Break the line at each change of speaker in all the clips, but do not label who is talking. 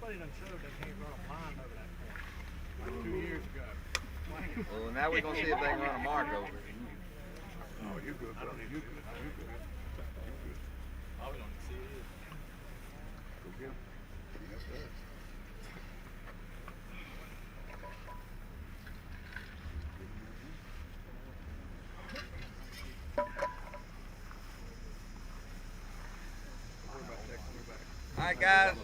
Somebody done showed they can't run a blind over that point. Like 2 years ago.
Well, now we're going to see if they can run a mark over it.
Oh, you good, brother. You good. You good. You good.
All we gonna see is.
Go get him. Yes, sir.
All right, guys.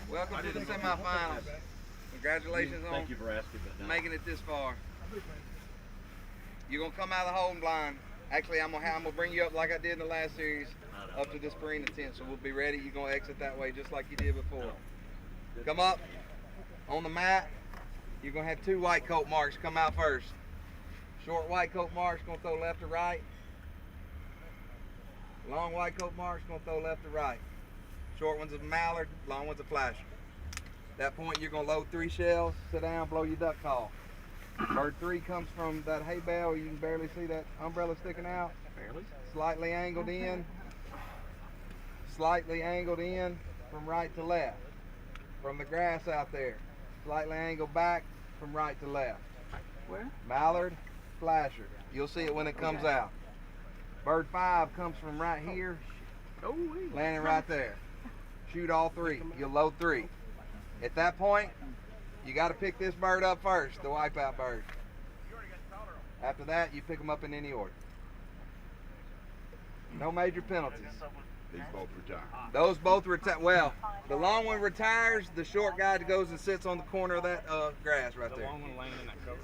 Welcome to the semifinals. Congratulations on
Thank you for asking, but no.
making it this far. You're gonna come out of the holding blind. Actually, I'm gonna bring you up like I did in the last series, up to this arena tent. So we'll be ready. You're gonna exit that way just like you did before. Come up on the mat. You're gonna have 2 white coat marks come out first. Short white coat marks gonna throw left to right. Long white coat marks gonna throw left to right. Short one's a mallard, long one's a flasher. At that point, you're gonna load 3 shells, sit down, blow your duck call. Bird 3 comes from that hay bale. You can barely see that umbrella sticking out.
Barely.
Slightly angled in. Slightly angled in from right to left. From the grass out there. Slightly angled back from right to left.
Where?
Mallard, flasher. You'll see it when it comes out. Bird 5 comes from right here, landing right there. Shoot all 3. You'll load 3. At that point, you got to pick this bird up first, the wipeout bird. After that, you pick them up in any order. No major penalties.
These both retire.
Those both retire. Well, the long one retires. The short guy goes and sits on the corner of that grass right
The
there.
long one laying in that cover.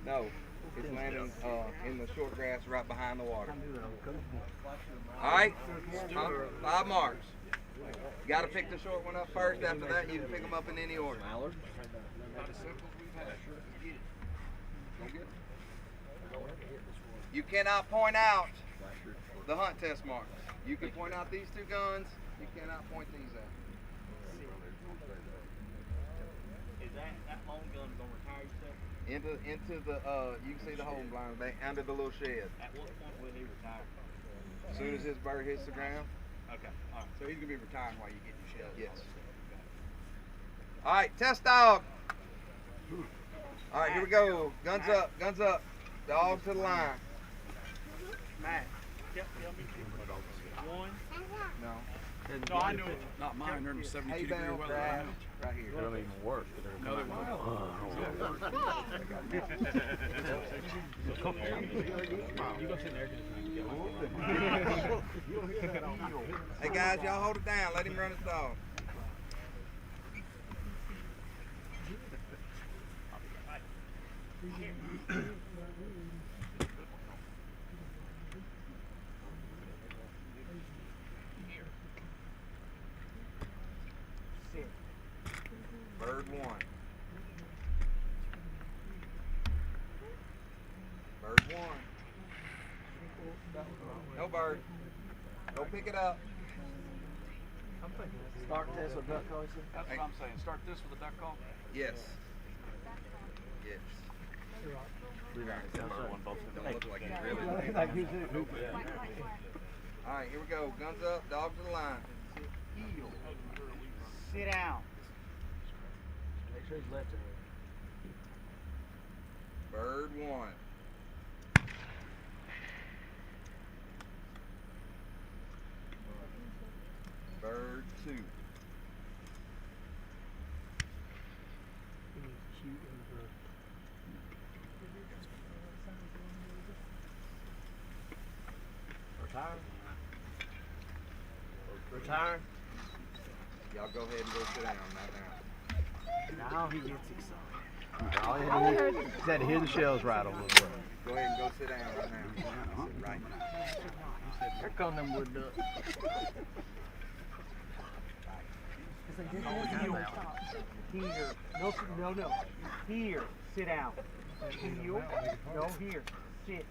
No, it's landing in the short grass right behind the water. All right, 5 marks. You got to pick the short one up first. After that, you can pick them up in any order.
Not as simple as we've had.
You cannot point out the hunt test marks. You can point out these 2 guns. You cannot point these out.
Is that long gun gonna retire yourself?
Into the you can see the holding blind under the little shed.
At what point will he retire?
As soon as his bird hits the ground.
Okay. All right.
So he's gonna be retiring while you get your shells.
Yes. All right, test dog. All right, here we go. Guns up, guns up. Dog to the line.
Matt, tell me. 1.
No.
No, I knew it.
Not mine. They're in
Hay
72
bale
degree weather
grass
right
right here.
They're even worse.
now. No, they won't. You go sit there.
Hey guys, y'all hold it down. Let him run his dog. Bird 1. Bird 1. No bird. Go pick it up.
Start this with duck call. That's what I'm saying. Start this with a duck call.
Yes. Yes. Don't look like you really. All right, here we go. Guns up, dog to the line.
Sit down.
Make sure he's left it.
Bird 1. Bird 2.
Retire. Retire.
Y'all go ahead and go sit down right now.
Now he gets excited.
All you had to hear the shells rattle a little bit.
Go ahead and go sit down right now. Sit right now.
Here come them wood ducks. Here. No. Here. Sit down. Heel. No, here. Sit. Here.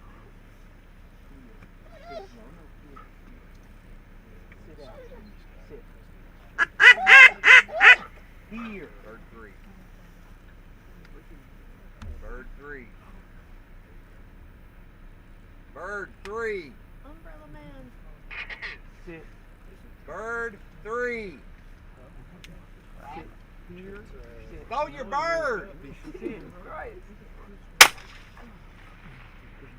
Sit. No, here. Sit down. Sit. Here.
Bird 3. Bird 3. Bird 3.
Umbrella man.
Sit.
Bird 3.
Here. Sit.
Throw your bird.
Sit.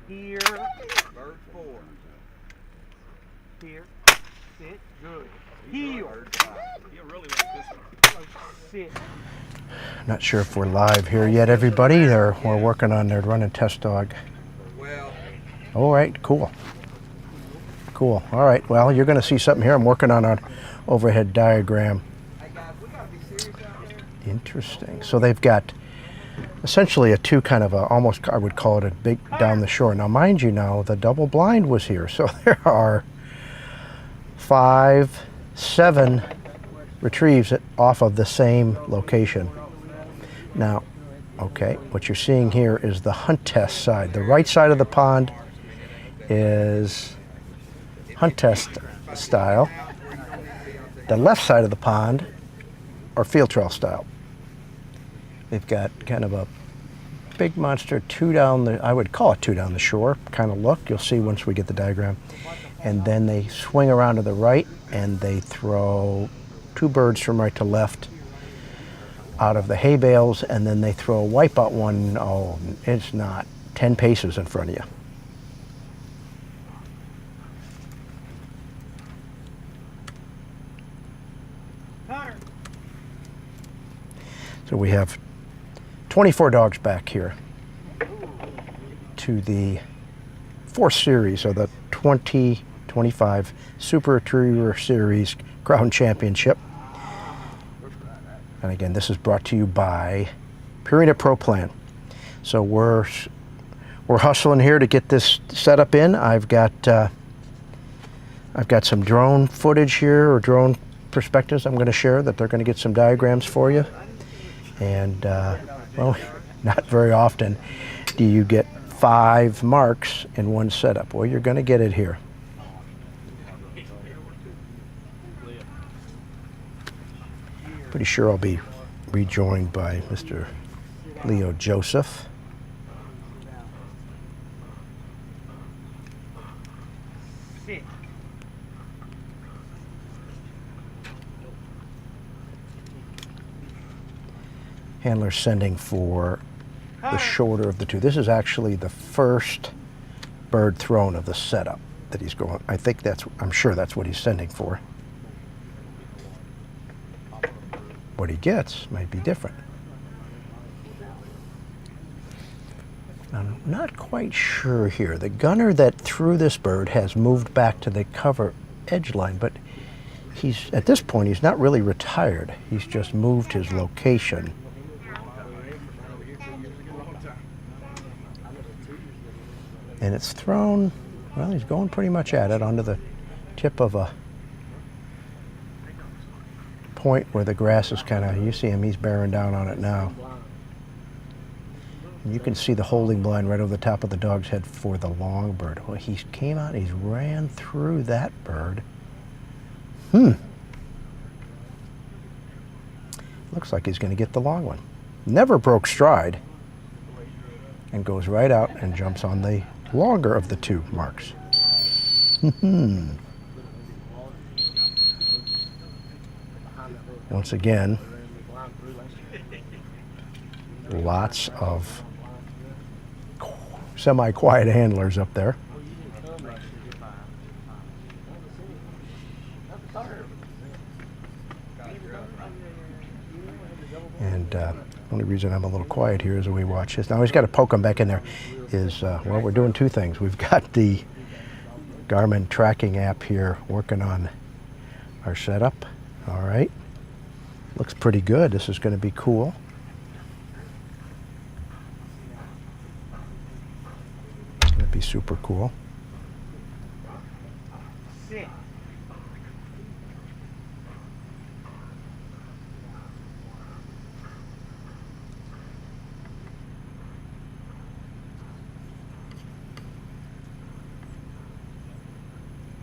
Here.
Bird 4.
Here. Sit. Good. Heel.
You really like this one.
Sit.
Not sure if we're live here yet, everybody. We're working on their running test dog.
Well,
All right, cool. Cool. All right, well, you're going to see something here. I'm working on an overhead diagram.
hey guys, we gotta be serious out there.
Interesting. So they've got essentially a two kind of a, almost I would call it a big down the shore. Now, mind you now, the double blind was here. So there are 5, 7 retrieves off of the same location. Now, okay, what you're seeing here is the hunt test side. The right side of the pond is hunt test style. The left side of the pond are field trail style. They've got kind of a big monster, I would call it two down the shore kind of look. You'll see once we get the diagram. And then they swing around to the right and they throw 2 birds from right to left out of the hay bales, and then they throw a wipeout one, oh, it's not 10 paces in front of you. So we have 24 dogs back here to the 4th series of the 2025 Super Retriever Series Crown Championship. And again, this is brought to you by Purina Pro Plan. So we're hustling here to get this set up in. I've got some drone footage here, or drone perspectives I'm going to share that they're going to get some diagrams for you. And well, not very often do you get 5 marks in one setup. Well, you're going to get it here. Pretty sure I'll be rejoined by Mr. Leo Joseph.
Sit.
Handler sending for the shorter of the two. This is actually the first bird thrown of the setup that he's going. I'm sure that's what he's sending for. What he gets might be different. I'm not quite sure here. The gunner that threw this bird has moved back to the cover edge line, but at this point, he's not really retired. He's just moved his location. And it's thrown, well, he's going pretty much at it onto the tip of a point where the grass is kind of, you see him, he's bearing down on it now. And you can see the holding blind right over the top of the dog's head for the long bird. Well, he came out, he's ran through that bird. Looks like he's going to get the long one. Never broke stride. And goes right out and jumps on the longer of the 2 marks. Once again, lots of semi-quiet handlers up there. And the only reason I'm a little quiet here is that we watch this. Now he's got to poke him back in there. Well, we're doing 2 things. We've got the Garmin tracking app here working on our setup. All right. Looks pretty good. This is going to be cool. It's going to be super cool.
Sit.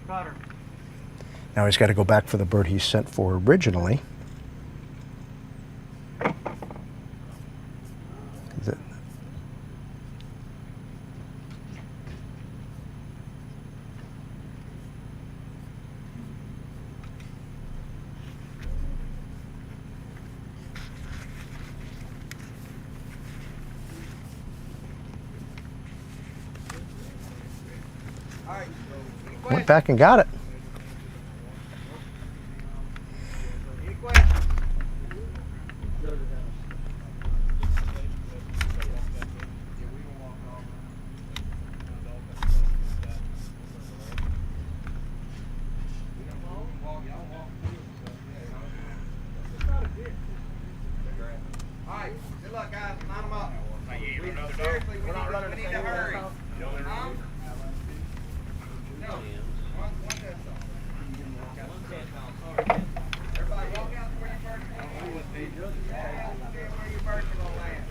Cutter.
Now he's got to go back for the bird he sent for originally.
All right.
Went back and got it.
Any questions? All right, good luck, guys. Line them up. Seriously, we need to hurry. Huh? No. One test on. Everybody walk out to where your first one is. Yeah, where your first one will land.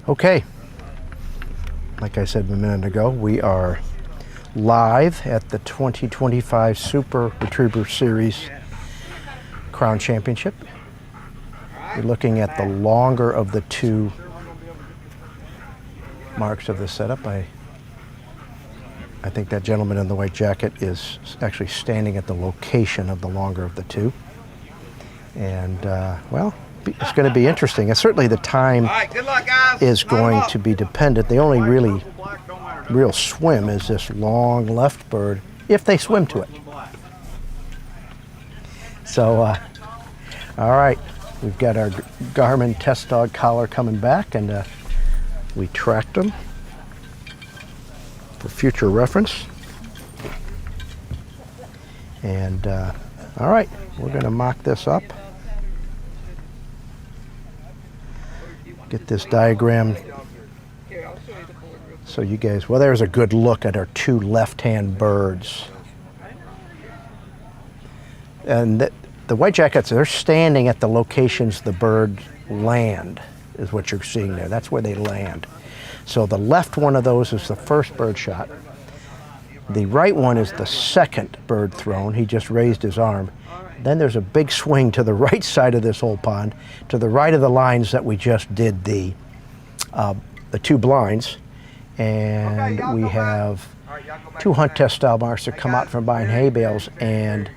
Okay. Like I said a minute ago, we are live at the 2025 Super Retriever Series Crown Championship. We're looking at the longer of the two marks of the setup. I think that gentleman in the white jacket is actually standing at the location of the longer of the two. And, well, it's going to be interesting. And certainly the time
All right, good luck, guys.
is
Line 'em
going
up.
to be dependent. The only really real swim is this long left bird, if they swim to it. So, all right, we've got our Garmin test dog collar coming back, and we tracked them for future reference. And all right, we're going to mock this up. Get this diagram so you guys, well, there's a good look at our two left-hand birds. And the white jackets, they're standing at the locations the birds land, is what you're seeing there. That's where they land. So the left one of those is the first bird shot. The right one is the second bird thrown. He just raised his arm. Then there's a big swing to the right side of this whole pond, to the right of the lines that we just did the two blinds. And we have two hunt test style marks that come out from behind hay bales and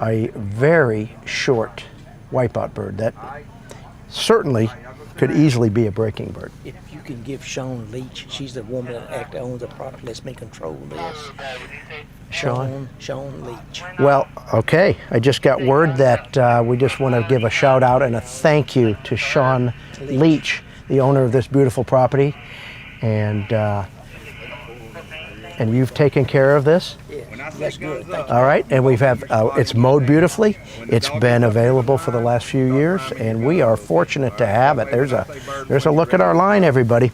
a very short wipeout bird that certainly could easily be a breaking bird.
If you can give Sean Leach, she's the woman that actually owns the product, lets me control this.
Sean?
Sean Leach.
Well, okay. I just got word that we just want to give a shout out and a thank you to Sean Leach, the owner of this beautiful property. And you've taken care of this?
That's good. Thank you.
All right, and we've had, it's mowed beautifully. It's been available for the last few years, and we are fortunate to have it. There's a look at our line, everybody.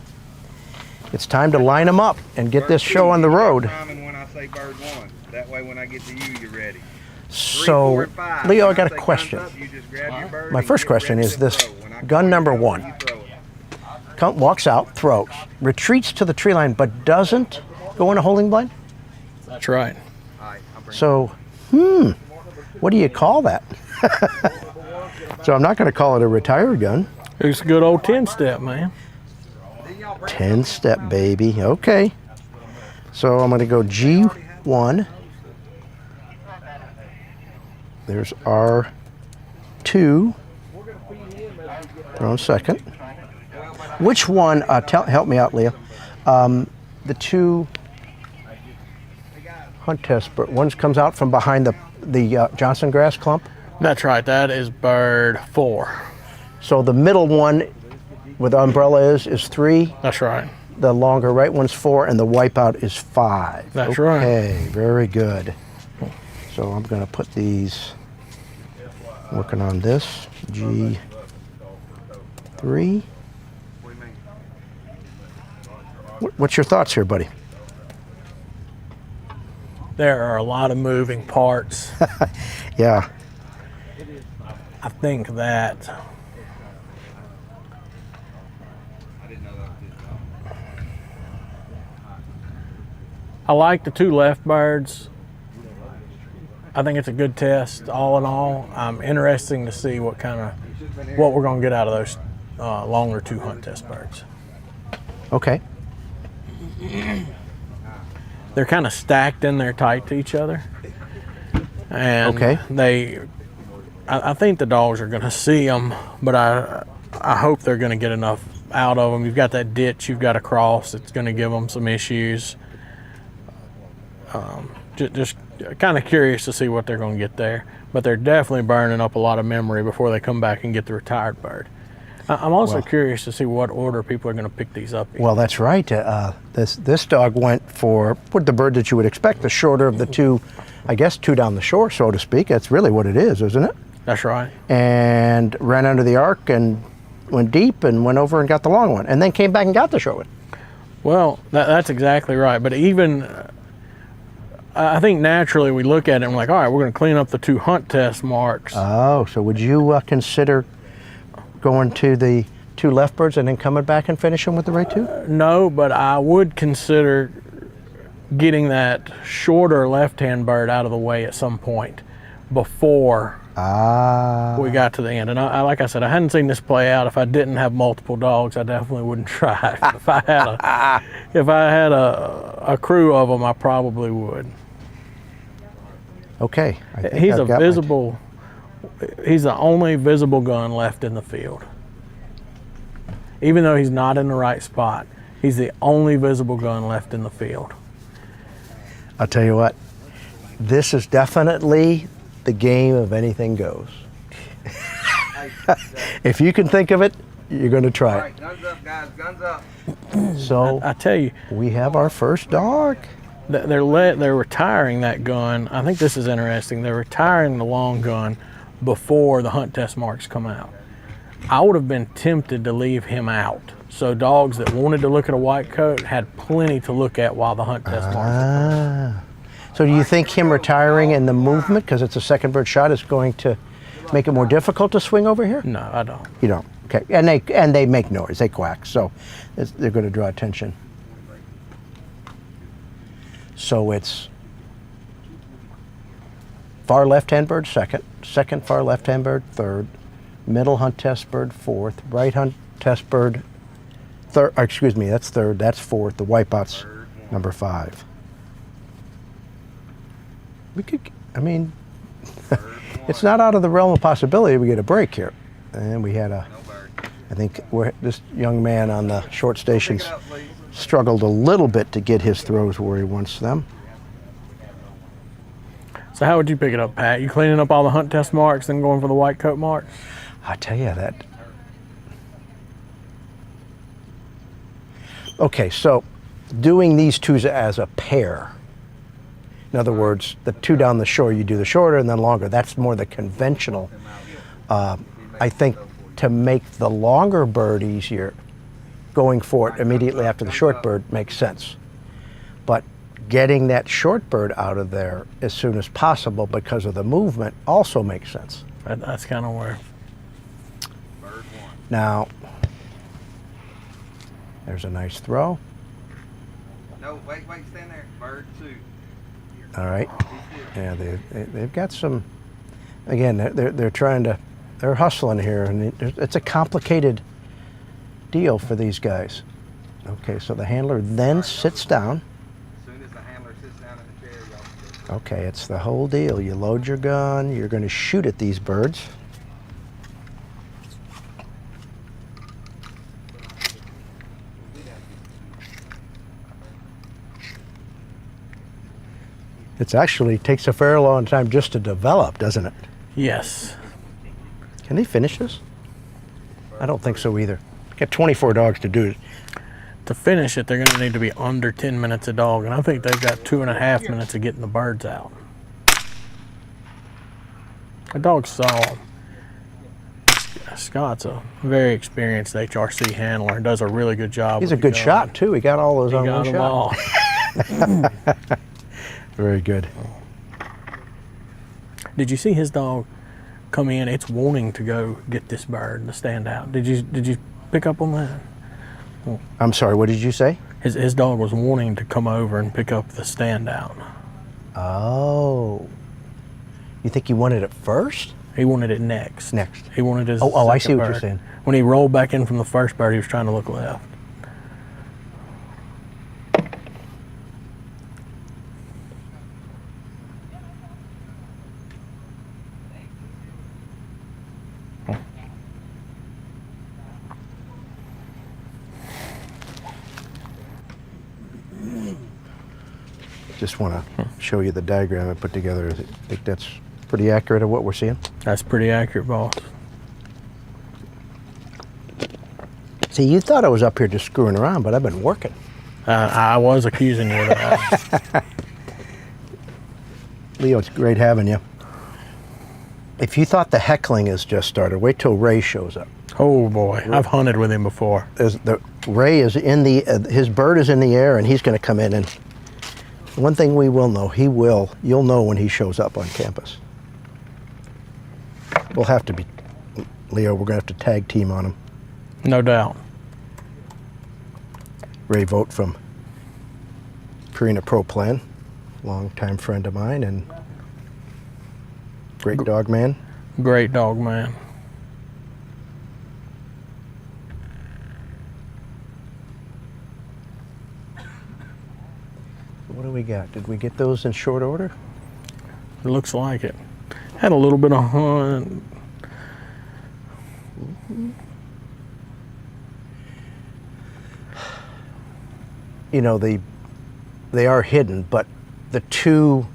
It's time to line them up and get this show on the road.
When I say bird one, that way when I get to you, you're ready.
So, Leo, I got a question. My first question is this gun number one. Walks out, throws, retreats to the tree line, but doesn't go in a holding blind?
That's right.
So, what do you call that? So I'm not going to call it a retired gun.
It's a good old 10-step, man.
10-step, baby. Okay. So I'm going to go G1. There's R2. Thrown second. Which one, help me out, Leah. The two hunt test bird, one comes out from behind the Johnson grass clump.
That's right. That is bird 4.
So the middle one with the umbrella is 3.
That's right.
The longer right one's 4, and the wipeout is 5.
That's right.
Okay, very good. So I'm going to put these, working on this, G3. What's your thoughts here, buddy?
There are a lot of moving parts.
Yeah.
I think that I like the two left birds. I think it's a good test all in all. I'm interested to see what we're going to get out of longer two hunt test birds.
Okay.
They're kind of stacked in there tight to each other. And
Okay.
I think the dogs are going to see them, but I hope they're going to get enough out of them. You've got that ditch you've got to cross. It's going to give them some issues. Just kind of curious to see what they're going to get there. But they're definitely burning up a lot of memory before they come back and get the retired bird. I'm also curious to see what order people are going to pick these up in.
Well, that's right. This dog went for the bird that you would expect, the shorter of the two, I guess, two down the shore, so to speak. That's really what it is, isn't it?
That's right.
And ran under the arc and went deep and went over and got the long one, and then came back and got the short one.
Well, that's exactly right. But even, I think naturally we look at it and we're like, all right, we're going to clean up the two hunt test marks.
Oh, so would you consider going to the two left birds and then coming back and finishing with the right two?
No, but I would consider getting that shorter left-hand bird out of the way at some point before we got to the end. And I, like I said, I hadn't seen this play out. If I didn't have multiple dogs, I definitely wouldn't try. If I had a crew of them, I probably would.
Okay. I think
He's
I've
a
got
visible. He's the only visible gun left in the field. Even though he's not in the right spot, he's the only visible gun left in the field.
I'll tell you what, this is definitely the game of anything goes. If you can think of it, you're going to try
All
it.
right, guns up, guys. Guns up.
So
I tell you,
we have our first dog.
they're retiring that gun. I think this is interesting. They're retiring the long gun before the hunt test marks come out. I would have been tempted to leave him out. So dogs that wanted to look at a white coat had plenty to look at while the hunt test marks were coming.
So do you think him retiring and the movement, because it's a second bird shot, is going to make it more difficult to swing over here?
No, I don't.
You don't. Okay. And they make noise. They quack. So they're going to draw attention. So it's far left-hand bird second, second far left-hand bird third, middle hunt test bird fourth, right hunt test bird third. Excuse me, that's third. That's fourth. The wipeout's number 5. We could. I mean, it's not out of the realm of possibility we get a break here. And we had I think this young man on the short stations struggled a little bit to get his throws where he wants them.
So how would you pick it up, Pat? You cleaning up all the hunt test marks and going for the white coat marks?
I tell you that. Okay, so doing these twos as a pair. In other words, the two down the shore, you do the shorter and then longer. That's more the conventional. I think to make the longer bird easier, going for it immediately after the short bird makes sense. But getting that short bird out of there as soon as possible because of the movement also makes sense.
That's kind of where.
Now, there's a nice throw.
No, wait, stand there. Bird 2.
All right. Yeah, they've got some. Again, they're trying to. They're hustling here, and it's a complicated deal for these guys. Okay, so the handler then sits down.
As soon as the handler sits down in the chair, y'all.
Okay, it's the whole deal. You load your gun. You're going to shoot at these birds. It actually takes a fair long time just to develop, doesn't it?
Yes.
Can they finish this? I don't think so either. Got 24 dogs to do it.
To finish it, they're going to need to be under 10 minutes a dog, and I think they've got 2.5 minutes of getting the birds out. The dog saw them. Scott's a very experienced HRC handler and does a really good job.
He's a good shot too. He got all those on one shot. Very good.
Did you see his dog come in? It's wanting to go get this bird to stand out. Did you pick up on that?
I'm sorry, what did you say?
His dog was wanting to come over and pick up the standout.
Oh. You think he wanted it first?
He wanted it next.
Next.
He wanted his
Oh, I
second
see what you're
bird.
saying.
When he rolled back in from the first bird, he was trying to look left.
Just want to show you the diagram I put together. I think that's pretty accurate of what we're seeing.
That's pretty accurate, boss.
See, you thought I was up here just screwing around, but I've been working.
I was accusing you of that.
Leo, it's great having you. If you thought the heckling has just started, wait till Ray shows up.
Oh boy, I've hunted with him before.
Ray is in the, his bird is in the air, and he's going to come in. And one thing we will know, you'll know when he shows up on campus. We'll have to be, Leo, we're going to have to tag team on him.
No doubt.
Ray Vogt from Purina Pro Plan, longtime friend of mine and great dog man.
Great dog man.
What do we got? Did we get those in short order?
It looks like it. Had a little bit of hunt.
You know, they are hidden, but the two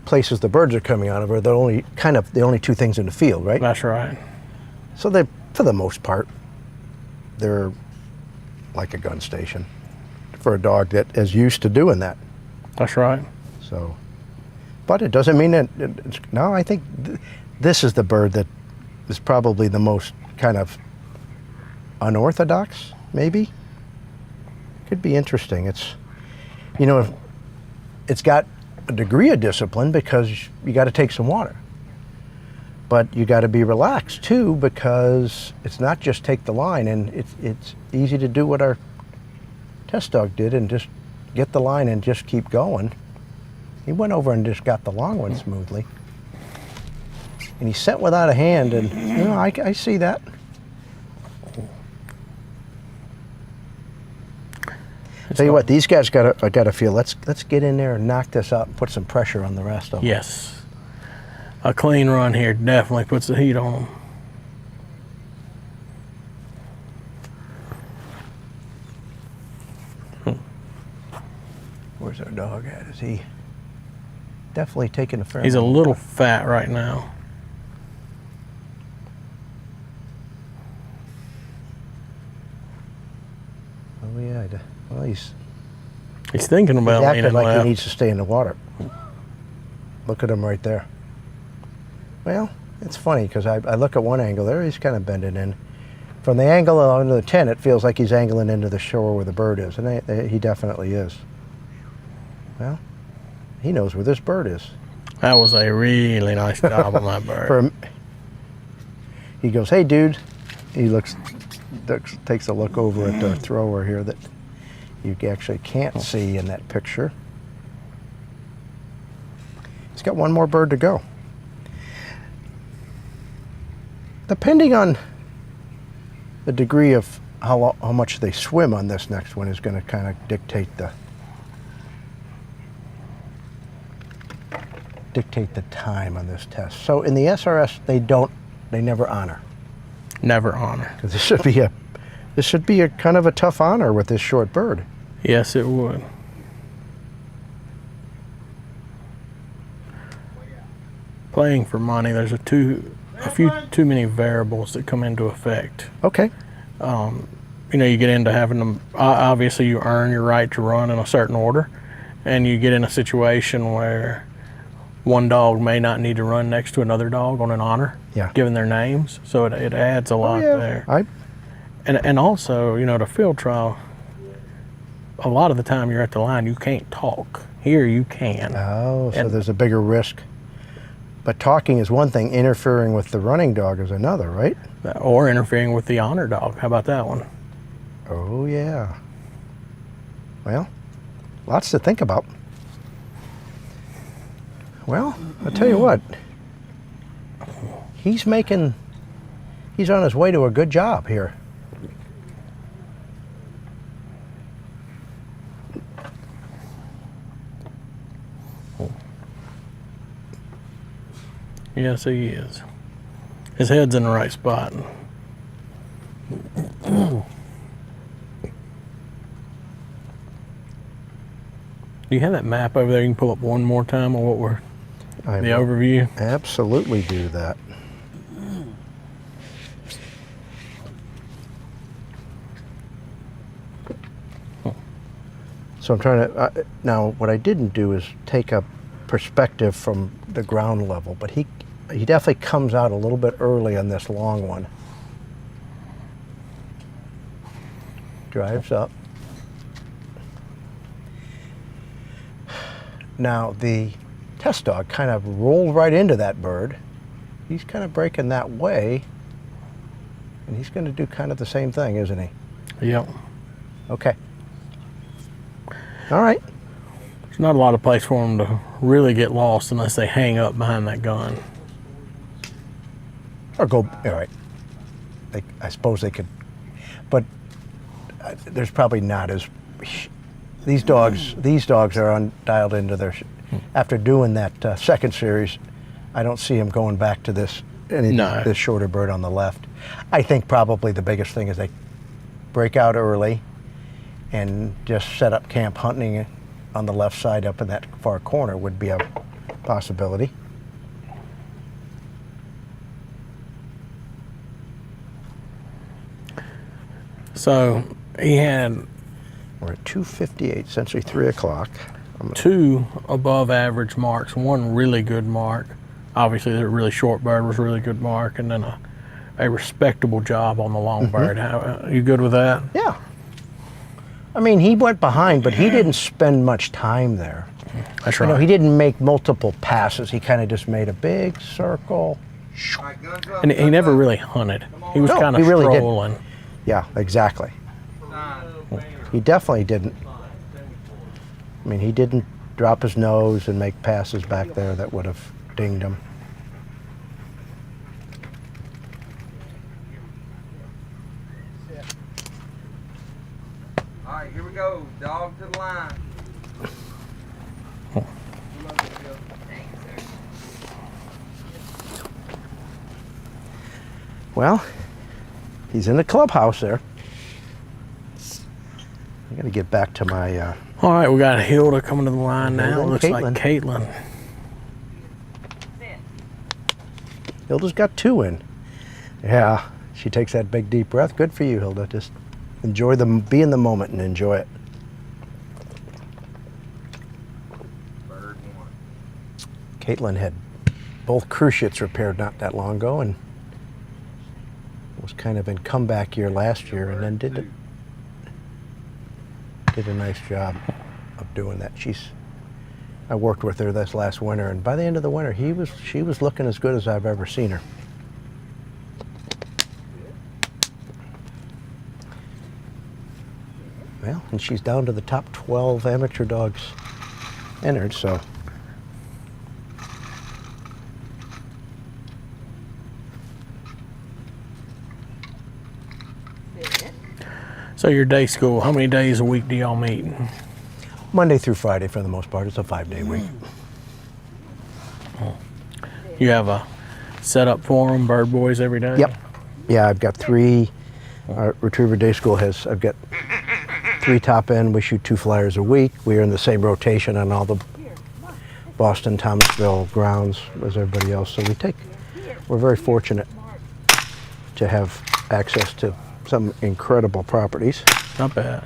places the birds are coming out of are the only two things in the field, right?
That's right.
So they, for the most part, they're like a gun station for a dog that is used to doing that.
That's right.
So, but it doesn't mean that. No, I think this is the bird that is probably the most kind of unorthodox, maybe. Could be interesting. It's, you know, it's got a degree of discipline because you got to take some water. But you got to be relaxed too, because it's not just take the line, and it's easy to do what our test dog did and just get the line and just keep going. He went over and just got the long one smoothly. And he sent without a hand, and you know, I see that. Tell you what, these guys gotta feel. Let's get in there and knock this out and put some pressure on the rest of them.
Yes. A clean run here definitely puts the heat on them.
Where's our dog at? Is he definitely taking a fair
He's a
amount?
little fat right now.
Oh yeah. Well, he's
thinking about
acting
leaning
like
left.
he needs to stay in the water. Look at him right there. Well, it's funny because I look at one angle there, he's kind of bending in. From the angle under the tent, it feels like he's angling into the shore where the bird is, and he definitely is. Well, he knows where this bird is.
That was a really nice job on that bird.
He goes, "Hey, dude." He takes a look over at the thrower here that you actually can't see in that picture. He's got one more bird to go. Depending on the degree of how much they swim on this next one is going to kind of dictate the time on this test. So in the SRS, they never honor.
Never honor.
Because this should be a kind of a tough honor with this short bird.
Yes, it would. Playing for money, there's a few too many variables that come into effect.
Okay.
You know, you get into having them, obviously you earn your right to run in a certain order, and you get in a situation where one dog may not need to run next to another dog on an honor, given their names, so it adds a lot there. And also, you know, the field trial, a lot of the time you're at the line, you can't talk. Here you can.
Oh, so there's a bigger risk. But talking is one thing, interfering with the running dog is another, right?
Or interfering with the honor dog. How about that one?
Oh, yeah. Well, lots to think about. Well, I'll tell you what. he's on his way to a good job here.
Yes, he is. His head's in the right spot. Do you have that map over there? You can pull up one more time on what we're the overview.
Absolutely do that. So I'm trying to, now what I didn't do is take a perspective from the ground level, but he definitely comes out a little bit early on this long one. Drives up. Now the test dog kind of rolled right into that bird. He's kind of breaking that way, and he's going to do kind of the same thing, isn't he?
Yep.
Okay. All right.
There's not a lot of place for them to really get lost unless they hang up behind that gun.
Or go, all right. I suppose they could, but there's probably not as, these dogs are dialed into their, after doing that second series, I don't see him going back to this shorter bird on the left. I think probably the biggest thing is they break out early and just set up camp hunting on the left side up in that far corner would be a possibility.
So he had,
we're at 2:58, essentially 3 o'clock.
2 above average marks, 1 really good mark. Obviously the really short bird was a really good mark, and then a respectable job on the long bird. How, you good with that?
Yeah. I mean, he went behind, but he didn't spend much time there.
That's right.
You know, he didn't make multiple passes. He kind of just made a big circle.
All right, guns up,
And he
guns
never
up.
really hunted. He was
No,
kind of
he really didn't.
strolling.
Yeah, exactly. He definitely didn't. I mean, he didn't drop his nose and make passes back there that would have dinged him.
All right, here we go. Dog to the line.
Well, he's in the clubhouse there. I got to get back to my.
All right, we got Hilda coming to the line now.
Hilda and
Looks like Caitlin.
Hilda's got 2 in. Yeah, she takes that big deep breath. Good for you, Hilda. Just enjoy be in the moment and enjoy it.
Bird 1.
Caitlin had both cruciates repaired not that long ago, and was kind of in comeback year last year, and then did a nice job of doing that. I worked with her this last winter, and by the end of the winter, she was looking as good as I've ever seen her. Well, and she's down to the top 12 amateur dogs entered, so.
So your day school, how many days a week do y'all meet?
Monday through Friday for the most part. It's a 5-day week.
You have a setup for them, bird boys every day?
Yep. Yeah, I've got 3. Our Retriever Day School I've got 3 top end. We shoot 2 flyers a week. We are in the same rotation on all the Boston, Thomasville grounds as everybody else. So we're very fortunate to have access to some incredible properties.
Not bad.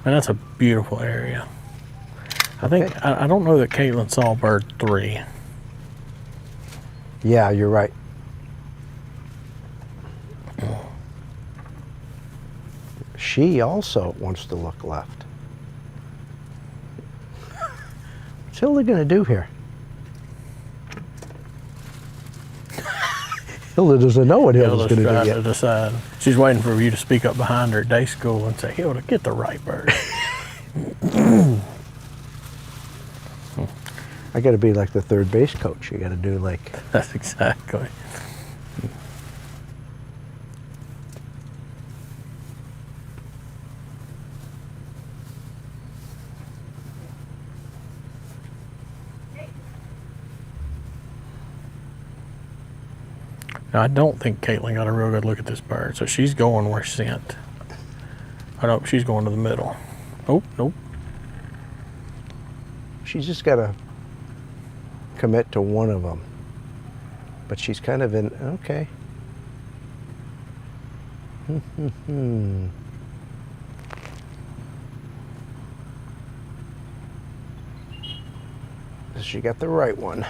And that's a beautiful area. I think, I don't know that Caitlin saw bird 3.
Yeah, you're right. She also wants to look left. What's Hilda going to do here? Hilda doesn't know what Hilda's going to do
trying
yet.
to decide. She's waiting for you to speak up behind her at day school and say, Hilda, get the right bird.
I got to be like the third base coach. You got to do like.
That's exactly. Now, I don't think Caitlin got a real good look at this bird, so she's going where she's sent. I know she's going to the middle. Oh, nope.
She's just got to commit to one of them. But she's kind of in, okay. She got the right one.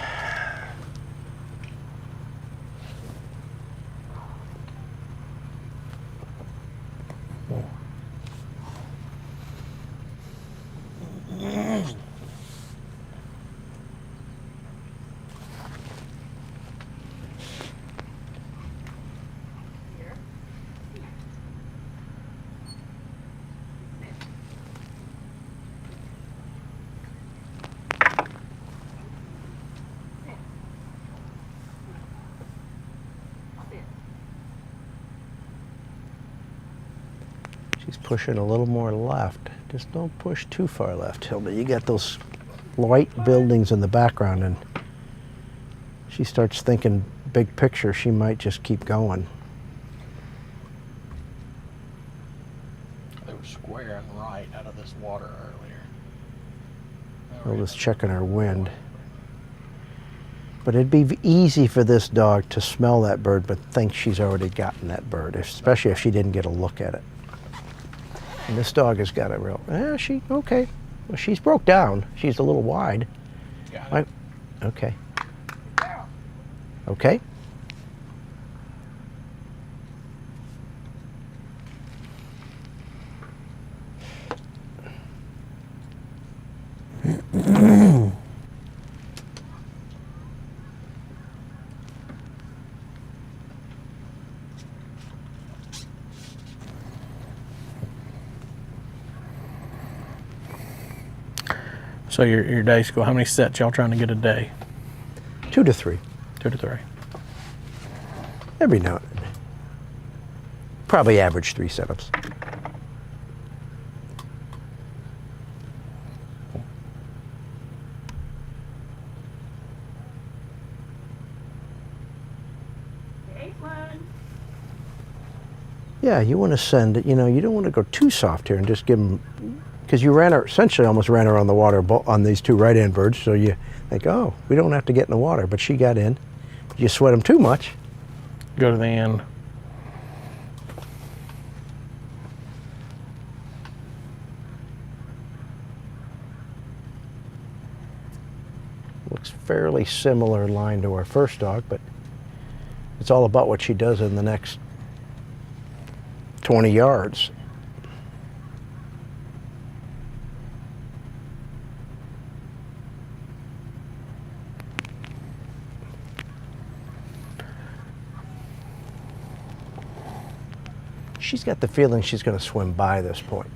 She's pushing a little more left. Just don't push too far left, Hilda. You got those white buildings in the background, and she starts thinking big picture. She might just keep going.
They were squaring right out of this water earlier.
Hilda's checking her wind. But it'd be easy for this dog to smell that bird but think she's already gotten that bird, especially if she didn't get a look at it. And this dog has got a real, okay. Well, she's broke down. She's a little wide.
Got it.
Okay. Okay.
So your day school, how many sets y'all trying to get a day?
2 to 3.
2 to 3.
Every now and then. Probably average 3 setups. Yeah, you want to send it, you don't want to go too soft here and just give them, because you essentially almost ran her on the water on these 2 right-hand birds, so you think, oh, we don't have to get in the water, but she got in. You sweat them too much.
Go to the end.
Looks fairly similar line to our first dog, but it's all about what she does in the next 20 yards. She's got the feeling she's going to swim by this point.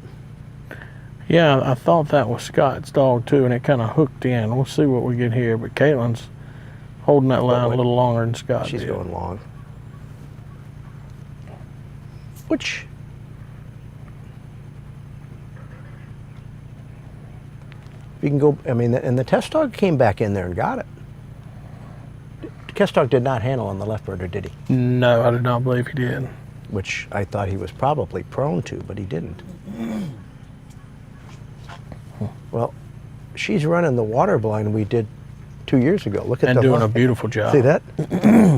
Yeah, I thought that was Scott's dog too, and it kind of hooked in. We'll see what we get here, but Caitlin's holding that line a little longer than Scott
She's
did.
going long. Which, you can go, and the test dog came back in there and got it. The test dog did not handle on the left bird, or did he?
No, I do not believe he did.
Which I thought he was probably prone to, but he didn't. Well, she's running the water blind we did 2 years ago. Look at
and
the
doing
line.
a beautiful job.
See that?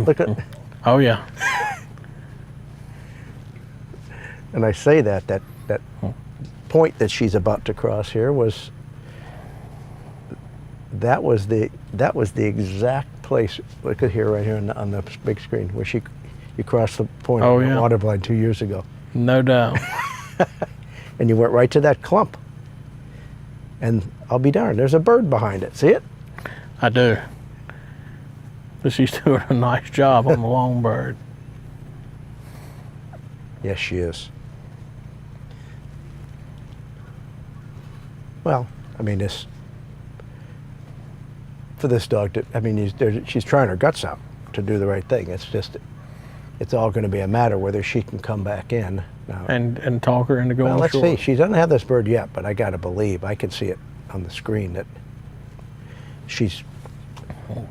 Look at.
Oh yeah.
And I say that point that she's about to cross here was that was the exact place. Look at here, right here on the big screen, where you crossed the point
Oh,
on the
yeah.
water blind 2 years ago,
No doubt.
and you went right to that clump. And I'll be darned, there's a bird behind it. See it?
I do. But she's doing a nice job on the long bird.
Yes, she is. Well, this for this dog to, she's trying her guts out to do the right thing. It's all going to be a matter whether she can come back in now.
And talk her into going
Well, let's
short.
see. She doesn't have this bird yet, but I got to believe, I can see it on the screen, that she's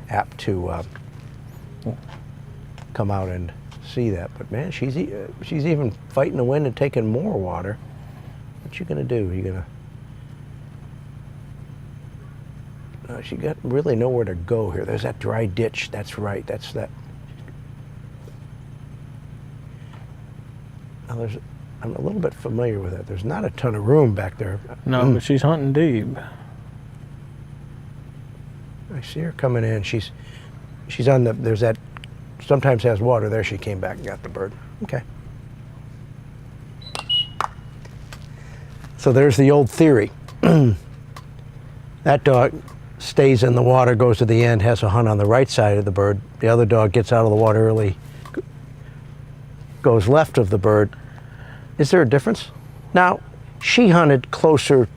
apt to come out and see that. But man, she's even fighting the wind and taking more water. What you gonna do? You gonna? She got really nowhere to go here. There's that dry ditch. That's right. That's that. Now I'm a little bit familiar with that. There's not a ton of room back there.
No, but she's hunting deep.
I see her coming in. She's on the, there's that, sometimes has water. There she came back and got the bird. Okay. So there's the old theory. That dog stays in the water, goes to the end, has a hunt on the right side of the bird. The other dog gets out of the water early, goes left of the bird. Is there a difference? Now, she hunted closer.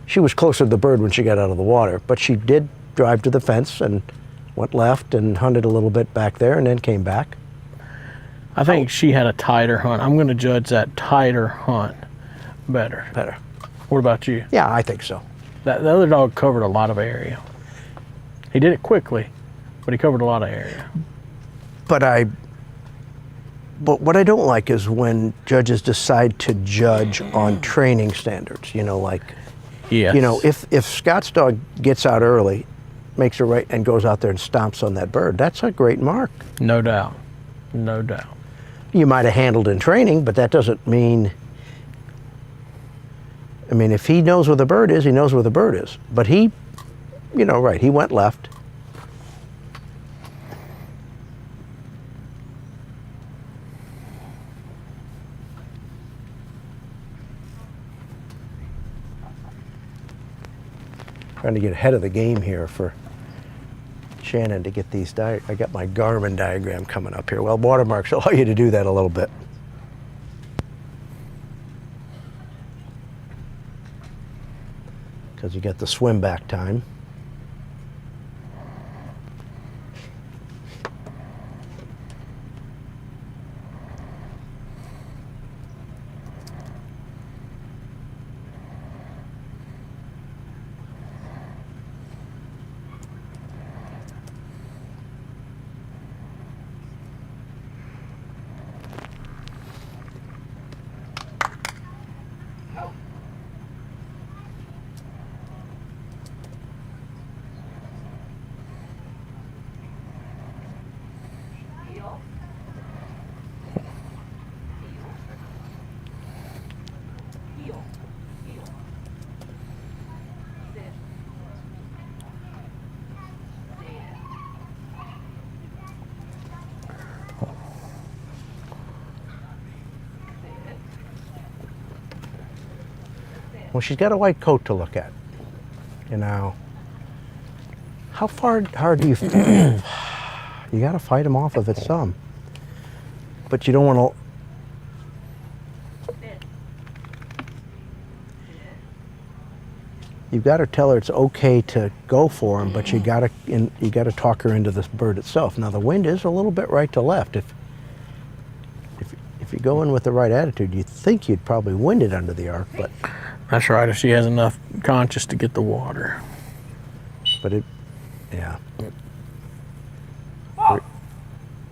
She was closer to the bird when she got out of the water, but she did drive to the fence and went left and hunted a little bit back there and then came back.
I think she had a tighter hunt. I'm going to judge that tighter hunt better.
Better.
What about you?
Yeah, I think so.
The other dog covered a lot of area. He did it quickly, but he covered a lot of area.
But what I don't like is when judges decide to judge on training standards, you know, like,
Yes.
you know, if Scott's dog gets out early, makes a right and goes out there and stomps on that bird, that's a great mark.
No doubt. No doubt.
You might have handled in training, but that doesn't mean, I mean, if he knows where the bird is, he knows where the bird is. But he, you know, right, he went left. Trying to get ahead of the game here for Shannon to get these I got my Garmin diagram coming up here. Well, watermarks allow you to do that a little bit. Because you get the swim back time. Well, she's got a white coat to look at. You know, how hard do you? You got to fight him off if it's some, but you don't want to. You've got to tell her it's okay to go for him, but you got to talk her into this bird itself. Now the wind is a little bit right to left. If you go in with the right attitude, you'd think you'd probably wind it under the arc, but.
That's right, if she has enough conscience to get the water.
But it, yeah.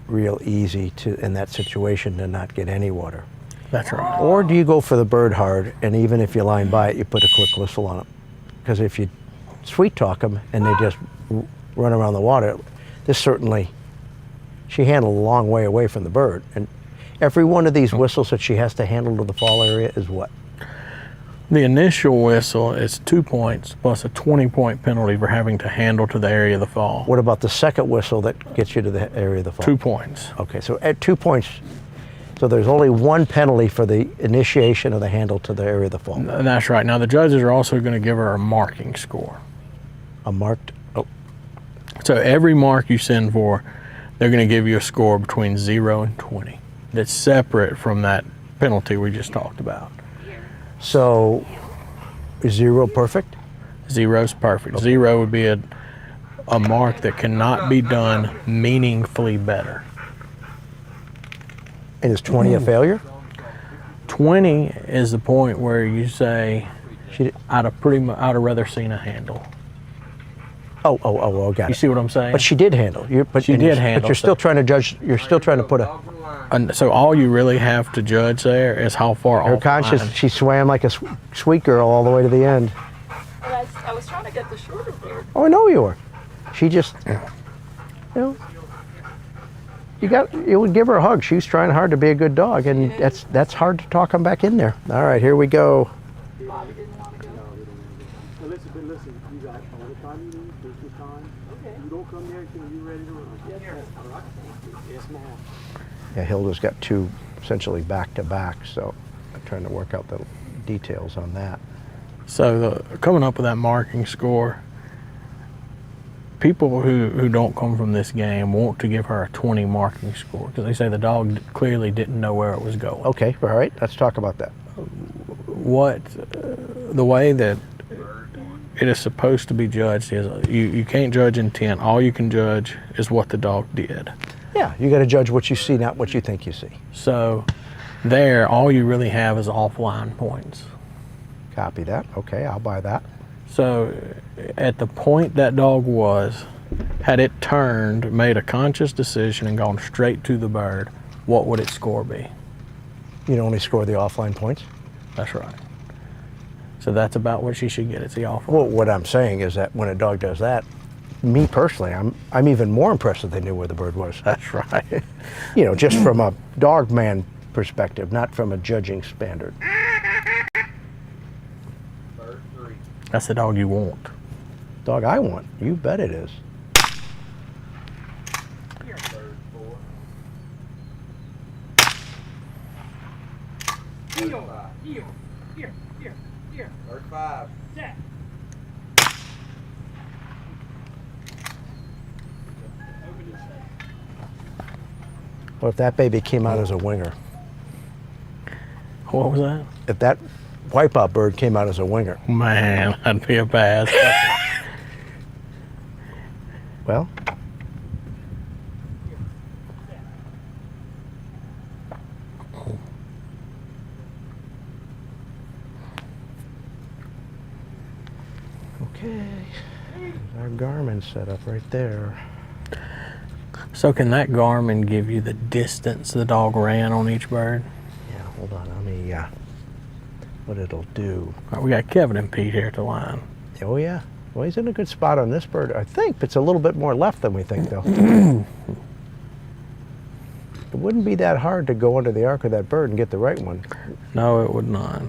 Real easy to, in that situation, to not get any water.
That's right.
Or do you go for the bird hard, and even if you line by it, you put a quick whistle on it? Because if you sweet talk them and they just run around the water, this certainly, she handled a long way away from the bird. And every one of these whistles that she has to handle to the fall area is what?
The initial whistle is 2 points plus a 20-point penalty for having to handle to the area of the fall.
What about the second whistle that gets you to the area of the fall?
2 points.
Okay, so at 2 points, so there's only one penalty for the initiation of the handle to the area of the fall.
That's right. Now the judges are also going to give her a marking score.
A marked, oh.
So every mark you send for, they're going to give you a score between 0 and 20. That's separate from that penalty we just talked about.
So, is 0 perfect?
0's perfect. 0 would be a mark that cannot be done meaningfully better.
And is 20 a failure?
20 is the point where you say, I'd have rather seen a handle.
got
You
it.
see what I'm saying?
But she did handle.
She did handle,
But you're still trying to judge. You're still trying to put a.
And so all you really have to judge there is how far
Her
off
conscious.
line.
She swam like a sweet girl all the way to the end.
But I was trying to get the shorter bird.
Oh, I know you were. She just, you know, you would give her a hug. She's trying hard to be a good dog, and that's hard to talk them back in there. All right, here we go.
Bobby didn't want to go.
Listen, you got all the time you need, take your time.
Okay.
You don't come here until you're ready to run. Yes, sir. All right? Yes, ma'am.
Yeah, Hilda's got two essentially back to back, so I'm trying to work out the details on that.
So coming up with that marking score, people who don't come from this game want to give her a 20 marking score because they say the dog clearly didn't know where it was going.
Okay, all right, let's talk about that.
The way that it is supposed to be judged is you can't judge intent. All you can judge is what the dog did.
Yeah, you got to judge what you see, not what you think you see.
So there, all you really have is offline points.
Copy that. Okay, I'll buy that.
So at the point that dog was, had it turned, made a conscious decision and gone straight to the bird, what would its score be?
You'd only score the offline points?
That's right. So that's about what she should get. It's the offline.
Well, what I'm saying is that when a dog does that, me personally, I'm even more impressed that they knew where the bird was.
That's right.
You know, just from a dog man perspective, not from a judging standard.
Bird 3.
That's the dog you want.
Dog I want. You bet it is.
Bird 4. Bird 5.
Well, if that baby came out as a winger,
What was that?
if that wipeout bird came out as a winger,
Man, that'd be a pass.
well, okay. There's our Garmin set up right there.
So can that Garmin give you the distance the dog ran on each bird?
Yeah, hold on. Let me, what it'll do.
All right, we got Kevin and Pete here at the line.
Oh, yeah. Well, he's in a good spot on this bird, I think. It's a little bit more left than we think, though. It wouldn't be that hard to go under the arc of that bird and get the right one.
No, it would not.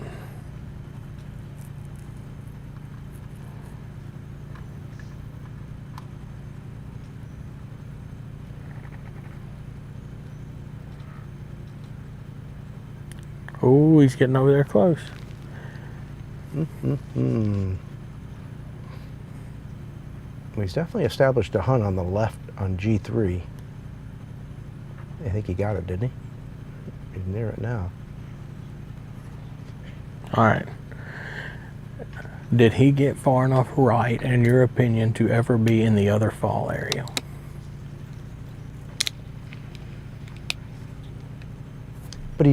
Oh, he's getting over there close.
Well, he's definitely established a hunt on the left on G3. I think he got it, didn't he? He's near it now.
All right. Did he get far enough right, in your opinion, to ever be in the other fall area?
But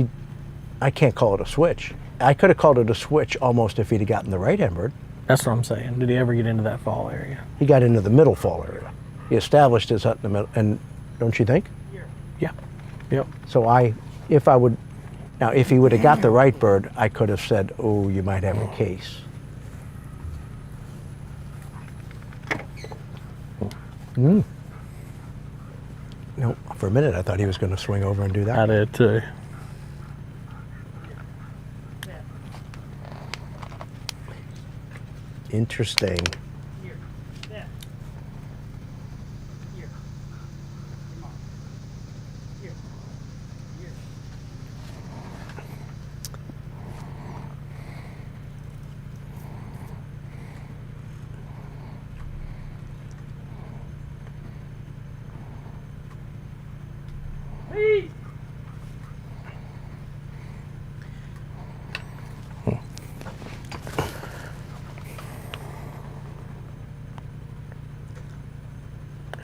I can't call it a switch. I could have called it a switch almost if he'd have gotten the right-hand bird.
That's what I'm saying. Did he ever get into that fall area?
He got into the middle fall area. He established his hunt in the middle, and don't you think?
Yeah. Yep.
So if he would have got the right bird, I could have said, oh, you might have a case. No, for a minute I thought he was going to swing over and do that.
I did too.
Interesting.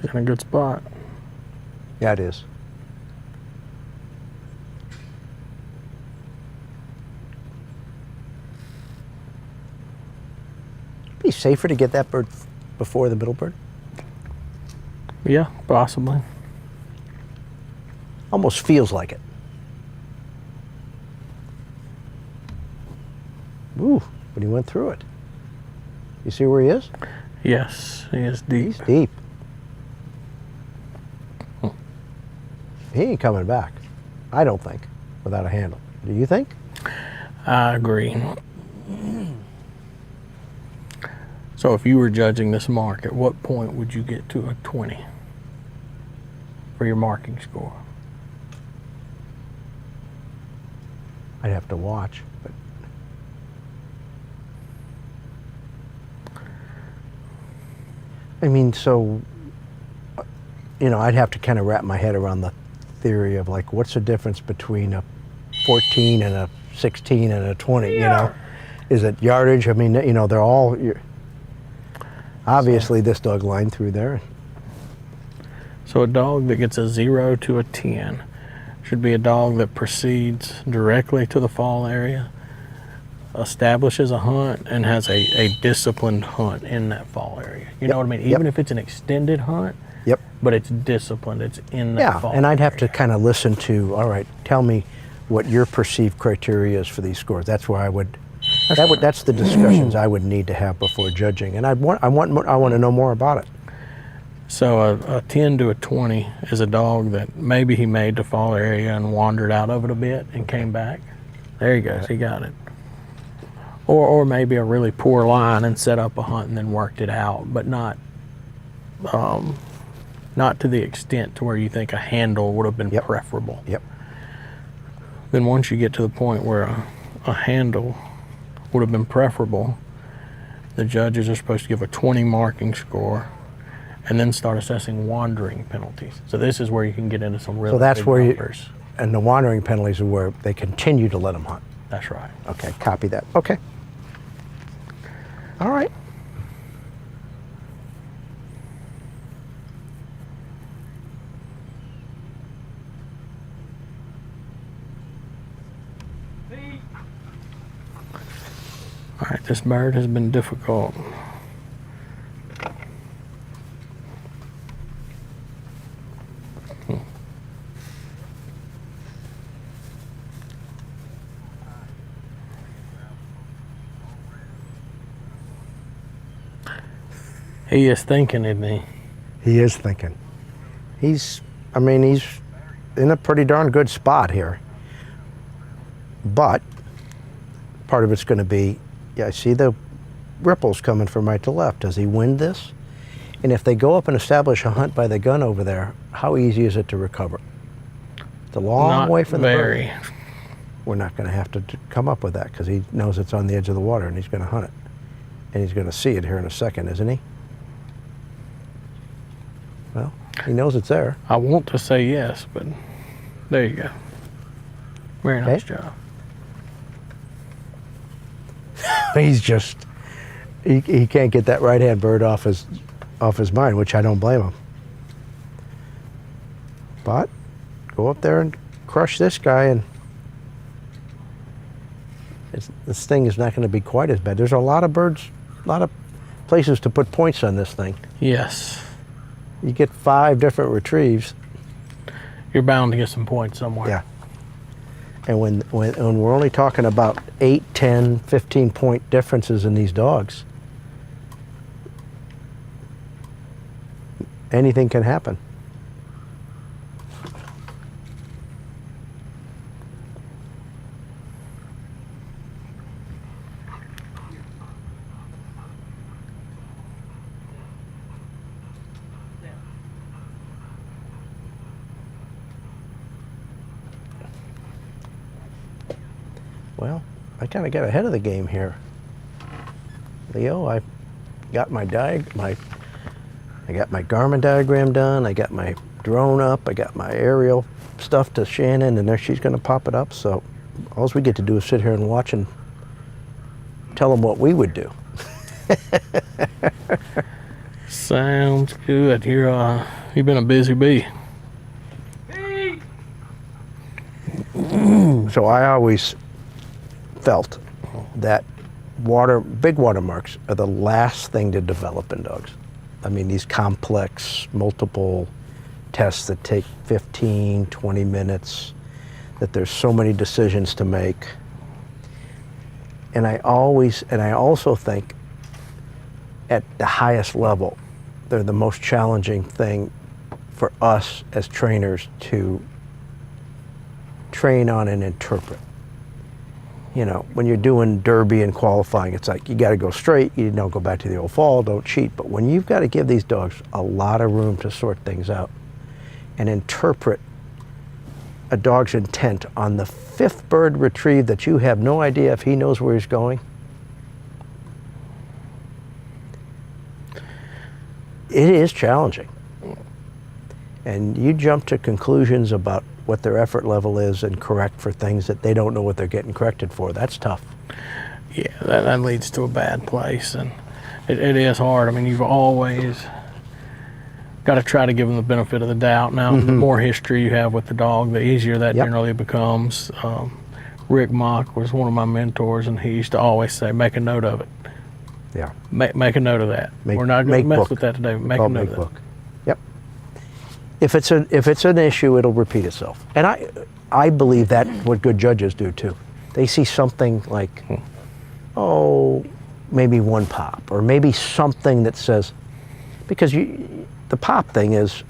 He's in a good spot.
Yeah, it is. Be safer to get that bird before the middle bird.
Yeah, possibly.
Almost feels like it. Ooh, but he went through it. You see where he is?
Yes, he is deep.
He's deep. He ain't coming back, I don't think, without a handle. Do you think?
I agree. So if you were judging this mark, at what point would you get to a 20 for your marking score?
I'd have to watch, but I mean, so, you know, I'd have to kind of wrap my head around the theory of like, what's the difference between a 14 and a 16 and a 20, you know? Is it yardage? I mean, you know, they're all, obviously this dog lined through there.
So a dog that gets a 0 to a 10 should be a dog that proceeds directly to the fall area, establishes a hunt, and has a disciplined hunt in that fall area. You know what I mean? Even if it's an extended hunt, but it's disciplined, it's in that fall
and I'd have
area.
to kind of listen to, all right, tell me what your perceived criteria is for these scores. That's where I would, that's the discussions I would need to have before judging. And I want to know more about it.
So a 10 to a 20 is a dog that maybe he made the fall area and wandered out of it a bit and came back. There he goes, he got it. Or maybe a really poor line and set up a hunt and then worked it out, but not to the extent to where you think a handle would have been preferable. Then once you get to the point where a handle would have been preferable, the judges are supposed to give a 20 marking score and then start assessing wandering penalties. So this is where you can get into some really big numbers.
And the wandering penalties are where they continue to let them hunt.
That's right.
Okay, copy that. Okay. All right.
All right, this bird has been difficult. He is thinking, isn't he?
He is thinking. He's in a pretty darn good spot here. But part of it's going to be, I see the ripples coming from right to left. Does he wind this? And if they go up and establish a hunt by the gun over there, how easy is it to recover? It's a long way from the bird. We're not going to have to come up with that because he knows it's on the edge of the water and he's going to hunt it. And he's going to see it here in a second, isn't he? Well, he knows it's there.
I want to say yes, but there you go. Very nice job.
He's just, he can't get that right-hand bird off his mind, which I don't blame him. But go up there and crush this guy, and this thing is not going to be quite as bad. There's a lot of birds, a lot of places to put points on this thing.
Yes.
You get 5 different retrieves.
You're bound to get some points somewhere.
Yeah. And when we're only talking about 8, 10, 15 point differences in these dogs, anything can happen. Well, I kind of got ahead of the game here, Leo. I got my I got my Garmin diagram done. I got my drone up. I got my aerial stuff to Shannon, and there she's going to pop it up. So all we get to do is sit here and watch and tell them what we would do.
Sounds good. You've been a busy bee.
So I always felt that big watermarks are the last thing to develop in dogs. I mean, these complex, multiple tests that take 15, 20 minutes, that there's so many decisions to make. And I also think at the highest level, they're the most challenging thing for us as trainers to train on and interpret. You know, when you're doing derby and qualifying, it's like you got to go straight, you don't go back to the old fall, don't cheat. But when you've got to give these dogs a lot of room to sort things out and interpret a dog's intent on the 5th bird retrieved that you have no idea if he knows where he's going, it is challenging. And you jump to conclusions about what their effort level is and correct for things that they don't know what they're getting corrected for. That's tough.
Yeah, that leads to a bad place, and it is hard. I mean, you've always got to try to give them the benefit of the doubt. Now, the more history you have with the dog, the easier that generally becomes. Rick Mock was one of my mentors, and he used to always say, make a note of it.
Yeah.
Make a note of that. We're not going to mess with that today. Make a note of that.
Yep. If it's an issue, it'll repeat itself. And I believe that what good judges do too. They see something like, oh, maybe one pop, or maybe something that says, because the pop thing is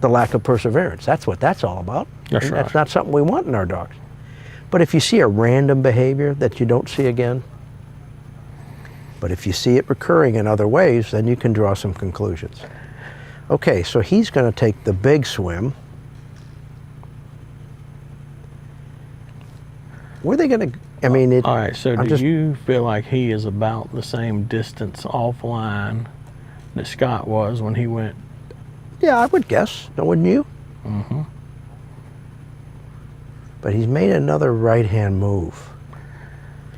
the lack of perseverance. That's what that's all about.
That's right.
That's not something we want in our dogs. But if you see a random behavior that you don't see again, but if you see it recurring in other ways, then you can draw some conclusions. Okay, so he's going to take the big swim. Where are they going to, I mean,
all right, so do you feel like he is about the same distance offline that Scott was when he went?
Yeah, I would guess, wouldn't you? Mm-hmm. But he's made another right-hand move.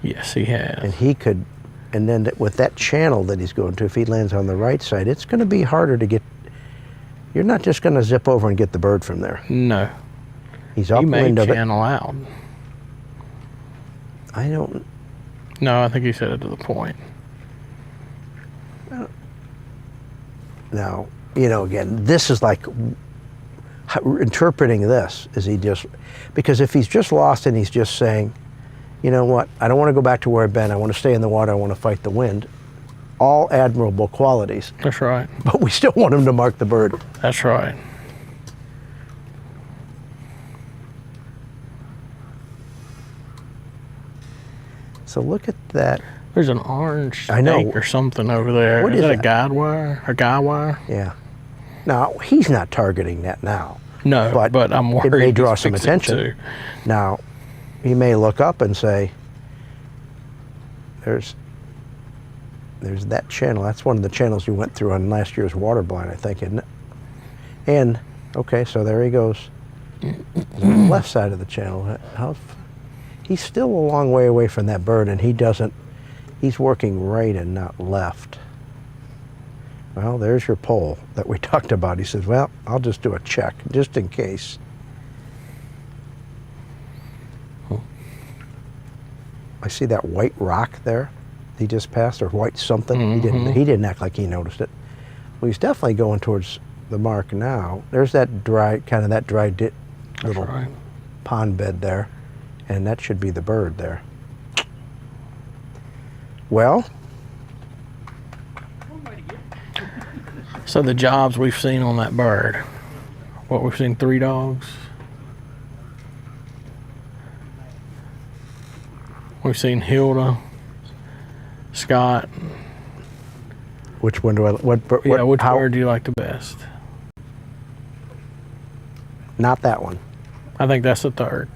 Yes, he has.
And he could, and then with that channel that he's going to, if he lands on the right side, it's going to be harder to get. You're not just going to zip over and get the bird from there.
No.
He's upwind of it.
He may channel out.
I don't.
No, I think he said it to the point.
Now, you know, again, this is like interpreting this. Is he just, because if he's just lost and he's just saying, you know what, I don't want to go back to where I've been, I want to stay in the water, I want to fight the wind, all admirable qualities.
That's right.
But we still want him to mark the bird.
That's right.
So look at that.
There's an orange snake or something over there.
What
is that
that?
A guide wire? A guy wire?
Yeah. Now, he's not targeting that now.
No, but I'm worried.
It may draw some attention. Now, he may look up and say, there's that channel. That's one of the channels you went through on last year's water blind, I think, isn't it? And, okay, so there he goes. On the left side of the channel. He's still a long way away from that bird, and he's working right and not left. Well, there's your pole that we talked about. He says, well, I'll just do a check, just in case. I see that white rock there he just passed, or white something.
Mm-hmm.
He didn't act like he noticed it. Well, he's definitely going towards the mark now. There's that dry, little pond bed there, and that should be the bird there. Well,
so the jobs we've seen on that bird, what we've seen, 3 dogs. We've seen Hilda, Scott.
Which one do I? Which
bird do you like the best?
Not that one.
I think that's the 3rd.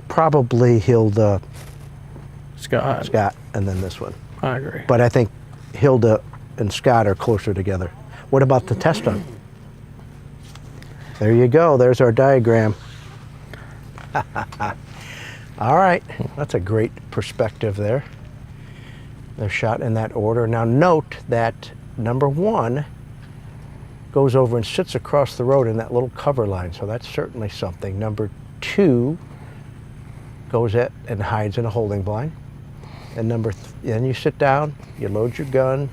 Probably Hilda,
Scott,
and then this one.
I agree.
But I think Hilda and Scott are closer together. What about the test on? There you go. There's our diagram. All right. That's a great perspective there. They're shot in that order. Now note that number 1 goes over and sits across the road in that little cover line, so that's certainly something. Number 2 goes at and hides in a holding blind. And then you sit down, you load your gun.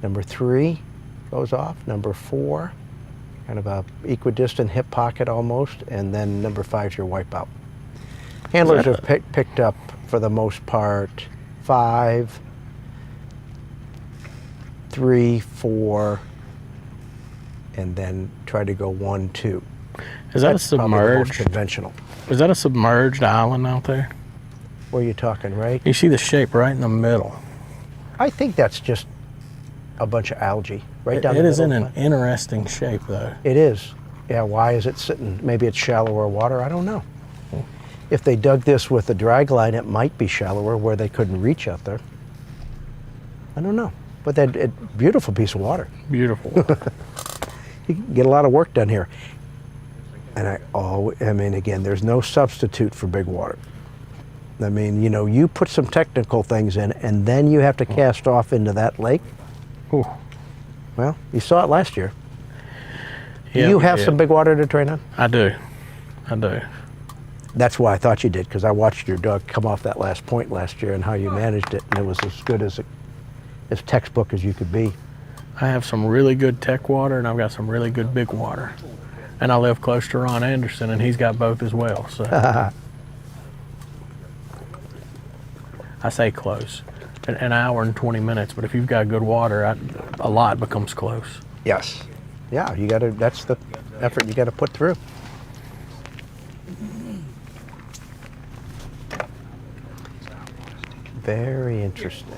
Number 3 goes off. Number 4, kind of a equidistant hip pocket almost, and then number 5 is your wipeout. Handlers have picked up, for the most part, 5, 3, 4, and then try to go 1, 2.
Is that
That's
a
probably the most
submerged?
conventional.
Is that a submerged island out there?
Where are you talking, right?
You see the shape right in the middle.
I think that's just a bunch of algae right down
It
the
is
middle.
in an interesting shape, though.
It is. Yeah, why is it sitting? Maybe it's shallower water. I don't know. If they dug this with a drag line, it might be shallower where they couldn't reach out there. I don't know. But that beautiful piece of water.
Beautiful.
You can get a lot of work done here. And I mean, again, there's no substitute for big water. I mean, you know, you put some technical things in, and then you have to cast off into that lake.
Ooh.
Well, you saw it last year.
Yeah,
Do you
we
have
did.
some big water to train on?
I do. I do.
That's why I thought you did, because I watched your dog come off that last point last year and how you managed it, and it was as good as textbook as you could be.
I have some really good tech water, and I've got some really good big water. And I live close to Ron Anderson, and he's got both as well. So I say close, an hour and 20 minutes. But if you've got good water, a lot becomes close.
Yes. Yeah, you got to. That's the effort you got to put through. Very interesting.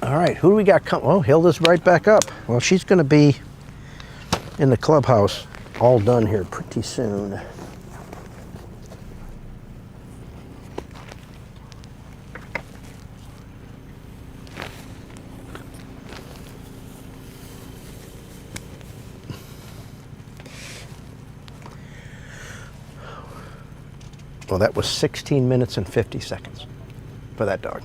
All right, who do we got coming? Oh, Hilda's right back up. Well, she's going to be in the clubhouse all done here pretty soon. Well, that was 16 minutes and 50 seconds for that dog.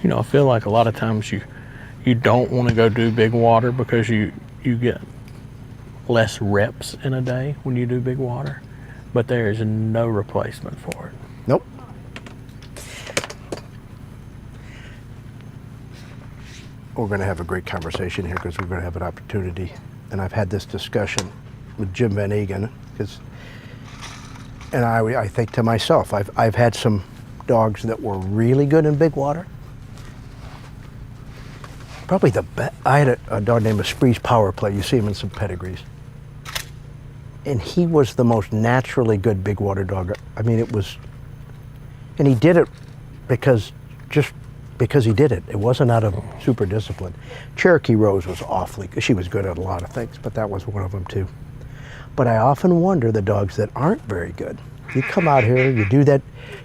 You know, I feel like a lot of times you don't want to go do big water because you get less reps in a day when you do big water, but there is no replacement for it.
Nope. We're going to have a great conversation here because we're going to have an opportunity, and I've had this discussion with Jim Van Egan, and I think to myself, I've had some dogs that were really good in big water. Probably the best. I had a dog named Espree's Power Play. You see him in some pedigrees. And he was the most naturally good big water dog. I mean, it was, and he did it because he did it. It wasn't out of super discipline. Cherokee Rose was she was good at a lot of things, but that was one of them too. But I often wonder the dogs that aren't very good. You come out here, you do that,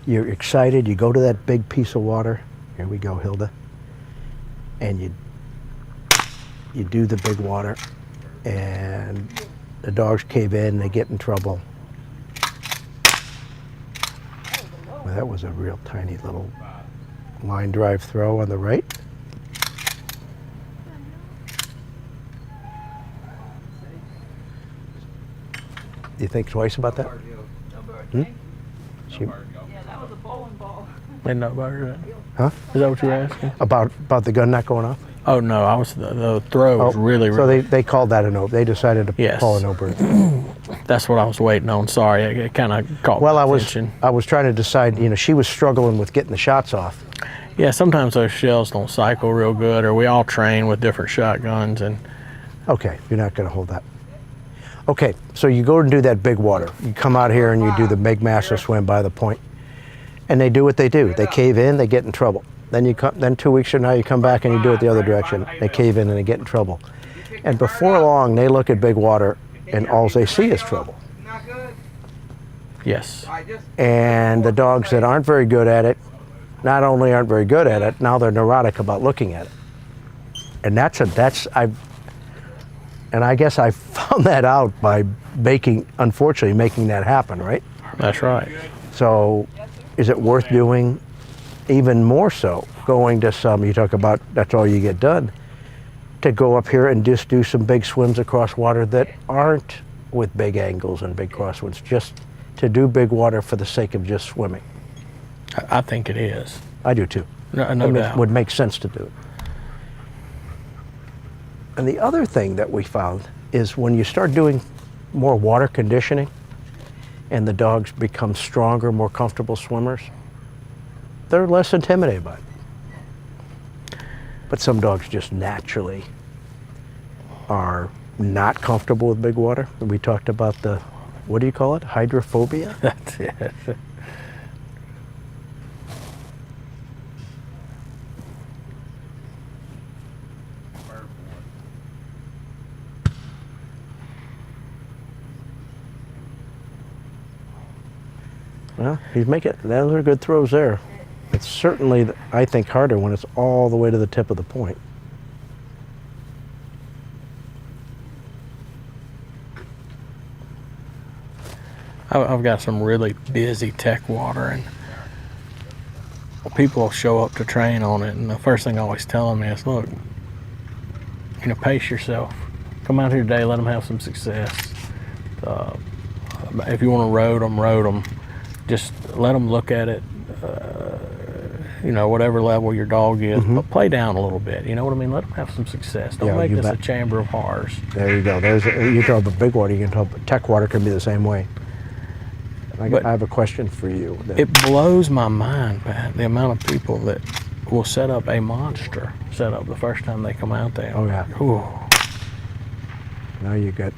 you're excited, you go to that big piece of water. Here we go, Hilda. And you do the big water, and the dogs cave in, they get in trouble. Well, that was a real tiny little line drive throw on the right. Do you think twice about that? Hmm?
Yeah, that was a bowling ball.
Ain't no better than that.
Huh?
Is that what you were asking?
About the gun not going off?
Oh no, I was the throw was really.
So they called that a no. They decided to
Yes.
call a no bird.
That's what I was waiting on. Sorry, it kind of caught
Well,
my
I
attention.
was trying to decide. You know, she was struggling with getting the shots off.
Yeah, sometimes those shells don't cycle real good, or we all train with different shotguns, and
Okay, you're not going to hold that. Okay, so you go and do that big water. You come out here and you do the big massive swim by the point, and they do what they do. They cave in, they get in trouble. Then 2 weeks from now you come back and you do it the other direction. They cave in and they get in trouble. And before long they look at big water and all they see is trouble.
Yes.
And the dogs that aren't very good at it, not only aren't very good at it, now they're neurotic about looking at it. And I guess I found that out by unfortunately making that happen, right?
That's right.
So is it worth doing even more so, going to some, you talk about that's all you get done, to go up here and just do some big swims across water that aren't with big angles and big crosswinds, just to do big water for the sake of just swimming?
I think it is.
I do too.
No doubt.
It would make sense to do it. And the other thing that we found is when you start doing more water conditioning and the dogs become stronger, more comfortable swimmers, they're less intimidated by it. But some dogs just naturally are not comfortable with big water. We talked about the, what do you call it? Hydrophobia?
That's it.
Well, he's making, those are good throws there. It's certainly, I think, harder when it's all the way to the tip of the point.
I've got some really busy tech water, and people will show up to train on it, and the first thing I always tell them is, look, pace yourself. Come out here today, let them have some success. If you want to road them. Just let them look at it, whatever level your dog is, but play down a little bit. You know what I mean? Let them have some success. Don't make this a chamber of horrors.
There you go. You talk about big water, you can talk about tech water can be the same way. I have a question for you.
It blows my mind, Pat, the amount of people that will set up a monster setup the first time they come out there.
Oh, yeah.
Ooh.
Now you got...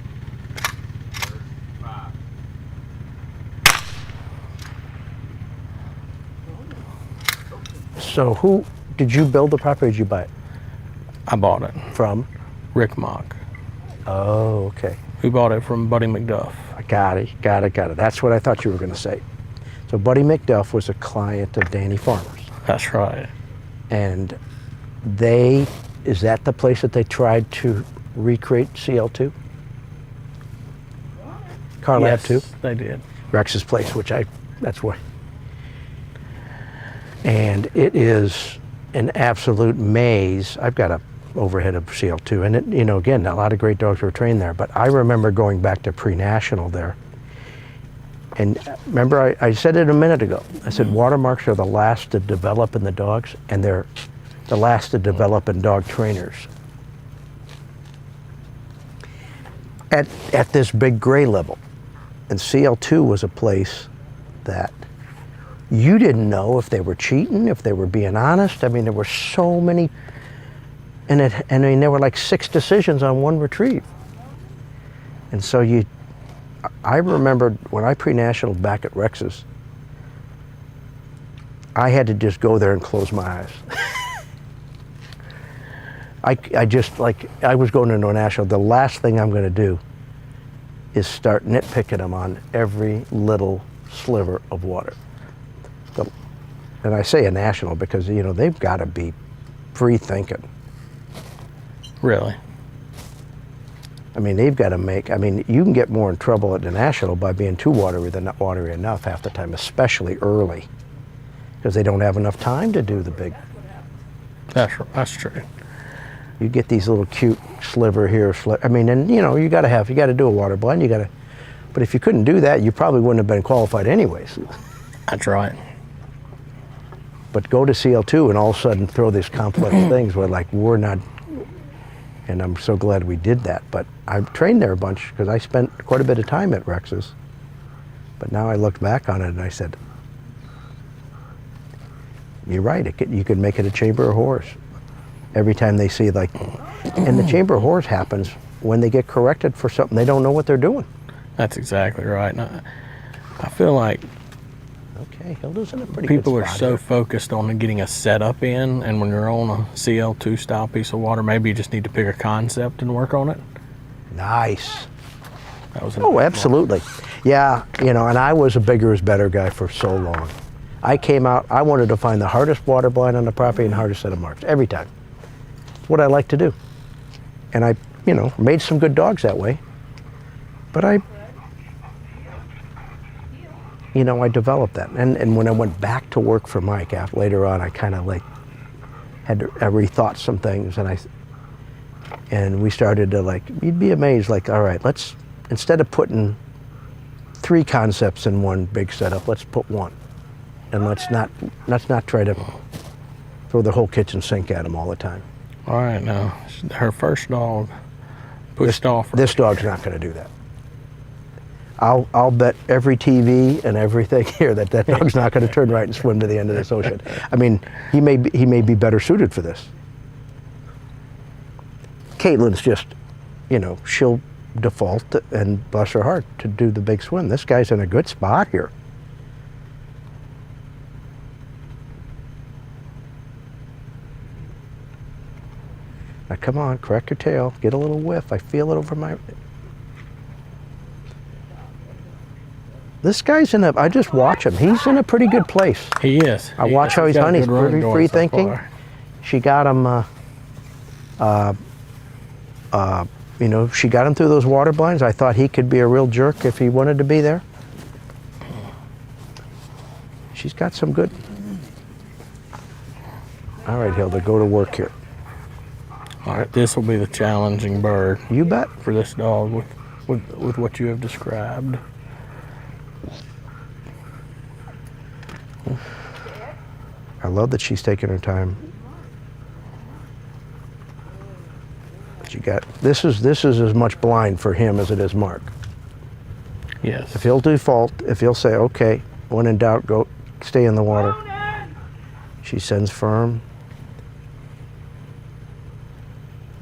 So who, did you build the property or did you buy it?
I bought it.
From?
Rick Mock.
Oh, okay.
We bought it from Buddy McDuff.
Got it. That's what I thought you were going to say. So Buddy McDuff was a client of Danny Farmer's.
That's right.
And is that the place that they tried to recreate CL2? Car Lab 2?
Yes, they did.
Rex's place, that's why. And it is an absolute maze. I've got a overhead of CL2, and it, again, a lot of great dogs were trained there, but I remember going back to pre-national there. And remember, I said it a minute ago. I said watermarks are the last to develop in the dogs, and they're the last to develop in dog trainers. At this big gray level. And CL2 was a place that you didn't know if they were cheating, if they were being honest. I mean, there were so many, and there were like 6 decisions on one retrieve. And so I remember when I pre-national back at Rex's, I had to just go there and close my eyes. I was going into a national, the last thing I'm going to do is start nitpicking them on every little sliver of water. And I say a national because, they've got to be free thinking.
Really?
I mean, they've got to you can get more in trouble at the national by being too watery than not watery enough half the time, especially early, because they don't have enough time to do the big.
That's true.
You get these little cute sliver here, and you got to do a water blend. But if you couldn't do that, you probably wouldn't have been qualified anyways.
That's right.
But go to CL2 and all of a sudden throw these complex things where we're not, and I'm so glad we did that. But I've trained there a bunch because I spent quite a bit of time at Rex's. But now I looked back on it and I said, you're right, you could make it a chamber of horrors. Every time they see and the chamber of horrors happens when they get corrected for something they don't know what they're doing.
That's exactly right. And I feel like
Hilda's in a pretty
people
good
are
spot
so
here.
focused on getting a setup in, and when you're on a CL2 style piece of water, maybe you just need to pick a concept and work on it.
Nice.
That was
Oh, absolutely. Yeah, you know, and I was a bigger is better guy for so long. I came out, I wanted to find the hardest water blind on the property and hardest set of marks every time. It's what I like to do. And I, you know, made some good dogs that way. But I, you know, I developed that. And when I went back to work for Mike later on, I kind of like had to, I rethought some things, and we started to like, you'd be amazed, like, all right, let's, instead of putting 3 concepts in one big setup, let's put one. And let's not try to throw the whole kitchen sink at them all the time.
All right, now, her first dog pushed off.
This dog's not going to do that. I'll bet every TV and everything here that dog's not going to turn right and swim to the end of this ocean. I mean, he may be better suited for this. Caitlin's just, you know, she'll default and bless her heart to do the big swim. This guy's in a good spot here. Now come on, crack your tail, get a little whiff. I feel it over my... This guy's in a, I just watch him. He's in a pretty good place.
He is.
I watch how he's hunting. He's pretty free thinking. She got him, you know, she got him through those water blinds. I thought he could be a real jerk if he wanted to be there. She's got some good. All right, Hilda, go to work here.
All right, this will be the challenging bird.
You bet.
For this dog with what you have described.
I love that she's taking her time. But you got, this is as much blind for him as it is Mark.
Yes.
If he'll default, if he'll say, okay, when in doubt, go stay in the water. She sends firm.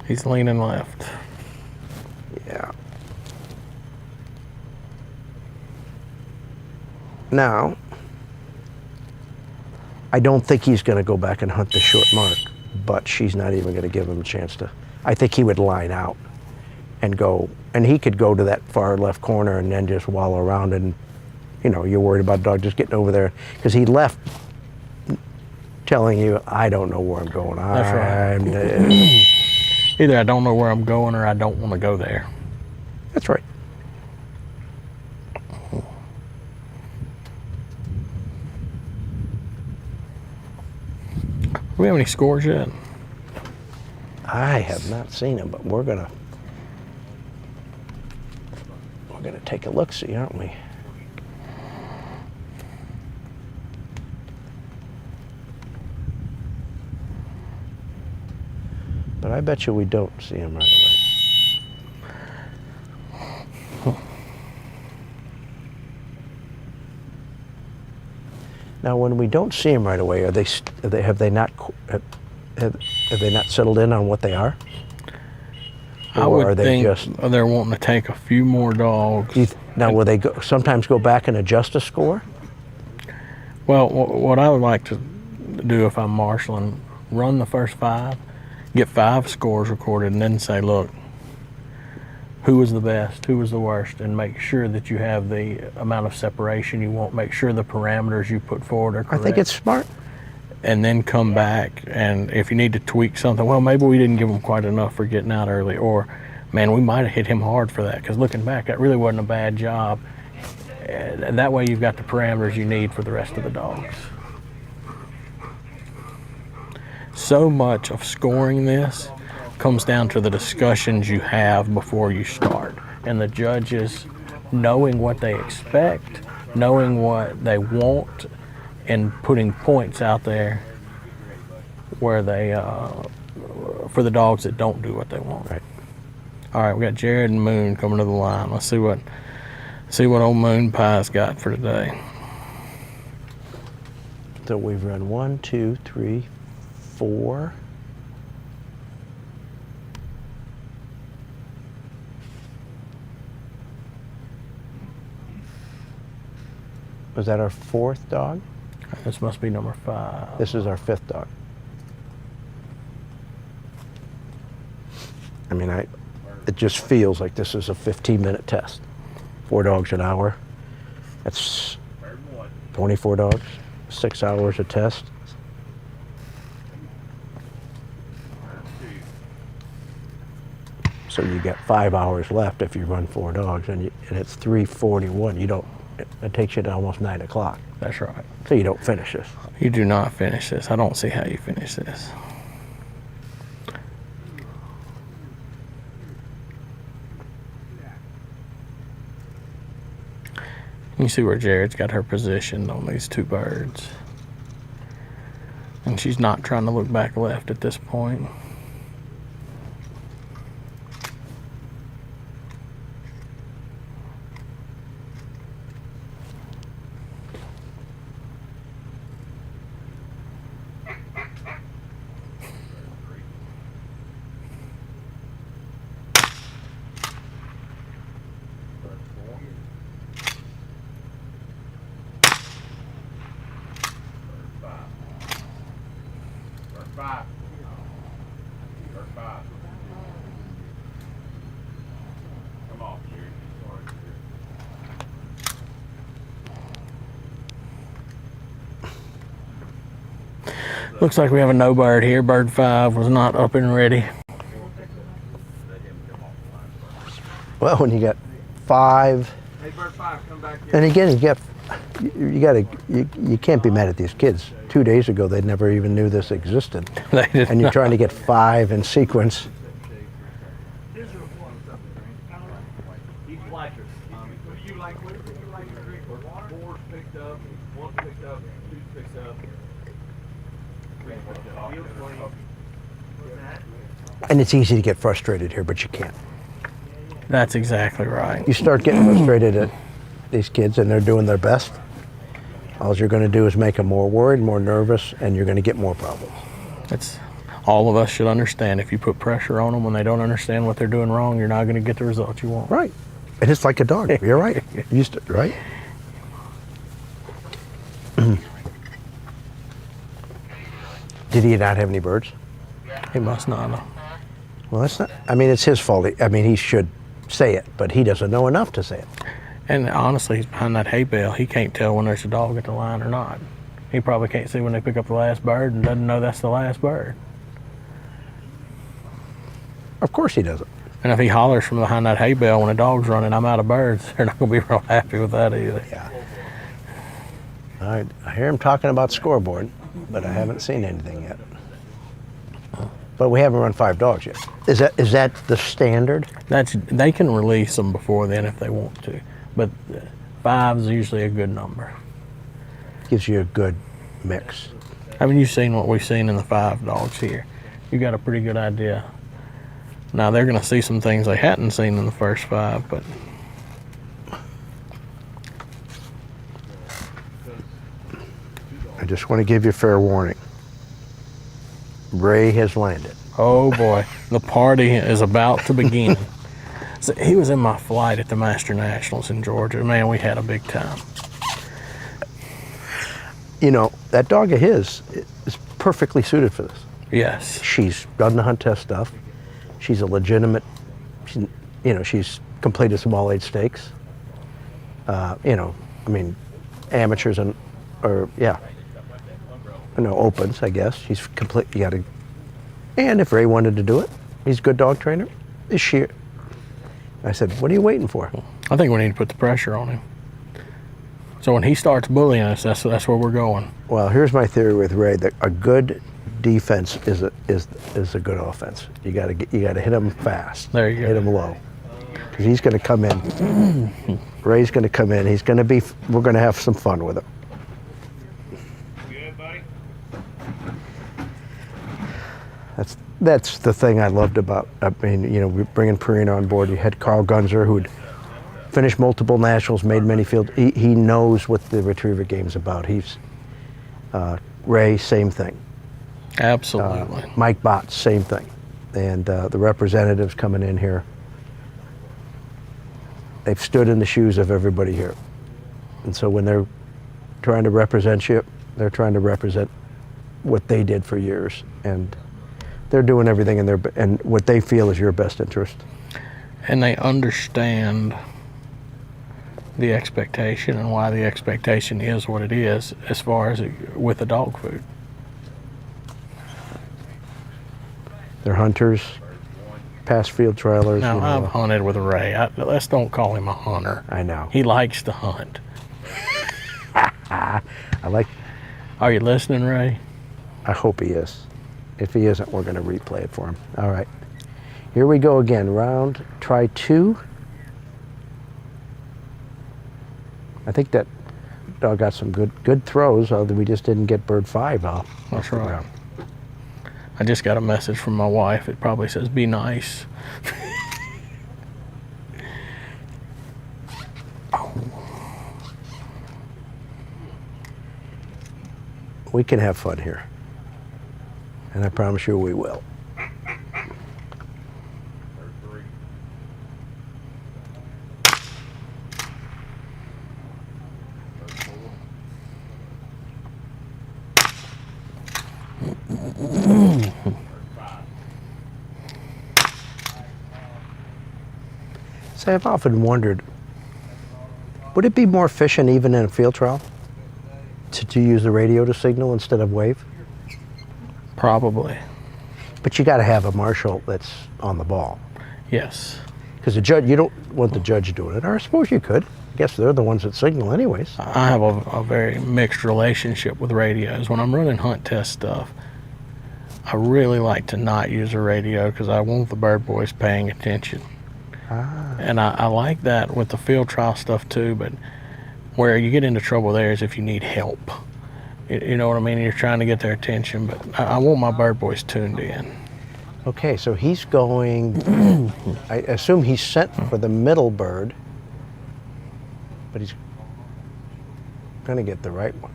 He's leaning left.
Yeah. Now, I don't think he's going to go back and hunt the short mark, but she's not even going to give him a chance to. I think he would line out and go, and he could go to that far left corner and then just wallow around, and, you know, you're worried about the dog just getting over there, because he left telling you, I don't know where I'm going.
That's right. Either I don't know where I'm going or I don't want to go there.
That's right.
Do we have any scores yet?
I have not seen them, but we're gonna take a look, see, aren't we? But I bet you we don't see them right away. Now, when we don't see them right away, have they not settled in on what they are?
I would think they're wanting to take a few more dogs.
Now, will they sometimes go back and adjust a score?
Well, what I would like to do if I'm marshaling, run the first 5, get 5 scores recorded, and then say, look, who was the best, who was the worst, and make sure that you have the amount of separation you want, make sure the parameters you put forward are correct.
I think it's smart.
And then come back, and if you need to tweak something, well, maybe we didn't give him quite enough for getting out early, or, man, we might have hit him hard for that, because looking back, that really wasn't a bad job. And that way you've got the parameters you need for the rest of the dogs. So much of scoring this comes down to the discussions you have before you start, and the judges knowing what they expect, knowing what they want, and putting points out there where they for the dogs that don't do what they want.
Right.
All right, we got Jared and Moon coming to the line. Let's see what old Moon Pie's got for today.
So we've run 1, 2, 3, 4. Was that our 4th dog?
This must be number 5.
This is our 5th dog. I mean, it just feels like this is a 15-minute test. 4 dogs an hour. That's 24 dogs, 6 hours of test. So you get 5 hours left if you run 4 dogs, and it's 3:41. You don't. It takes you to almost 9 o'clock.
That's right.
So you don't finish this.
You do not finish this. I don't see how you finish this. You see where Jared's got her positioned on these 2 birds. And she's not trying to look back left at this point. Looks like we have a no bird here. Bird 5 was not up and ready.
Well, when you got 5,
Hey, bird 5, come back here.
and again, you can't be mad at these kids. 2 days ago, they never even knew this existed.
They did
And you're
not.
trying to get 5 in sequence.
He's blacker. What do you like to drink? 4's picked up, 1's picked up, 2's picked up.
And it's easy to get frustrated here, but you can't.
That's exactly right.
You start getting frustrated at these kids and they're doing their best. All you're going to do is make them more worried, more nervous, and you're going to get more problems.
It's all of us should understand. If you put pressure on them when they don't understand what they're doing wrong, you're not going to get the result you want.
Right. And it's like a dog. You're right. Right? Did he not have any birds?
He must not have.
Well, that's not, I mean, it's his fault. I mean, he should say it, but he doesn't know enough to say it.
And honestly, he's behind that hay bale. He can't tell when there's a dog at the line or not. He probably can't see when they pick up the last bird and doesn't know that's the last bird.
Of course he doesn't.
And if he hollers from behind that hay bale when a dog's running, I'm out of birds, they're not going to be real happy with that either.
Yeah. I hear him talking about scoreboard, but I haven't seen anything yet. But we haven't run 5 dogs yet. Is that the standard?
They can release them before then if they want to, but 5 is usually a good number.
Gives you a good mix.
I mean, you've seen what we've seen in the 5 dogs here. You got a pretty good idea. Now they're going to see some things they hadn't seen in the first 5, but
I just want to give you fair warning. Ray has landed.
oh boy, the party is about to begin. So he was in my flight at the Master Nationals in Georgia. Man, we had a big time.
You know, that dog of his is perfectly suited for this.
Yes.
She's done the hunt test stuff. She's a legitimate, she's completed some all-age stakes. Amateurs opens, I guess. She's complete. And if Ray wanted to do it, he's a good dog trainer. Is she? I said, what are you waiting for?
I think we need to put the pressure on him. So when he starts bullying us, that's where we're going.
Well, here's my theory with Ray: that a good defense is a good offense. You got to hit him fast.
There you go.
Hit him low, because he's going to come in. Ray's going to come in. He's going to be. We're going to have some fun with him.
Good, buddy?
That's the thing I loved about. We're bringing Perrine on board. You had Carl Gunzer, who'd finished multiple nationals, made many fields. He knows what the retriever game's about. Ray, same thing.
Absolutely.
Mike Botts, same thing. And the representatives coming in here, they've stood in the shoes of everybody here. And so when they're trying to represent you, they're trying to represent what they did for years. And they're doing everything and what they feel is your best interest.
And they understand the expectation and why the expectation is what it is as far as with the dog food.
They're hunters, past field trialers.
Now,
you know.
I've hunted with Ray. Let's don't call him a hunter.
I know.
He likes to hunt.
I like.
Are you listening, Ray?
I hope he is. If he isn't, we're going to replay it for him. All right. Here we go again. Round, try 2. I think that dog got some good throws, although we just didn't get bird 5 off.
That's right. I just got a message from my wife. It probably says, be nice.
We can have fun here. And I promise you we will. So I've often wondered, would it be more efficient even in a field trial to use the radio to signal instead of wave?
Probably.
But you got to have a marshal that's on the ball.
Yes.
Because the judge, you don't want the judge doing it. Or I suppose you could. I guess they're the ones that signal anyways.
I have a very mixed relationship with radios. When I'm running hunt test stuff, I really like to not use a radio because I want the bird boys paying attention. And I like that with the field trial stuff too, but where you get into trouble there is if you need help. You know what I mean? You're trying to get their attention, but I want my bird boys tuned in.
Okay, so he's going, I assume he's sent for the middle bird, but he's going to get the right one.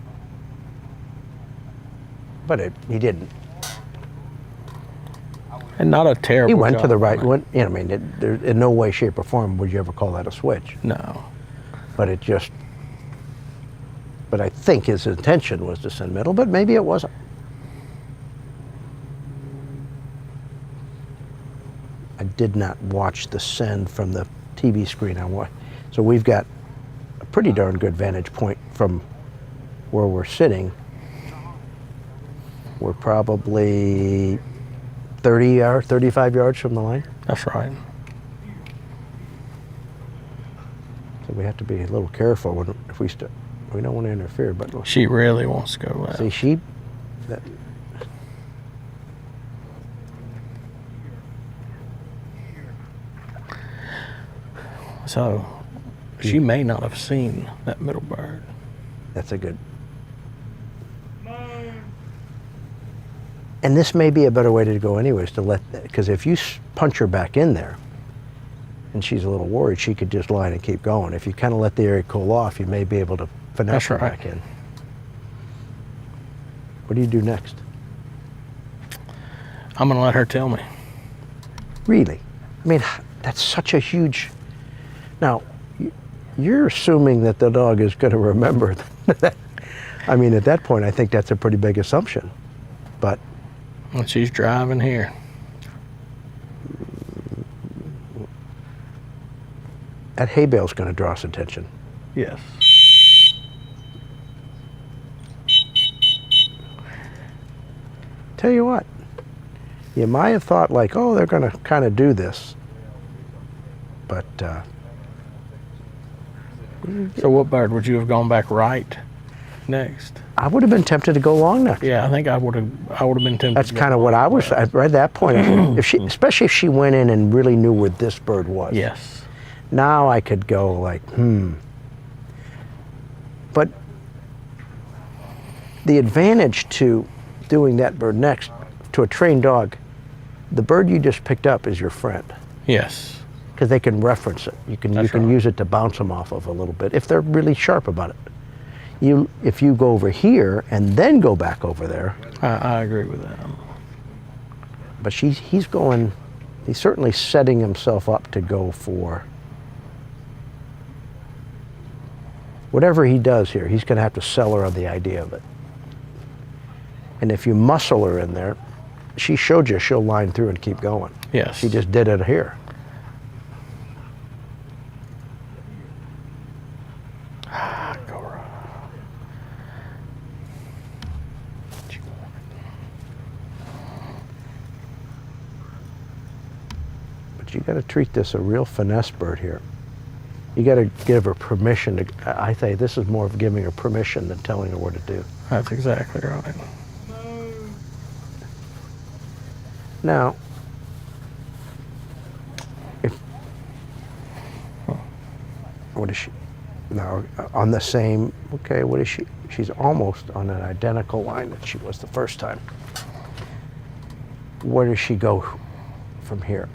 But he didn't.
And not a terrible
He went
job
to the right
on it.
one. You know, I mean, in no way, shape, or form would you ever call that a switch.
No.
But it just, but I think his intention was to send middle, but maybe it wasn't. I did not watch the send from the TV screen. So we've got a pretty darn good vantage point from where we're sitting. We're probably 35 yards from the line.
That's right.
So we have to be a little careful if we don't want to interfere. But
She really wants to go left.
see,
So she may not have seen that middle bird.
that's a good. And this may be a better way to go anyways, because if you punch her back in there and she's a little worried, she could just line and keep going. If you kind of let the area cool off, you may be able to finesse her back in. What do you do next?
I'm going to let her tell me.
Really? I mean, that's such a huge... Now, you're assuming that the dog is going to remember that. I mean, at that point, I think that's a pretty big assumption. But...
And she's driving here.
That hay bale's going to draw us attention.
Yes.
Tell you what, you might have thought like, oh, they're going to kind of do this. But...
So what bird would you have gone back right next?
I would have been tempted to go long next.
Yeah, I think I would have been tempted.
That's
to go
kind of what I was. At that point, especially if she went in and really knew where this bird was.
Yes.
Now I could go like, But the advantage to doing that bird next, to a trained dog, the bird you just picked up is your friend.
Yes.
Because they can reference it. You can use it to bounce them off of a little bit if they're really sharp about it. If you go over here and then go back over there.
I agree with that.
But he's certainly setting himself up to go for whatever he does here. He's going to have to sell her on the idea of it. And if you muscle her in there, she showed you she'll line through and keep going.
Yes.
She just did it here. you got to treat this a real finesse bird here. You got to give her permission to. I think this is more of giving her permission than telling her what to do.
That's exactly right.
Now, what is she? Now, on the same. Okay, what is she? She's almost on an identical line that she was the first time. Where does she go from here?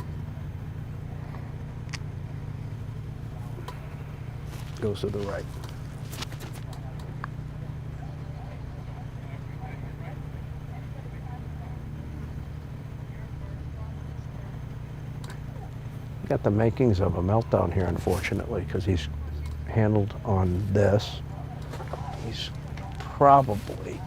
Goes to the right. Got the makings of a meltdown here, unfortunately, because he's handled on this. He's probably,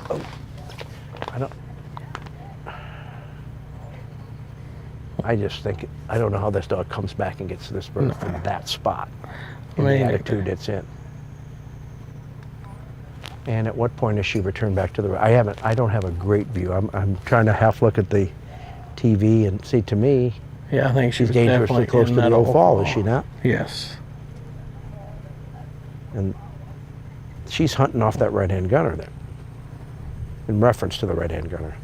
I just think, I don't know how this dog comes back and gets this bird from that spot in the attitude it's in. And at what point does she return back to the right? I don't have a great view. I'm trying to half look at the TV and see, to me,
Yeah, I think
she's dangerously close to the old fall, is she not?
Yes.
And she's hunting off that right-hand gunner there, in reference to the right-hand gunner.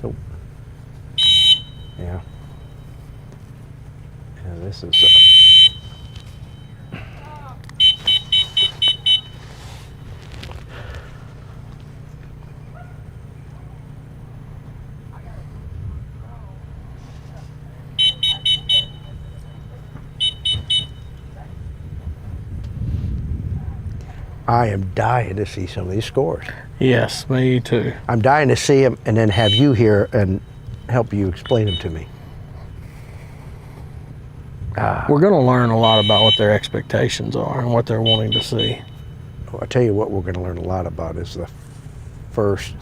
So, yeah. Yeah, this is. I am dying to see some of these scores.
Yes, me too.
I'm dying to see them and then have you here and help you explain them to me.
We're going to learn a lot about what their expectations are and what they're wanting to see.
I'll tell you what we're going to learn a lot about is the first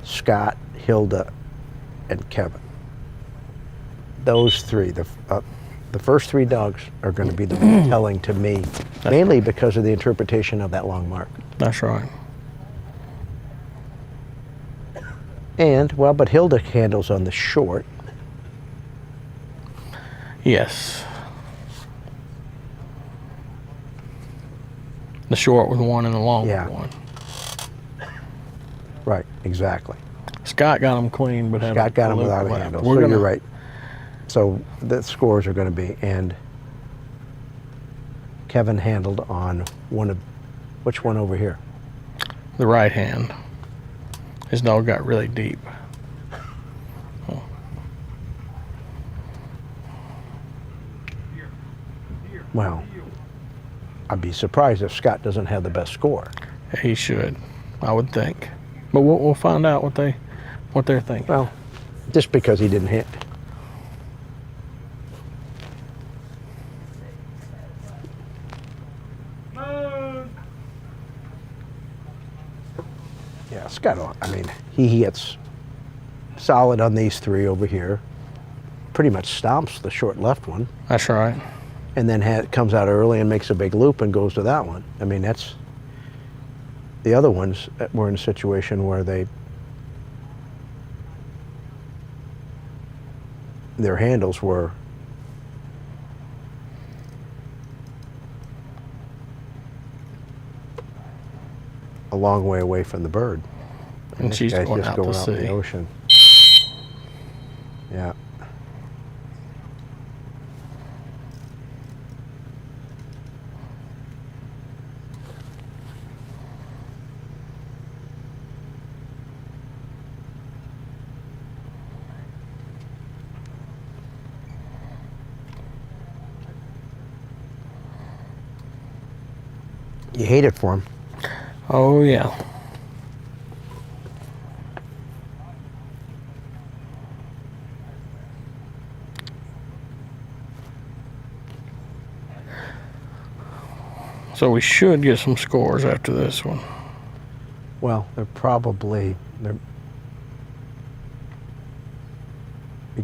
Scott, Hilda, and Kevin. Those three, the first three dogs are going to be the most telling to me, mainly because of the interpretation of that long mark.
That's right.
And, well, but Hilda handles on the short.
Yes. The short with one and the long
Yeah.
with one.
Right, exactly.
Scott got them clean, but had
Scott got him
loop
without a
left.
handle,
We're
so
gonna,
you're right. So the scores are going to be, and Kevin handled on one of, which one over here?
The right hand. His dog got really deep.
Well, I'd be surprised if Scott doesn't have the best score.
He should, I would think. But we'll find out what they're thinking.
Well, just because he didn't hit. Yeah, Scott, I mean, he hits solid on these three over here. Pretty much stomps the short left one.
That's right.
And then comes out early and makes a big loop and goes to that one. I mean, that's, the other ones were in a situation where their handles were a long way away from the bird.
And
this
she's
guy's
going
just
out
going
to
out in the
sea.
ocean. Yeah. You hate it for him.
Oh, yeah. So we should get some scores after this one.
Well, you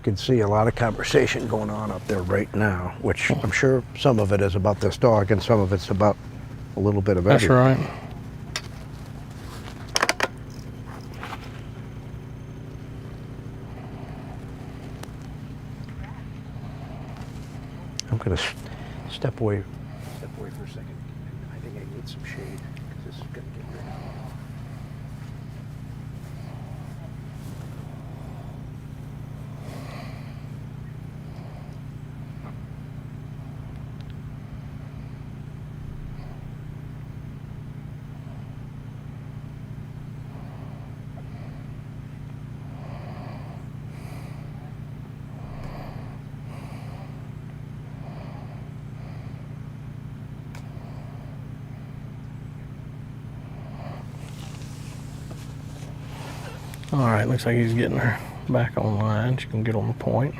can see a lot of conversation going on up there right now, which I'm sure some of it is about this dog and some of it's about a little bit of
That's
everything.
right.
going to step away for a second. I think I need some shade because this is going to get rid of.
All right, looks like he's getting her back online. She can get on the point.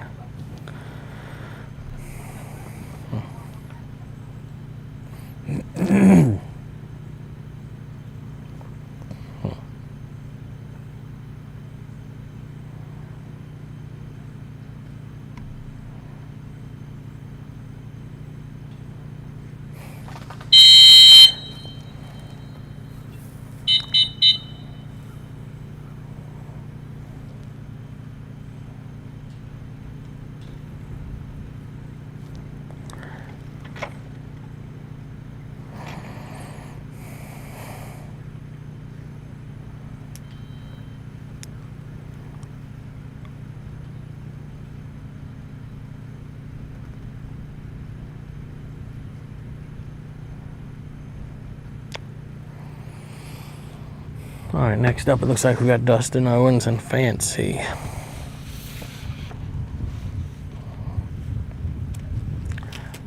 All right, next up, it looks like we got Dustin Owens and Fancy.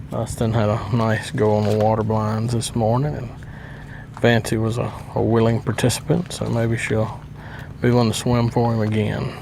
Dustin had a nice go on the water blinds this morning, and Fancy was a willing participant, so maybe she'll be willing to swim for him again.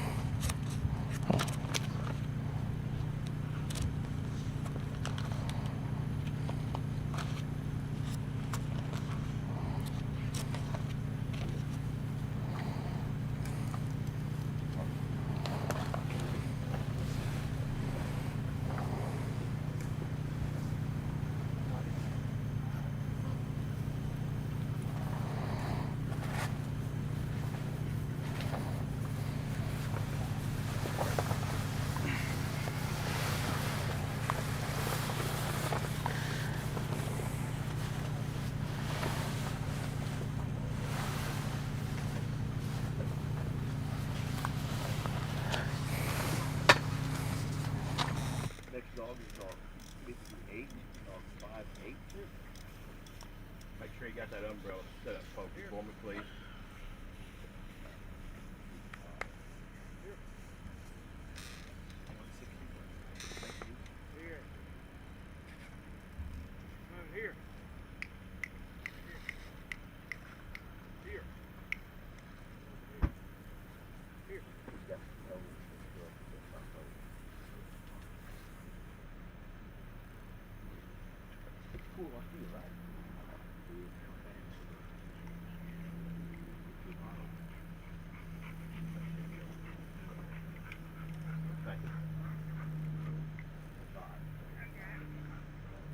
Next dog is dog 58, dog 5'8". Make sure you got that umbrella set up, folks, for me, please. Here.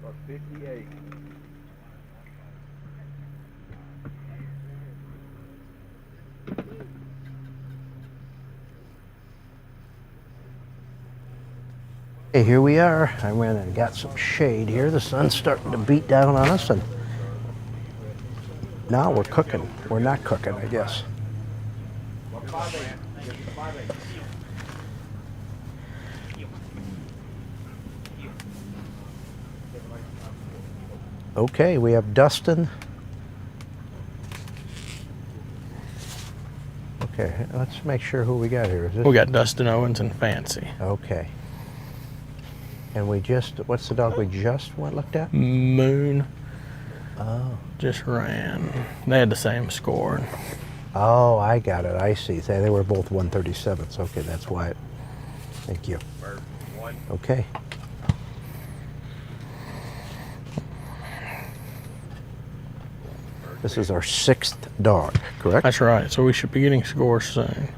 Or 58.
Hey, here we are. I went and got some shade here. The sun's starting to beat down on us, and now we're cooking. We're not cooking, I guess. Okay, we have Dustin. Okay, let's make sure who we got here. Is this?
We got Dustin Owens and Fancy.
Okay. And we just, what's the dog we just looked at?
Moon.
Oh.
Just ran. They had the same score.
Oh, I got it. I see. They were both 137s. Okay, that's why. Thank you. Okay. This is our 6th dog, correct?
That's right. So we should be getting scores soon.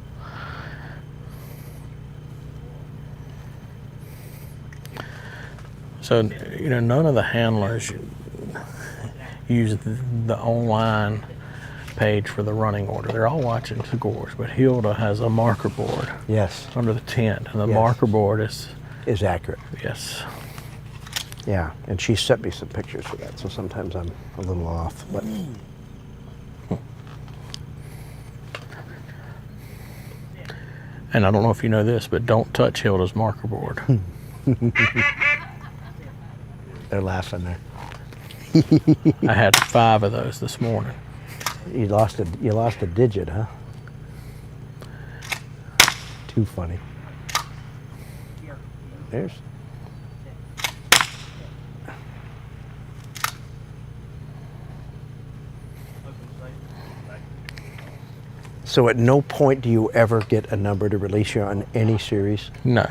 So, you know, none of the handlers use the online page for the running order. They're all watching scores, but Hilda has a marker board.
Yes.
Under the tent, and the
Yes.
marker board
Is accurate.
yes.
Yeah, and she sent me some pictures for that, so sometimes I'm a little off. But
And I don't know if you know this, but don't touch Hilda's marker board.
they're laughing there.
I had 5 of those this morning.
You lost a digit, huh? Too funny. There's. So at no point do you ever get a number to release you on any series?
No.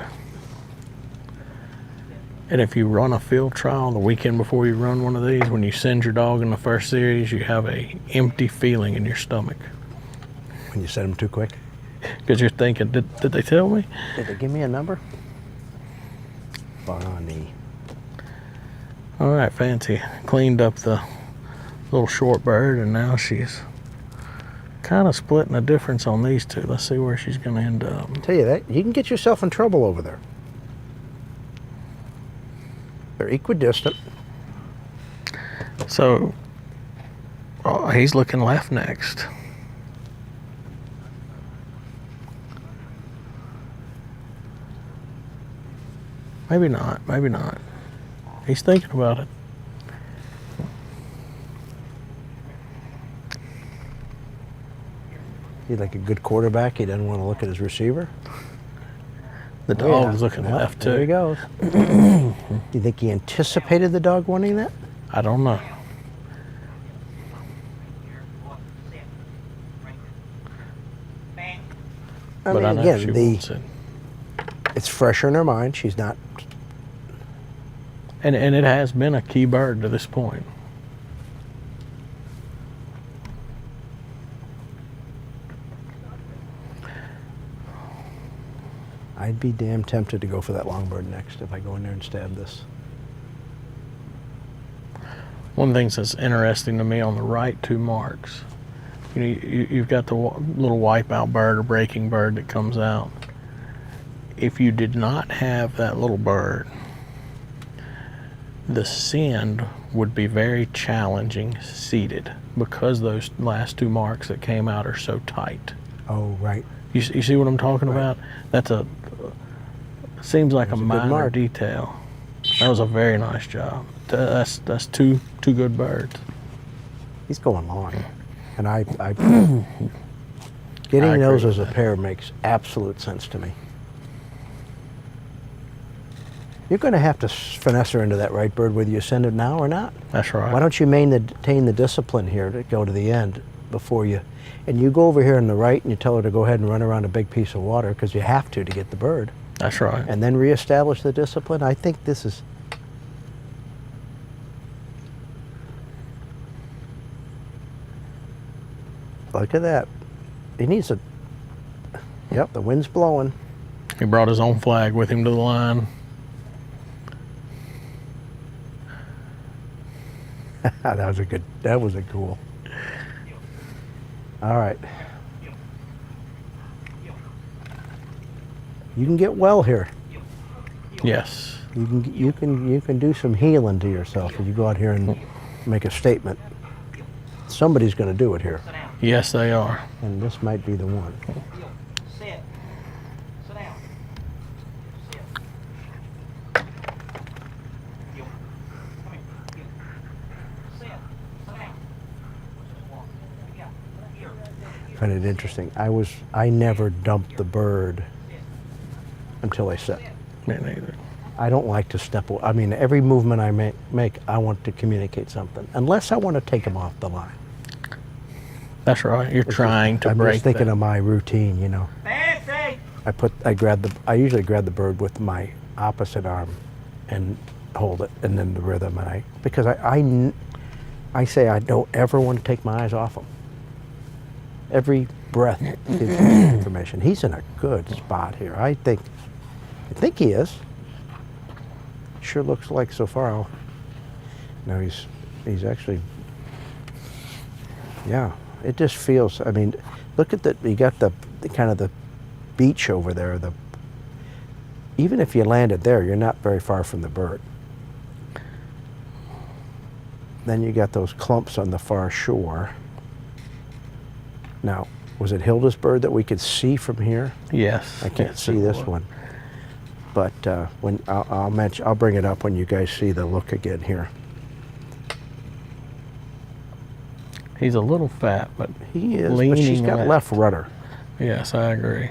And if you run a field trial the weekend before you run one of these, when you send your dog in the first series, you have a empty feeling in your stomach.
When you send them too quick?
Because you're thinking, did they tell me?
Did they give me a number? Bonnie.
All right, Fancy cleaned up the little short bird, and now she's kind of splitting the difference on these two. Let's see where she's going to end up.
Tell you that, you can get yourself in trouble over there. They're equidistant.
So, he's looking left next. Maybe not, maybe not. He's thinking about it.
He's like a good quarterback. He doesn't want to look at his receiver.
The dog's looking
Well,
left too.
There he goes. Do you think he anticipated the dog wanting that?
I don't know.
I
But
mean,
I know
again,
she wants it.
it's fresher in her mind. She's not.
And it has been a key bird to this point.
I'd be damn tempted to go for that long bird next if I go in there and stab this.
One of the things that's interesting to me on the right 2 marks, you know, you've got the little wipeout bird or breaking bird that comes out. If you did not have that little bird, the send would be very challenging seated because those last 2 marks that came out are so tight.
Oh, right.
You see what I'm talking about? That's seems like a
That's a good
minor
mark.
detail. That was a very nice job. That's two good birds.
He's going long. And I
I
getting
agree
those
with
as a
that.
pair makes absolute sense to me. You're going to have to finesse her into that right bird whether you send it now or not.
That's right.
Why don't you maintain the discipline here to go to the end before you, and you go over here on the right and you tell her to go ahead and run around a big piece of water because you have to get the bird,
That's right.
and then reestablish the discipline. I think this is. Look at that. He needs a. Yep, the wind's blowing.
He brought his own flag with him to the line.
That was a cool. All right. You can get well here.
Yes.
You can do some healing to yourself if you go out here and make a statement. Somebody's going to do it here,
Yes, they are.
and this might be the one.
Sit. Sit down. Sit. Come here. Sit. Sit down. Just walk. Yeah. Here.
I find it interesting. I never dumped the bird until I sit.
Me neither.
I don't like to step away. I mean, every movement I make, I want to communicate something, unless I want to take them off the line.
That's right. You're trying to
I'm
break
just thinking
that.
of my routine, you know.
Fancy.
I usually grab the bird with my opposite arm and hold it, and then the rhythm, because I say I don't ever want to take my eyes off him. Every breath gives me information. He's in a good spot here. I think he is. Sure looks like so far. No, he's actually. Yeah, it just feels. I mean, look at you got the kind of the beach over there. Even if you landed there, you're not very far from the bird. then you got those clumps on the far shore. Now, was it Hilda's bird that we could see from here?
Yes.
I can't see this one. But when I'll bring it up when you guys see the look again here.
He's a little fat, but
He is, but
leaning
she's got left rudder.
Yes, I agree.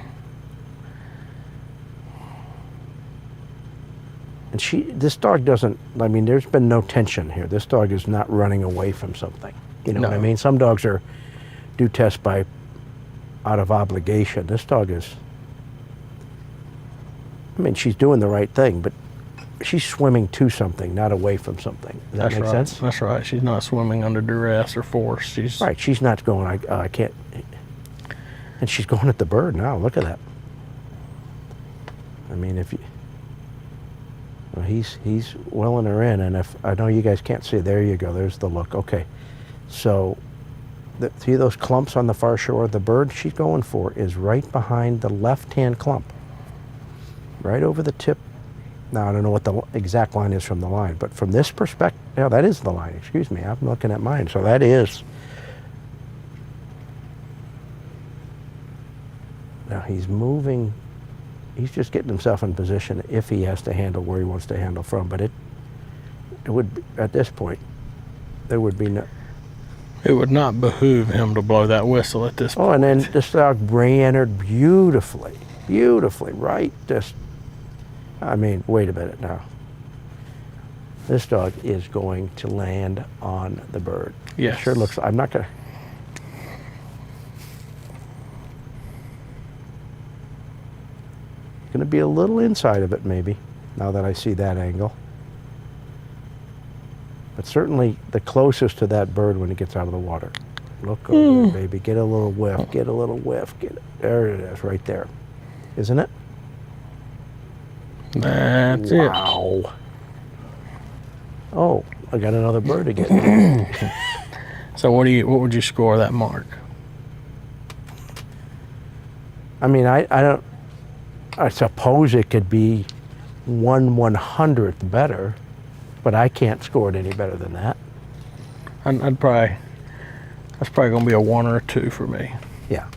And this dog doesn't, I mean, there's been no tension here. This dog is not running away from something. You know what I
No.
mean? Some dogs do test by out of obligation. This dog is, I mean, she's doing the right thing, but she's swimming to something, not away from something. Does that
That's
make
right.
sense?
That's right. She's not swimming under duress or force. She's
Right, she's not going, I can't, and she's going at the bird now. Look at that. I mean, if you, well, he's welling her in, and if, I know you guys can't see, there you go, there's the look. Okay, so, see those clumps on the far shore? The bird she's going for is right behind the left-hand clump, right over the tip. Now, I don't know what the exact line is from the line, but from this perspective, yeah, that is the line, excuse me, I'm looking at mine, so that is. Now he's moving, he's just getting himself in position if he has to handle where he wants to handle from, but it would, at this point, there would be no.
It would not behoove him to blow that whistle at this point.
Oh, and then this dog re-entered beautifully, right? Just, I mean, wait a minute now. This dog is going to land on the bird.
Yes.
It sure looks, I'm not gonna. Going to be a little inside of it maybe, now that I see that angle. But certainly the closest to that bird when it gets out of the water. Look over there, baby. Get a little whiff, get a little whiff. There it is, right there. Isn't it?
That's it.
Wow. Oh, I got another bird again.
So what would you score that mark?
I mean, I suppose it could be 1/100th better, but I can't score it any better than that.
That's probably going to be a 1 or a 2 for me.
Yeah.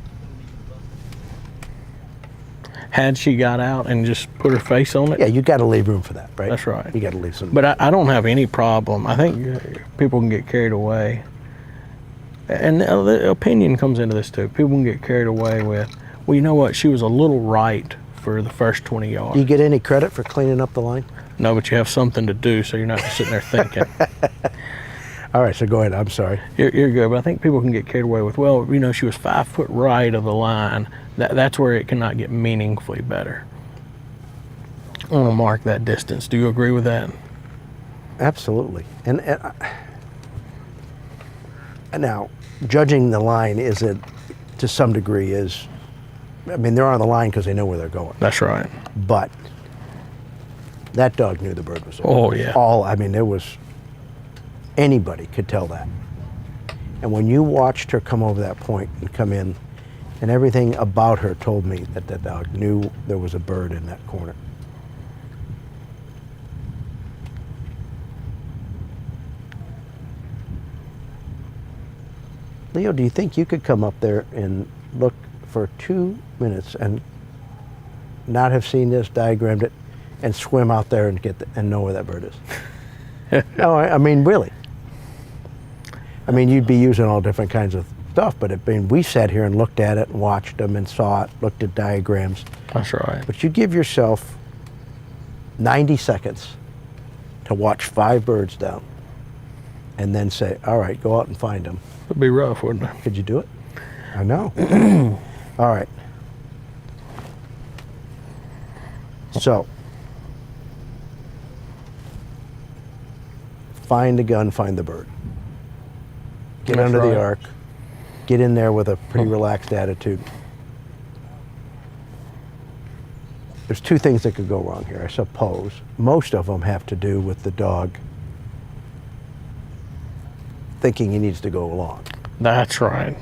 Had she got out and just put her face on it?
Yeah, you got to leave room for that, right?
That's right.
You got to leave some.
But I don't have any problem. I think people can get carried away. And the opinion comes into this too. People can get carried away with, well, you know what? She was a little right for the first 20 yards.
Do you get any credit for cleaning up the line?
No, but you have something to do, so you're not just sitting there thinking.
All right, so go ahead. I'm sorry.
You're good, but I think people can get carried away with, well, you know, she was 5 foot right of the line. That's where it cannot get meaningfully better. I want to mark that distance. Do you agree with that?
Absolutely. And now, judging the line to some degree is, I mean, they're on the line because they know where they're going.
That's right.
But that dog knew the bird was there.
Oh, yeah.
I mean, anybody could tell that. And when you watched her come over that point and come in, and everything about her told me that that dog knew there was a bird in that corner. Leo, do you think you could come up there and look for 2 minutes and not have seen this, diagrammed it, and swim out there and and know where that bird is? No, I mean, really. I mean, you'd be using all different kinds of stuff, but we sat here and looked at it and watched them and saw it, looked at diagrams.
That's right.
But you give yourself 90 seconds to watch 5 birds down and then say, all right, go out and find them.
It'd be rough, wouldn't it?
Could you do it? I know. All right. So, find the gun, find the bird. Get
That's
under
right.
the arc. Get in there with a pretty relaxed attitude. There's 2 things that could go wrong here, I suppose. Most of them have to do with the dog thinking he needs to go along.
That's right.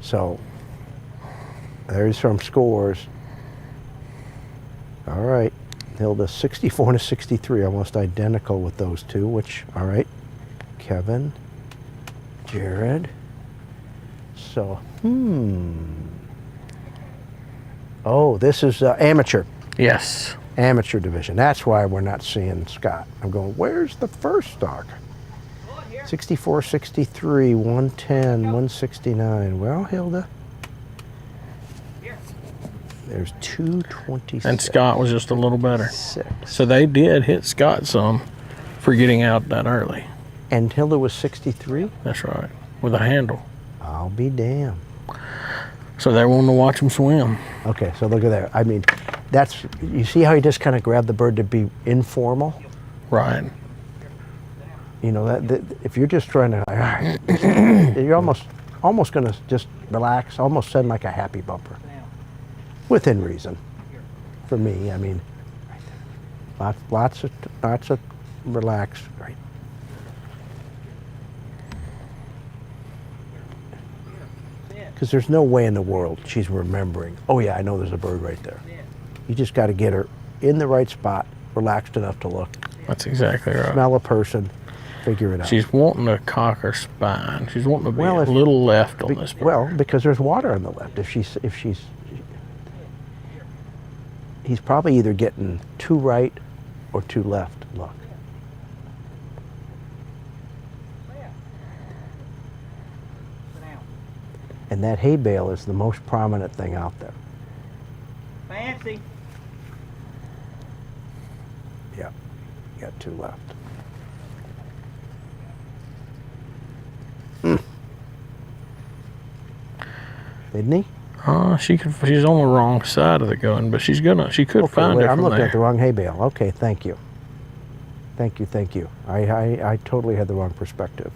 So, there's some scores. All right, Hilda, 64 to 63, almost identical with those 2, which, all right. Kevin, Jared. So, oh, this is amateur.
Yes.
Amateur division. That's why we're not seeing Scott. I'm going, where's the first dog? 64, 63, 110, 169. Well, Hilda, there's 226.
And Scott was just a little better.
6.
So they did hit Scott some for getting out that early.
And Hilda was 63?
That's right. With a handle.
I'll be damned.
So they wanted to watch him swim.
Okay, so look at that. I mean, that's, you see how he just kind of grabbed the bird to be informal?
Right.
You know, that if you're just trying to, you're almost going to just relax, almost send like a happy bumper. Within reason. For me, I mean, lots of relax, right? Because there's no way in the world she's remembering, oh yeah, I know there's a bird right there. You just got to get her in the right spot, relaxed enough to look.
That's exactly right.
Smell a person, figure it out.
She's wanting to cock her spine. She's wanting to be
Well,
a
if-
little left on this bird.
Well, because there's water on the left. He's probably either getting too right or too left. Look. And that hay bale is the most prominent thing out there.
Fancy.
Yeah, you got two left. Didn't he?
She's on the wrong side of the gun, but she could find
wait,
her
I'm
from
looking
there.
at the wrong hay bale. Okay, thank you. Thank you. I totally had the wrong perspective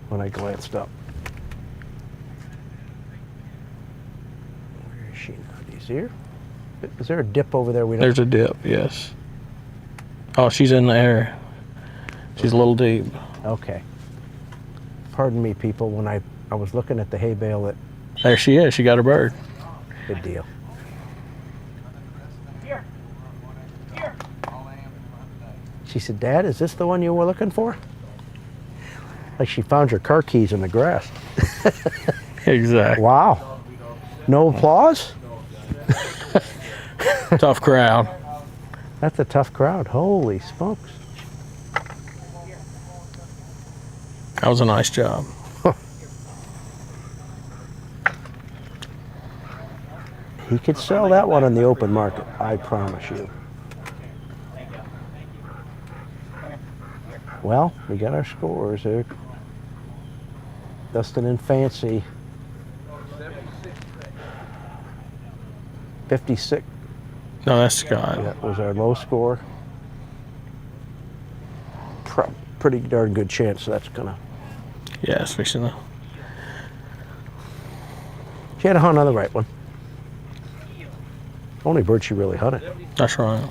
when I glanced up. Where is she now? Is here? Is there a dip over there?
There's a dip, yes. Oh, she's in the air. She's a little deep.
Okay. Pardon me, people. When I was looking at the hay bale,
There she is. She got her bird.
good deal.
Here. Here.
She said, Dad, is this the one you were looking for? Like she found your car keys in the grass.
Exactly.
Wow. No applause?
Tough crowd.
That's a tough crowd. Holy smokes.
That was a nice job.
He could sell that one on the open market, I promise you. Well, we got our scores there. Dustin and Fancy. 56.
No, that's Scott.
That was our low score. Pretty darn good chance that's gonna.
Yes, we should know.
She had a hunt on the right one. Only bird she really hunted.
That's right.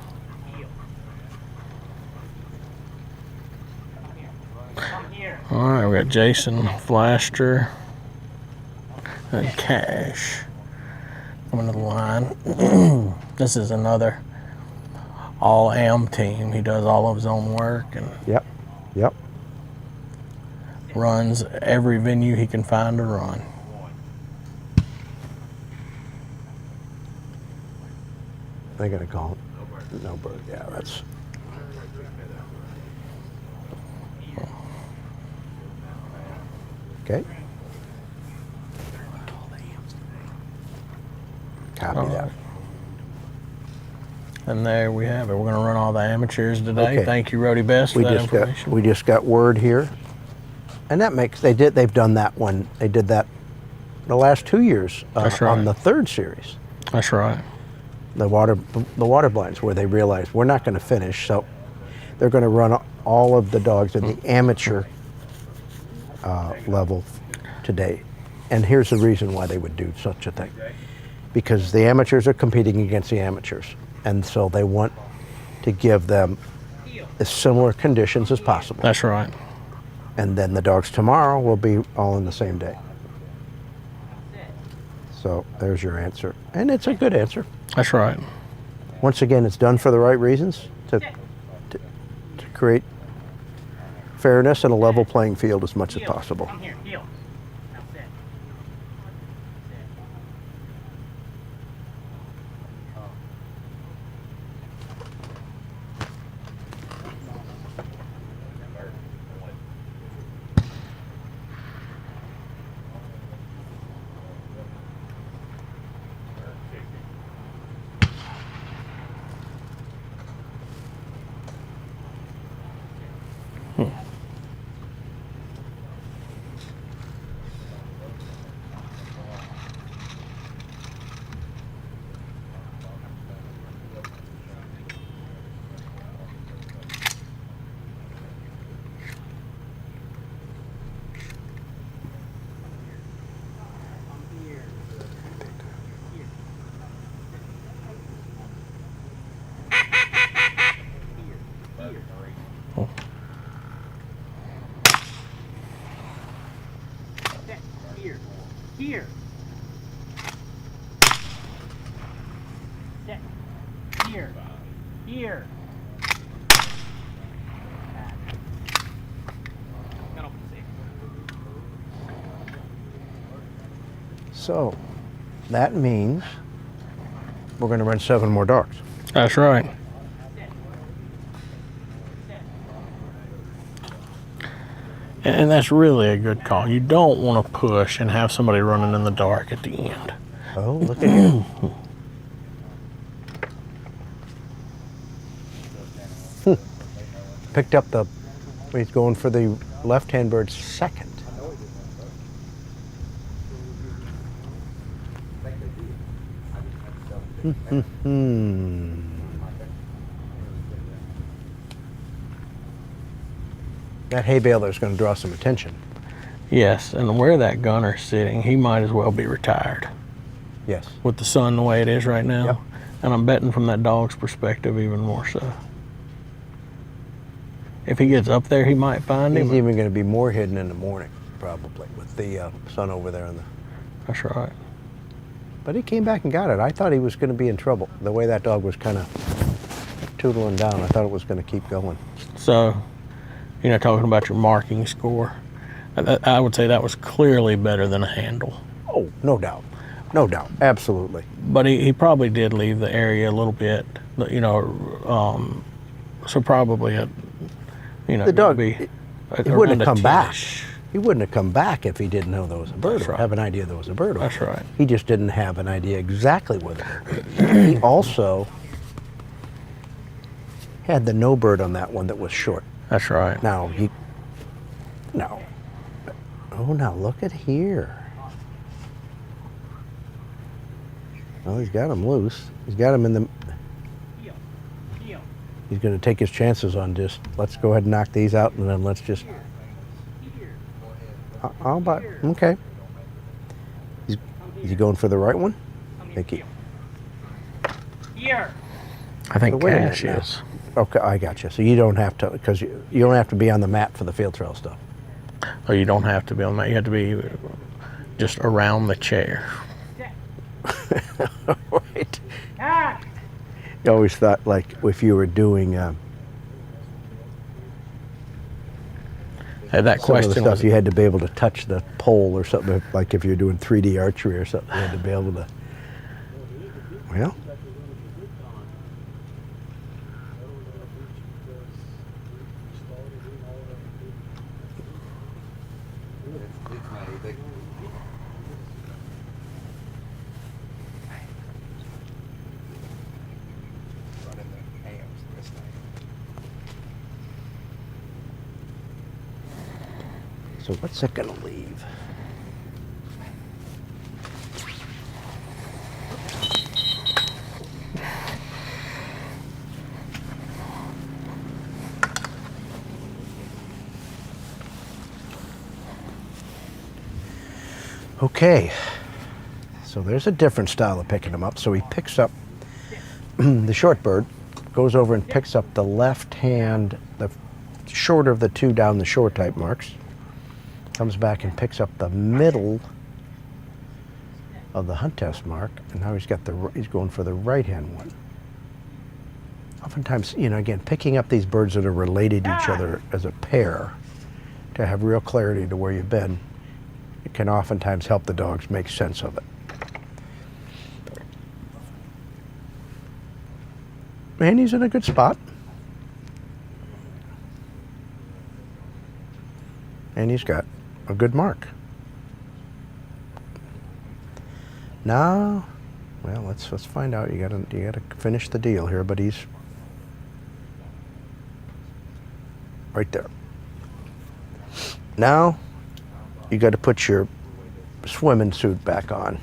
Come here.
All right, we got Jason, Flaster, and Cash coming to the line. This is another all-am team. He does all of his own work and
Yep.
runs every venue he can find to run.
They're gonna call it no bird. Yeah, that's. Okay. Copy that.
And there we have it. We're going to run all the amateurs today.
Okay.
Thank you, Rody Best, for that information.
We just got word here, and that makes they've done that one. They did that the last 2 years
That's right.
on the third series,
That's right.
the water blinds, where they realized we're not going to finish, so they're going to run all of the dogs in the amateur level today. And here's the reason why they would do such a thing, because the amateurs are competing against the amateurs, and so they want to give them as similar conditions as possible.
That's right.
And then the dogs tomorrow will be all in the same day. So there's your answer. And it's a good answer.
That's right.
Once again, it's done for the right reasons, to create fairness and a level playing field as much as
Heel.
possible.
Come here, heel. Now sit. Sit. Here. Here. Sit. Here. Here. Got open safe.
So that means we're going to run 7 more dogs.
That's right. And that's really a good call. You don't want to push and have somebody running in the dark at the end.
Oh, look at him. Picked up the, he's going for the left-hand bird second. That hay baler is going to draw some attention.
Yes, and where that gunner's sitting, he might as well be retired
Yes.
with the sun the way it is right now.
Yep.
And I'm betting from that dog's perspective even more so. If he gets up there, he might find
He's
him.
even going to be more hidden in the morning, probably, with the sun over there.
That's right.
But he came back and got it. I thought he was going to be in trouble. The way that dog was kind of tootling down, I thought it was going to keep going.
So, talking about your marking score, I would say that was clearly better than a handle.
Oh, no doubt. No doubt. Absolutely.
But he probably did leave the area a little bit, so probably
The dog,
be
he wouldn't have come back.
10-ish.
He wouldn't have come back if he didn't know there was a bird.
That's
Or
right.
have an idea there was a bird.
That's right.
He just didn't have an idea exactly where the bird was. He also had the no bird on that one that was short.
That's right.
Now now look at here. Well, he's got him loose. He's got him in the.
Heel. Heel.
He's going to take his chances on just. Let's go ahead and knock these out, and then let's just.
Here.
How about okay? Is he going for the right one?
Come
Thank you.
Here.
I think
So wait a
Cash
minute now.
is.
Okay, I got you. So you don't have to, because you don't have to be on the mat for the field trail stuff.
Oh, you don't have to be on that. You have to be just around the chair.
Sit.
Right.
Ah.
I always thought, like, if you were doing
That
some of the
question
stuff,
was,
you had to be able to touch the pole or something. Like if you're doing 3D archery or something, you had to be able to. Well,
It's made. They, running the amps this thing.
so what's it gonna leave? Okay, so there's a different style of picking them up. So he picks up the short bird, goes over and picks up the left hand, the shorter of the two down the shore type marks, comes back and picks up the middle of the hunt test mark, and now he's going for the right hand one. Oftentimes, again, picking up these birds that are related to each other as a pair to have real clarity to where you've been, it can oftentimes help the dogs make sense of it. And he's in a good spot. And he's got a good mark. Now, well, let's find out. You gotta finish the deal here, but he's right there. Now, you got to put your swimming suit back on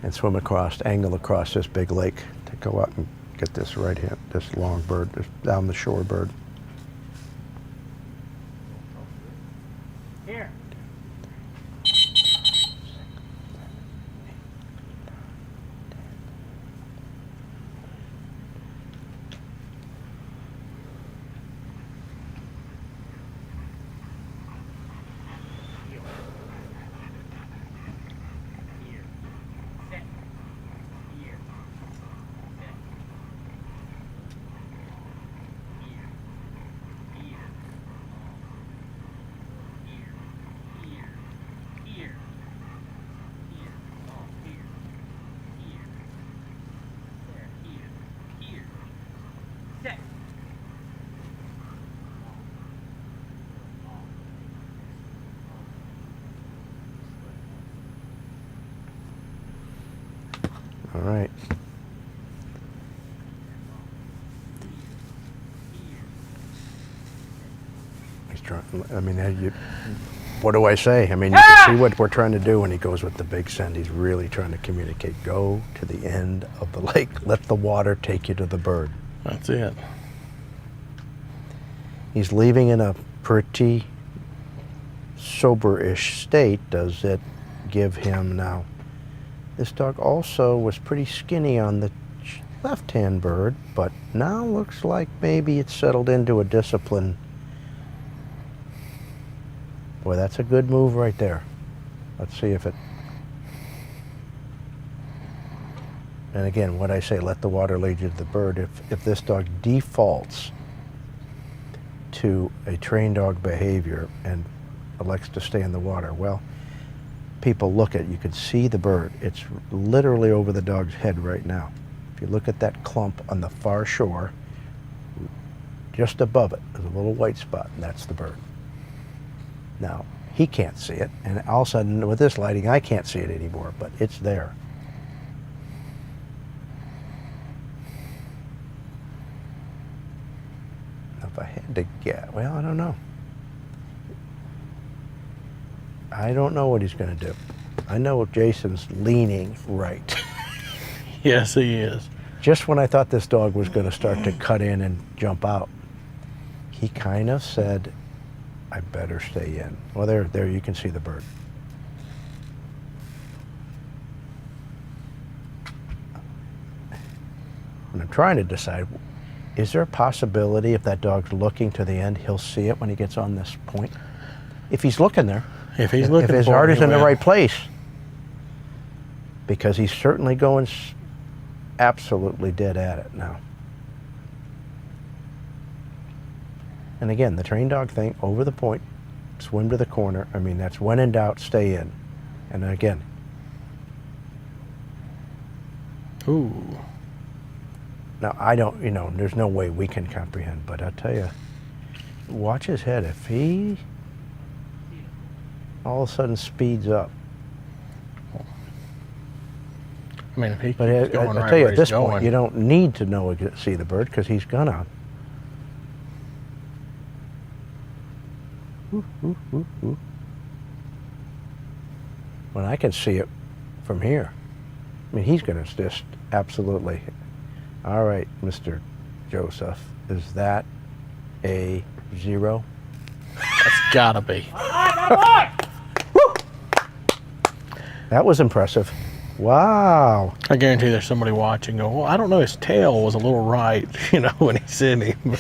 and swim across, angle across this big lake to go out and get this right hand, this long bird, this down the shore bird.
Here.
All right. He's trying, I mean, what do I say? I mean, you can see what we're trying to do when he goes with the big send. He's really trying to communicate. Go to the end of the lake. Let the water take you to the bird.
That's it.
He's leaving in a pretty sober-ish state. Does it give him now? This dog also was pretty skinny on the left-hand bird, but now looks like maybe it's settled into a discipline. Boy, that's a good move right there. Let's see if it... And again, what I say, let the water lead you to the bird. If this dog defaults to a trained dog behavior and elects to stay in the water, well, people look at it, you can see the bird. It's literally over the dog's head right now. If you look at that clump on the far shore, just above it, there's a little white spot, and that's the bird. Now, he can't see it, and all of a sudden, with this lighting, I can't see it anymore, but it's there. If I had to guess, well, I don't know. I don't know what he's going to do. I know Jason's leaning right.
Yes, he is.
Just when I thought this dog was going to start to cut in and jump out, he kind of said, I better stay in. Well, there you can see the bird. And I'm trying to decide, is there a possibility if that dog's looking to the end, he'll see it when he gets on this point? If he's looking there.
If he's looking
if his
for
heart
it,
is
he
in the
will.
right place, because he's certainly going absolutely dead at it now. And again, the trained dog thing, over the point, swim to the corner. I mean, that's when in doubt, stay in. And again.
Ooh.
Now, I don't, there's no way we can comprehend, but I'll tell you, watch his head. If he all of a sudden speeds up.
I mean, if he keeps
But
going
I'll
right
tell you,
where
at
he's
this point,
going,
you don't need to see the bird, because he's gonna. When I can see it from here, I mean, he's gonna just absolutely. All right, Mr. Joseph, is that a 0?
that's gotta be.
That was impressive. Wow.
I guarantee there's somebody watching going, well, I don't know, his tail was a little right, when he's in him.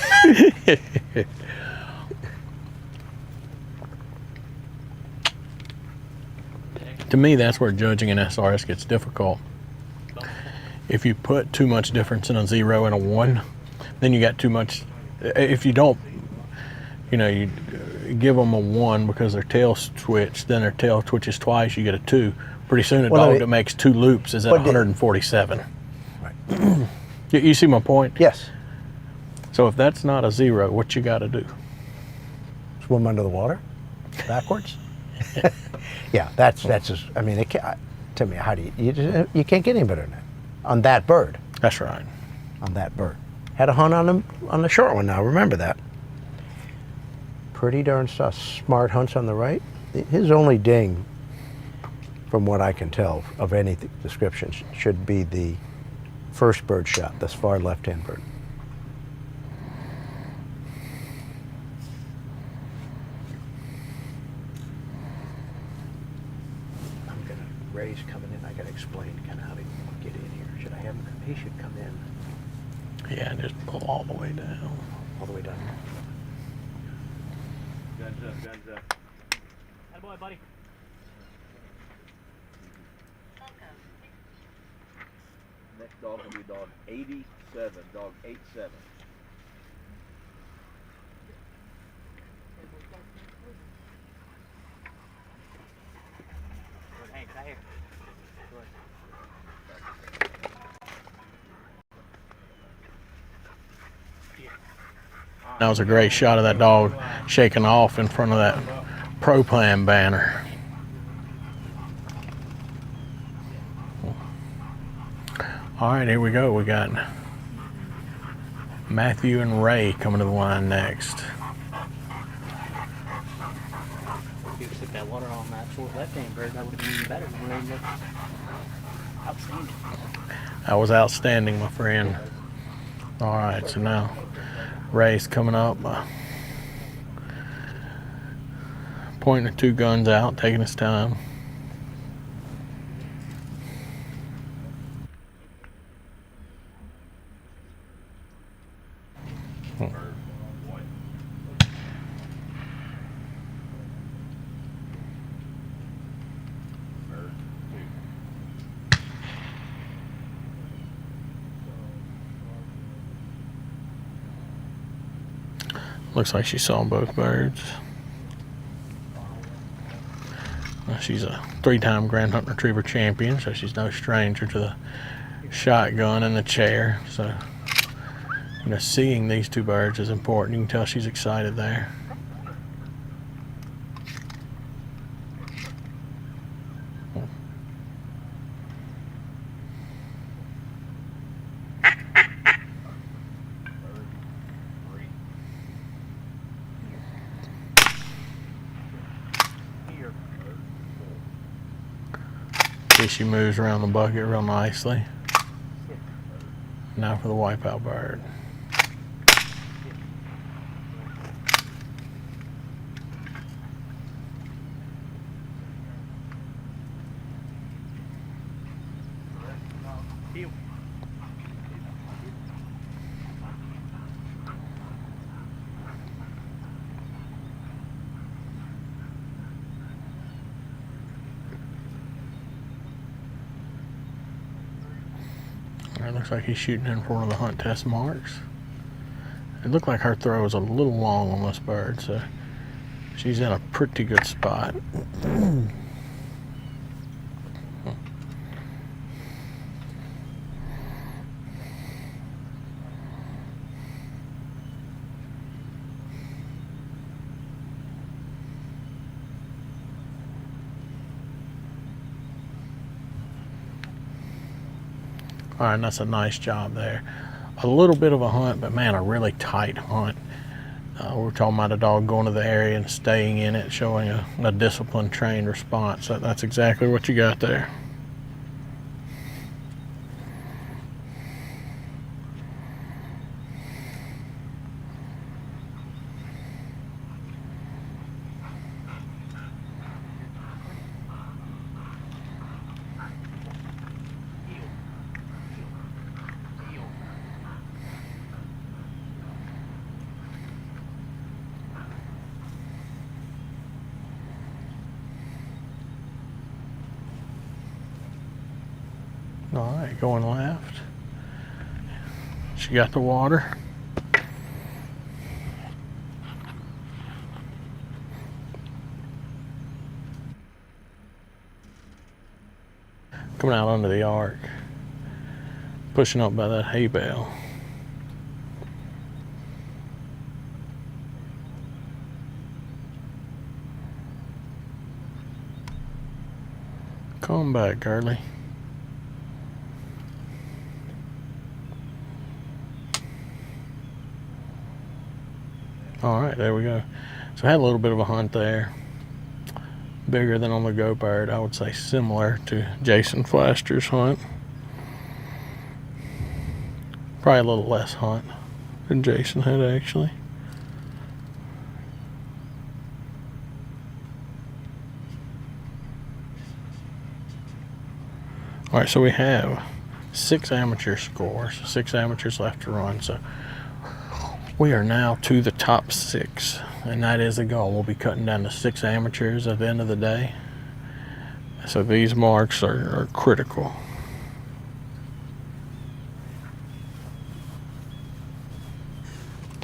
To me, that's where judging an SRS gets difficult. If you put too much difference in a 0 and a 1, then you got too much. If you don't, you know, you give them a 1 because their tail switched, then their tail twitches twice, you get a 2. Pretty soon a
Well,
dog that makes 2 loops is at
But
147.
Right.
You see my point?
Yes.
So if that's not a 0, what you got to do?
Swim under the water, backwards. Yeah, that's just. I mean, tell me, how do you can't get any better than that on that bird.
That's right.
On that bird. Had a hunt on the short one now. Remember that. Pretty darn smart hunts on the right. His only ding, from what I can tell of any description, should be the first bird shot, this far left-hand bird. Ray's coming in. I got to explain kind of how to get in here. Should I have him? He should come in
Yeah, just pull all the way down.
all the way down.
Guns up, guns up.
Attaboy, buddy.
Next dog will be dog 87, dog 87.
Hey, right here.
That was a great shot of that dog shaking off in front of that Pro Plan banner. All right, here we go. We got Matthew and Ray coming to the line next.
If you took that water on that short left-hand bird, that would have been even better. It would have looked outstanding.
That was outstanding, my friend. All right, so now Ray's coming up, pointing the 2 guns out, taking his time. Looks like she saw both birds. She's a 3-time Grand Hunt Retriever champion, so she's no stranger to the shotgun and the chair. So, you know, seeing these 2 birds is important. You can tell she's excited there. See, she moves around the bucket real nicely. Now for the wipeout bird. It looks like he's shooting in for one of the hunt test marks. It looked like her throw was a little long on this bird, so she's in a pretty good spot. All right, and that's a nice job there. A little bit of a hunt, but man, a really tight hunt. We're talking about a dog going to the area and staying in it, showing a disciplined, trained response. That's exactly what you got there. All right, going left. She got the water. coming out under the arc, pushing up by that hay bale. Come back, Curly. All right, there we go. So I had a little bit of a hunt there. Bigger than on the Go Bird. I would say similar to Jason Flaster's hunt. Probably a little less hunt than Jason had actually. All right, so we have 6 amateur scores, 6 amateurs left to run. So we are now to the top 6, and that is the goal. We'll be cutting down to 6 amateurs at the end of the day. So these marks are critical.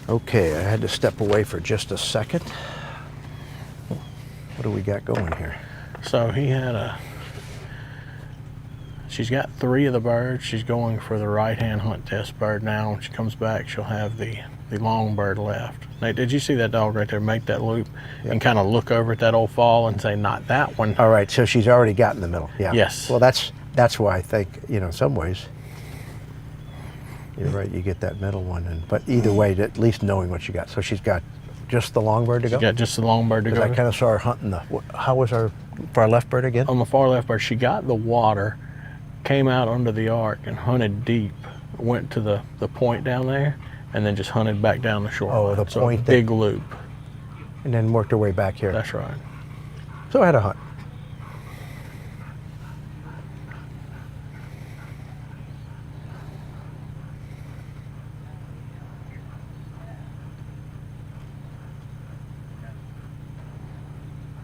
Okay, I had to step away for just a second. What do we got going here?
So he had she's got 3 of the birds. She's going for the right-hand hunt test bird now. When she comes back, she'll have the long bird left. Nate, did you see that dog right there make that loop and kind of look over at that old fall and say, not that one?
All right, so she's already got in the middle. Yeah.
Yes.
Well, that's why I think, in some ways, you're right, you get that middle one. But either way, at least knowing what you got. So she's got just the long bird to go?
She got just the long bird to go.
I kind of saw her hunting how was our far left bird again?
On the far left bird, she got the water, came out under the arc and hunted deep, went to the point down there, and then just hunted back down the shore.
Oh, the point.
Big loop.
And then worked her way back here.
That's right.
So I had a hunt.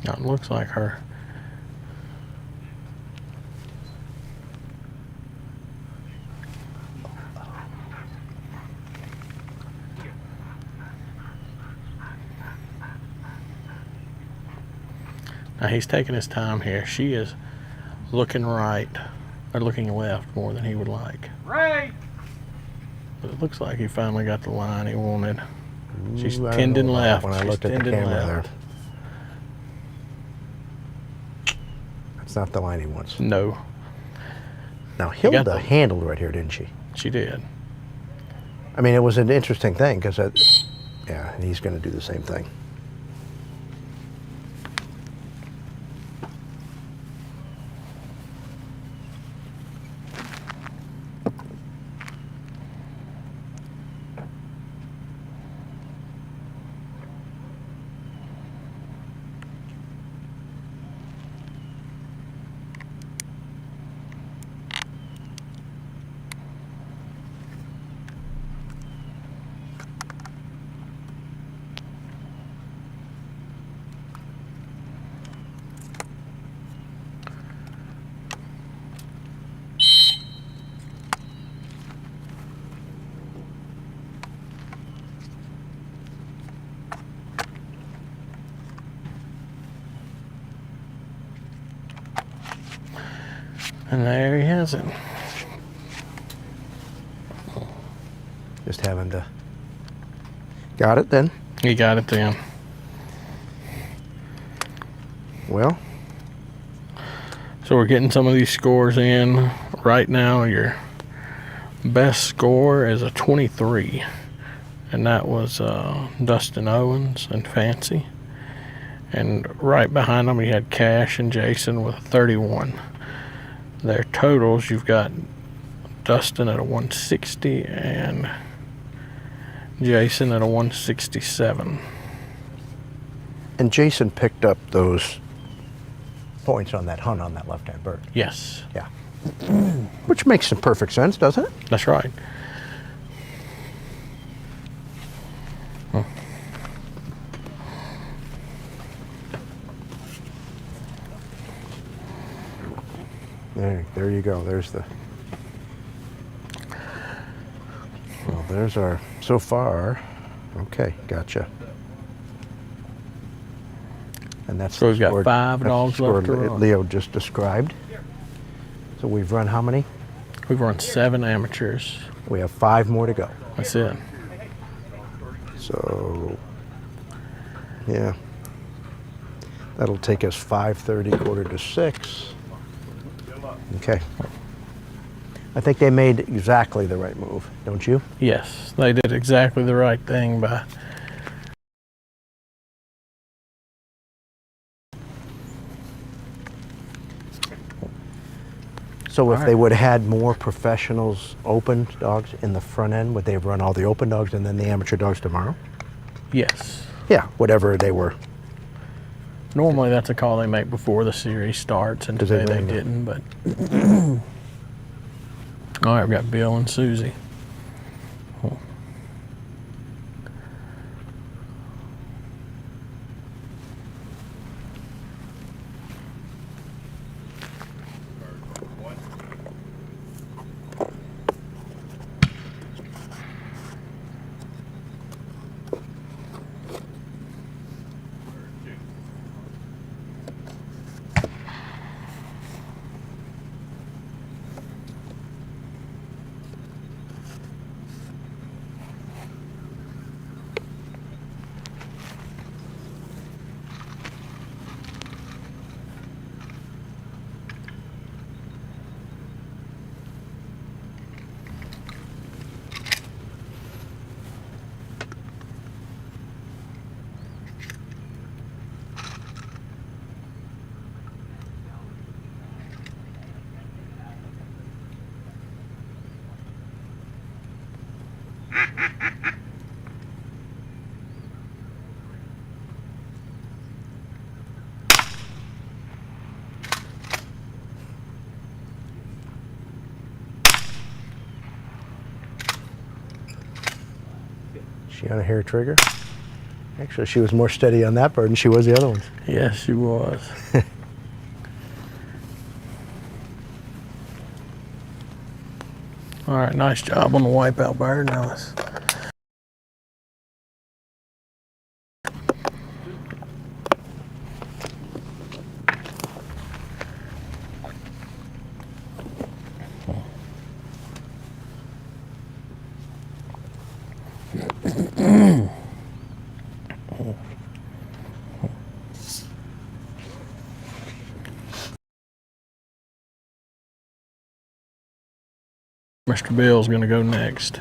Now it looks like her. Now he's taking his time here. She is looking right, or looking left more than he would like.
Ray!
But it looks like he finally got the line he wanted. She's
Ooh, I don't
tending
know about
left.
when I
She's
looked at the
tending
camera
left.
there. That's not the line he wants.
No,
Now
got
Hilda
the-
handled right here, didn't she?
she did.
I mean, it was an interesting thing because, yeah, he's going to do the same thing.
And there he has it.
Just having to. Got it then?
He got it then.
Well,
So we're getting some of these scores in. Right now, your best score is a 23. And that was Dustin Owens and Fancy. And right behind them, you had Cash and Jason with a 31. Their totals, you've got Dustin at a 160 and Jason at a 167.
and Jason picked up those points on that hunt on that left-hand bird.
Yes,
Yeah. Which makes some perfect sense, doesn't it?
that's right.
There you go. There's the. Well, there's our. So far, okay, gotcha. And that's
So we've
the
got
score-
5
that's the
dogs
score
left to run.
Leo just described. So we've run how many?
We've run 7 amateurs.
We have 5 more to go.
That's it.
So, yeah. That'll take us 5:30, quarter to 6. Okay. I think they made exactly the right move, don't you?
Yes, they did exactly the right thing by
So if
All
they
right.
would have had more professionals open dogs in the front end, would they have run all the open dogs and then the amateur dogs tomorrow?
yes.
Yeah, whatever they were.
Normally that's a call they make before the series starts, and
'Cause they
today they
ran the-
didn't, but all right, I've got Bill and Susie.
She on a hair trigger? Actually, she was more steady on that bird than she was the other ones.
Yes, she was. All right, nice job on the wipeout bird. Now let's Mr. Bill's gonna go next.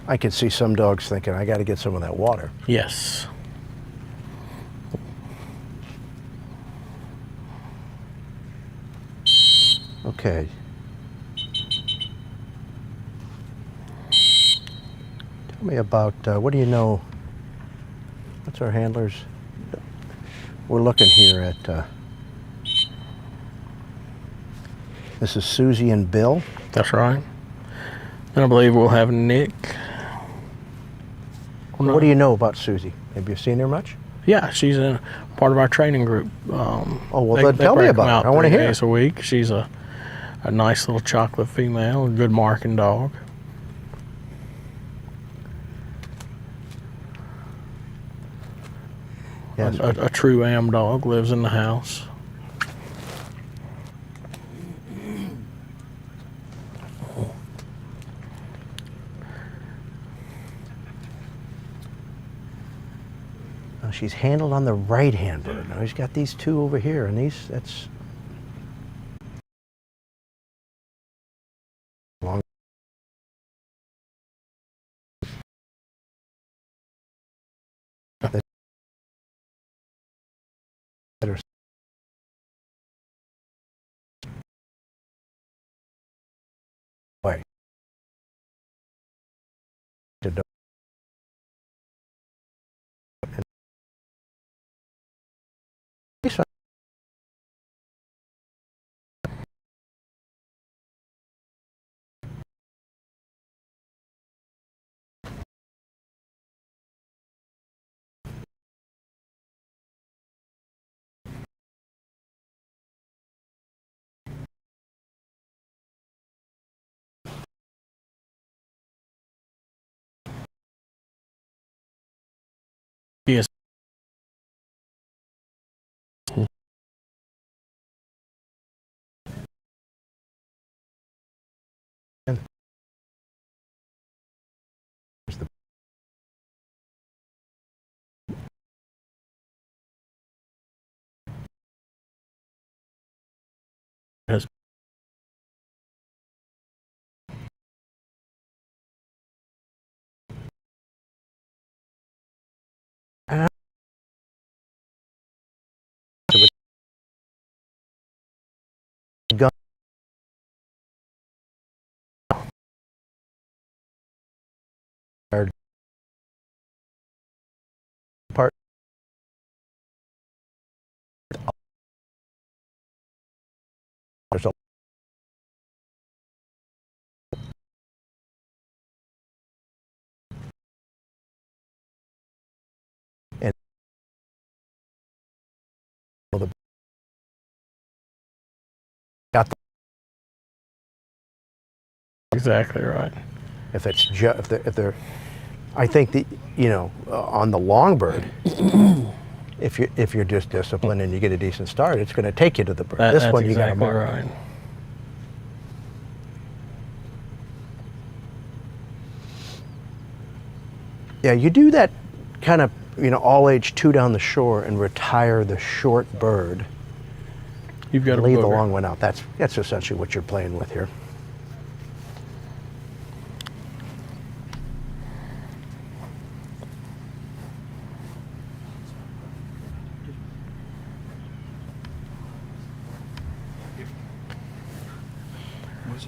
I could see some dogs thinking, I got to get some of that water.
Yes.
Okay. Tell me about, what do you know, what's our handlers? We're looking here at, this is Susie and Bill.
That's right. And I believe we'll have Nick.
What do you know about Susie? Have you seen her much?
Yeah, she's in part of our training group.
Oh, well, then tell me
break
about
them
her.
out
I wanna
3
hear.
days a week. She's a nice little chocolate female, a good marking dog.
Yes.
A true am dog, lives in the house.
Now she's handled on the right hand bird. Now he's got these two over here, and that's gun part. There's a and the got the,
Exactly right.
if it's if they're I think that on the long bird, if you're just disciplined and you get a decent start, it's going to take you to the bird. This
That's
one you got to
exactly
mark.
right.
Yeah, you do that kind of all age 2 down the shore and retire the short bird.
You've got to
Leave the long one out. That's essentially what you're playing with here.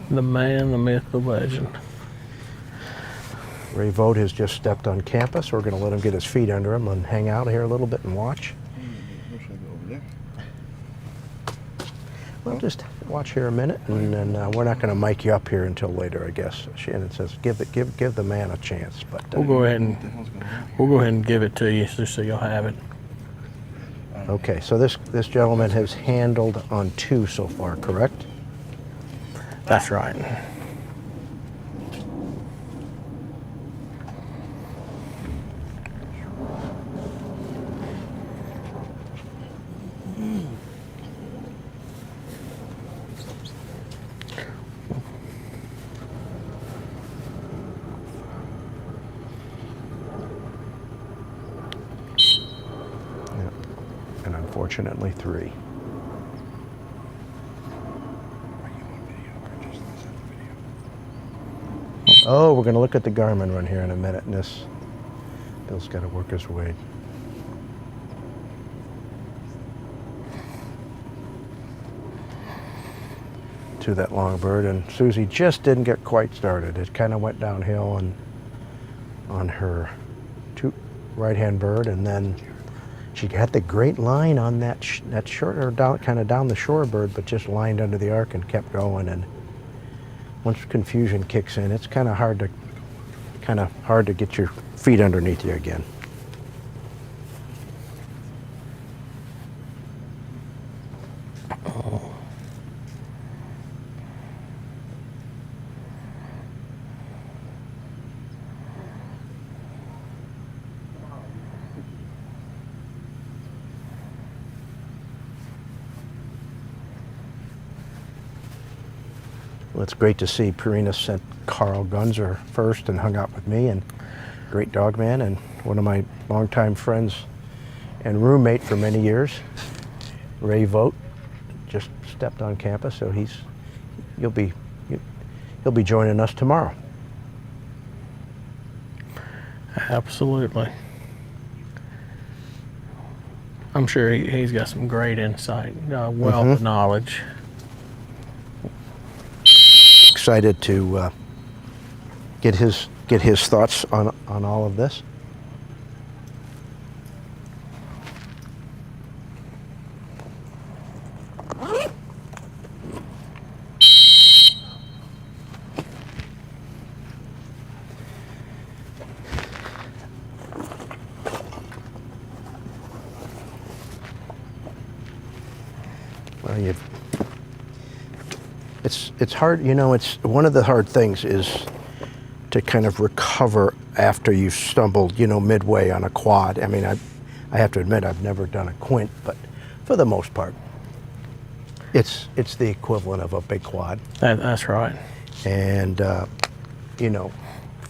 The man, the myth, the legend.
Ray Vogt has just stepped on campus. We're going to let him get his feet under him and hang out here a little bit and watch. Well, just watch here a minute, and then we're not going to mic you up here until later, I guess. Shannon says, give the man a chance. But
We'll go ahead and give it to you just so you'll have it.
okay, so this gentleman has handled on 2 so far, correct?
That's right.
And unfortunately 3. Oh, we're going to look at the Garmin run here in a minute, and Bill's got to work his way. To that long bird, and Susie just didn't get quite started. It kind of went downhill on her right-hand bird, and then she got the great line on that short, or kind of down the shore bird, but just lined under the arc and kept going. And once confusion kicks in, it's kind of hard to get your feet underneath you again. Well, it's great to see Purina sent Carl Gunzer first and hung out with me, and great dog man, and one of my longtime friends and roommate for many years, Ray Vogt, just stepped on campus, so he'll be joining us tomorrow.
Absolutely. I'm sure he's got some great insight, wealth of knowledge.
Excited to get his thoughts on all of this. Well, it's hard, it's one of the hard things is to kind of recover after you've stumbled, midway on a quad. I mean, I have to admit I've never done a quint, but for the most part, it's the equivalent of a big quad.
That's right.
And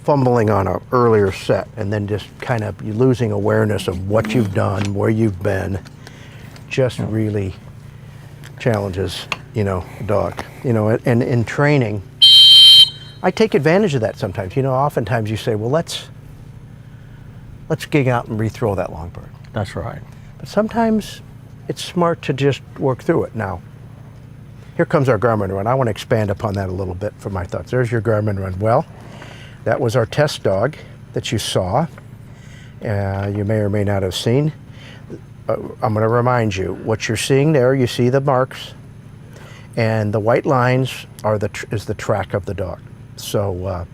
fumbling on an earlier set and then just kind of losing awareness of what you've done, where you've been, just really challenges, a dog. And in training, I take advantage of that sometimes. Oftentimes you say, well, let's gig out and rethrow that long bird.
That's right.
But sometimes it's smart to just work through it. Now, here comes our Garmin run. I want to expand upon that a little bit for my thoughts. There's your Garmin run. Well, that was our test dog that you saw. You may or may not have seen. I'm going to remind you, what you're seeing there, you see the marks, and the white lines are is the track of the dog. So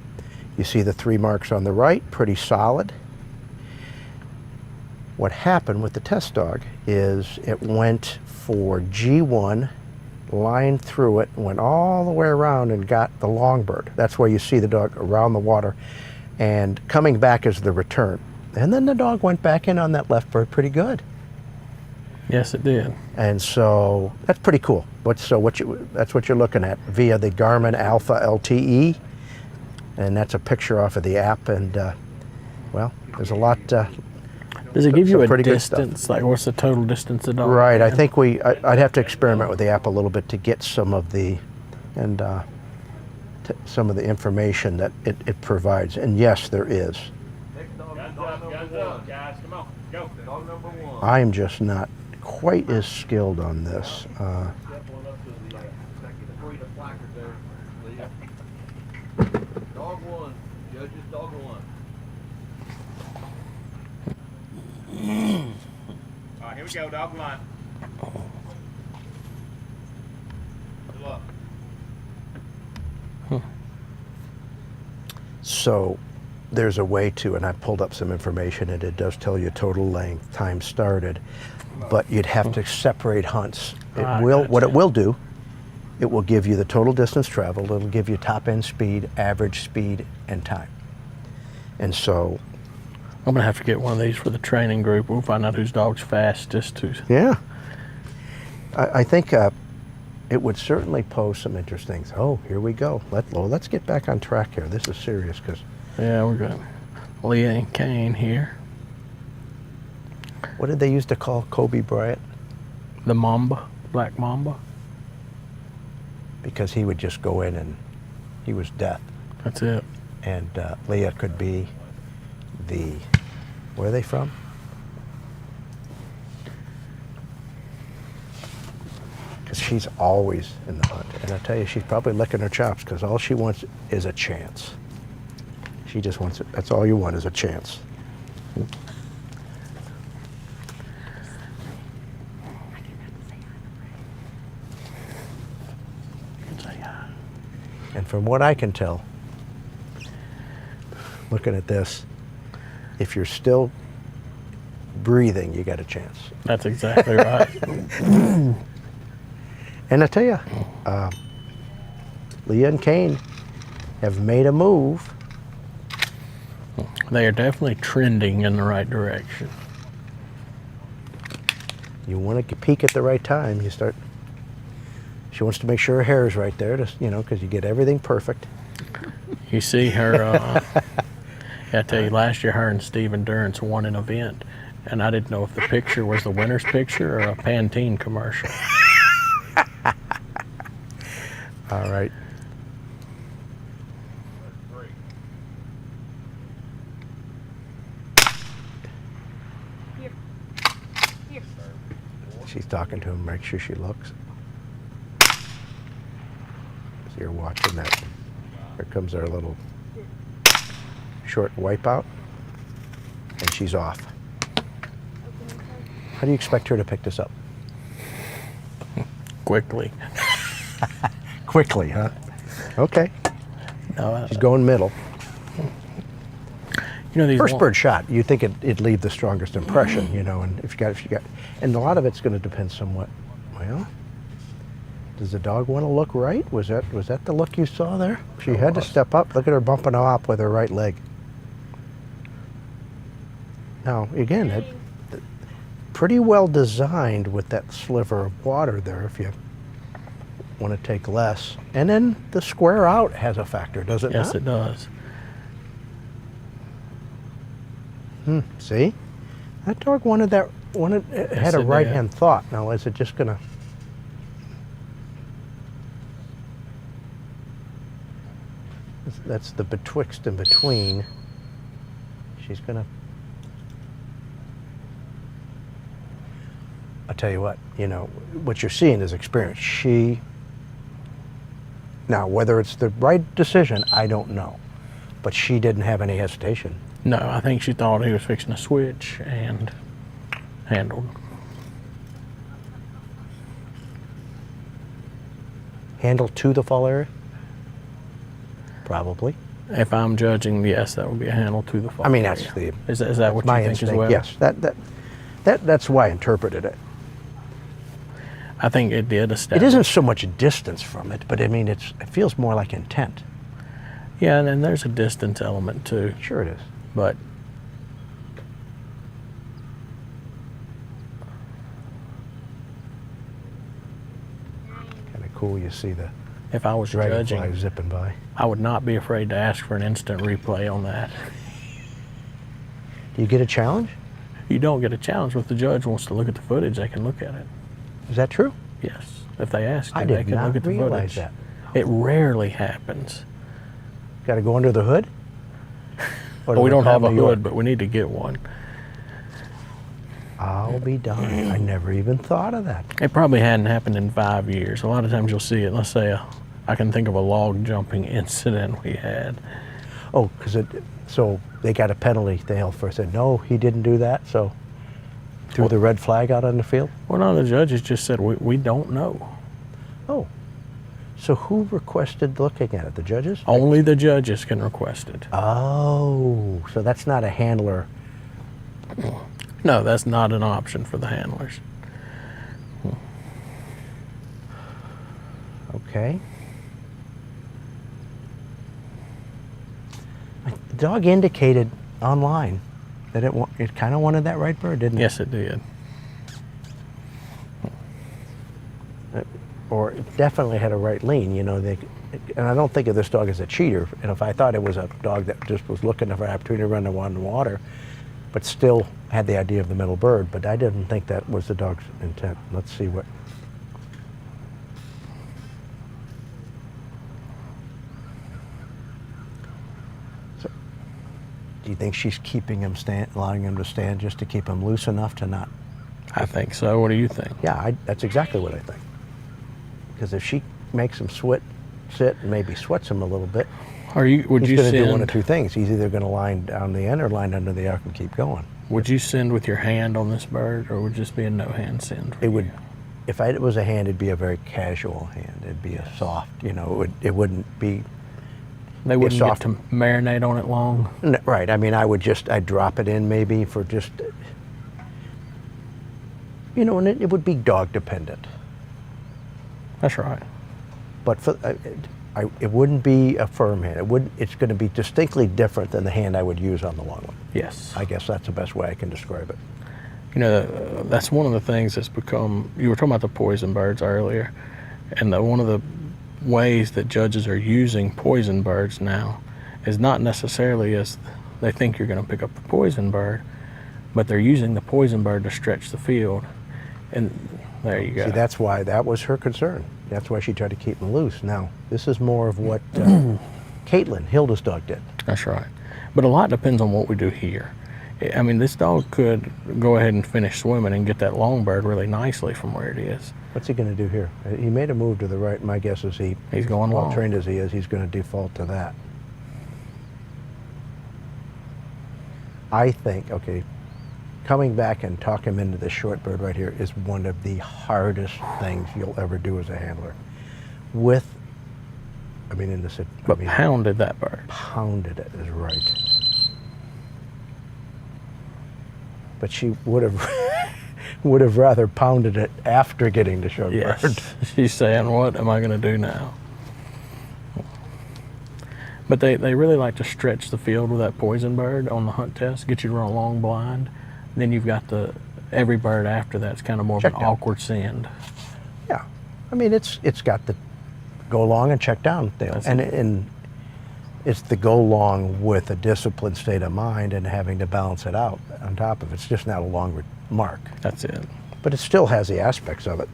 you see the 3 marks on the right, pretty solid. What happened with the test dog is it went for G1, lined through it, went all the way around and got the long bird. That's where you see the dog around the water, and coming back is the return. And then the dog went back in on that left bird pretty good.
Yes, it did.
And so that's pretty cool. That's what you're looking at via the Garmin Alpha LTE, and that's a picture off of the app. And well, there's a lot.
Does it give you a
pretty good
distance? Like, what's the total distance the dog?
Right. I
ran?
think I'd have to experiment with the app a little bit to get some of the some of the information that it provides. And yes, there is.
Guns up, guys. Come on. Go. Dog number 1.
I am just not quite as skilled on this.
Dog 1. Judges dog 1. All right, here we go. Dog line. Good luck.
So there's a way to, and I pulled up some information, and it does tell you total length, time started, but you'd have to separate hunts. What it will do, it will give you the total distance traveled, it'll give you top end speed, average speed, and time. And so,
I'm gonna have to get one of these for the training group. We'll find out whose dog's fastest.
yeah, I think it would certainly pose some interesting things. Oh, here we go. Let's get back on track here. This is serious, because
Yeah, we're got Leah and Kane here.
what did they used to call Kobe Bryant?
The Mamba, Black Mamba.
Because he would just go in and he was death.
That's it.
And Leah could be where are they from? Because she's always in the hunt. And I tell you, she's probably licking her chops, because all she wants is a chance. She just wants it. That's all you want, is a chance. And from what I can tell, looking at this, if you're still breathing, you got a chance.
That's exactly right.
And I tell you, Leah and Kane have made a move.
They are definitely trending in the right direction.
You want to peak at the right time. You start. She wants to make sure her hair is right there, because you get everything perfect.
You see her, I tell you, last year her and Stephen Durrance won an event, and I didn't know if the picture was the winner's picture or a Pantene commercial.
All right. She's talking to him, make sure she looks. So you're watching that. Here comes our little short wipeout, and she's off. How do you expect her to pick this up?
Quickly.
Quickly, huh? Okay.
No,
She's going middle.
you know, these
First bird shot, you think it'd leave the strongest impression, and if you got, and a lot of it's going to depend somewhat. Well, does the dog want to look right? Was that the look you saw there? She had to step up. Look at her bumping up with her right leg. Now, again, pretty well designed with that sliver of water there, if you want to take less. And then the square out has a factor, does it not?
Yes, it does.
See? That dog had a
it
right-hand thought. Now, is it just going to... That's the betwixt and between. She's going to... I'll tell you what you're seeing is experience. She Now, whether it's the right decision, I don't know. But she didn't have any hesitation.
No, I think she thought he was fixing to switch and handled.
Handle to the fall area? Probably.
If I'm judging, yes, that would be a handle to the fall.
I mean, that's
area.
the
Is that what you
my
think
instinct.
as well?
Yes, that's why I interpreted it.
I think it did establish.
It isn't so much distance from it, but I mean, it feels more like intent.
Yeah, and then there's a distance element too.
Sure it is.
But
Kind of cool. You see the
if I was
dragonfly
judging,
zipping by.
I would not be afraid to ask for an instant replay on that.
Do you get a challenge?
You don't get a challenge if the judge wants to look at the footage. They can look at it.
Is that true?
Yes, if they ask
I
you, they
did
can
not
look at the
realize
footage.
that.
It rarely happens.
Got to go under the hood? Or do
Well, we
they
don't
call
have a
New York?
hood, but we need to get one.
I'll be darned. I never even thought of that.
It probably hadn't happened in 5 years. A lot of times you'll see it. Let's say I can think of a log jumping incident we had.
Oh, so they got a penalty. They held for said, no, he didn't do that. So threw the red flag out on the field.
Well, none of the judges just said, we don't know.
Oh, so who requested looking at it? The judges?
Only the judges can request it.
Oh, so that's not a handler.
No, that's not an option for the handlers.
Okay. The dog indicated online that it kind of wanted that right bird, didn't it?
Yes, it did.
Or it definitely had a right lean. You know, and I don't think of this dog as a cheater. And if I thought it was a dog that just was looking for an opportunity to run the water, but still had the idea of the middle bird, but I didn't think that was the dog's intent. Let's see what. So, do you think she's keeping him allowing him to stand just to keep him loose enough to not?
I think so. What do you think?
Yeah, that's exactly what I think. Because if she makes him sit and maybe sweats him a little bit,
Would
he's
you
going to do one of
send?
two things. He's either going to line down the end or line under the arc and keep going.
Would you send with your hand on this bird, or would it just be a no hand send? for
It would,
you?
if it was a hand, it'd be a very casual hand. It'd be a soft, it wouldn't be.
They wouldn't get
soft.
to marinate on it long.
Right, I mean, I'd drop it in maybe for just, and it would be dog dependent.
That's right.
But it wouldn't be a firm hand. It's going to be distinctly different than the hand I would use on the long one.
Yes.
I guess that's the best way I can describe it.
That's one of the things that's become, you were talking about the poison birds earlier, and one of the ways that judges are using poison birds now is not necessarily as they think you're going to pick up the poison bird, but they're using the poison bird to stretch the field. And there you go.
See, that's why that was her concern. That's why she tried to keep him loose. Now, this is more of what Caitlin, Hilda's dog, did.
That's right. But a lot depends on what we do here. I mean, this dog could go ahead and finish swimming and get that long bird really nicely from where it is.
What's he going to do here? He made a move to the right. My guess is
He's going
well
long.
trained as he is, he's going to default to that. I think, okay, coming back and talk him into this short bird right here is one of the hardest things you'll ever do as a handler.
Pounded that bird.
Pounded it is right. But she would have rather pounded it after getting the short bird.
Yes. She's saying, what am I going to do now? But they really like to stretch the field with that poison bird on the hunt test, get you to run a long blind. Then you've got every bird after that's kind of more
Check
of an
down.
awkward send.
Yeah, I mean it's got the go long and check down deal,
That's
and it's the go long with a disciplined state of mind and having to balance it out on top of it. It's just not a long mark,
That's it.
but it still has the aspects of it.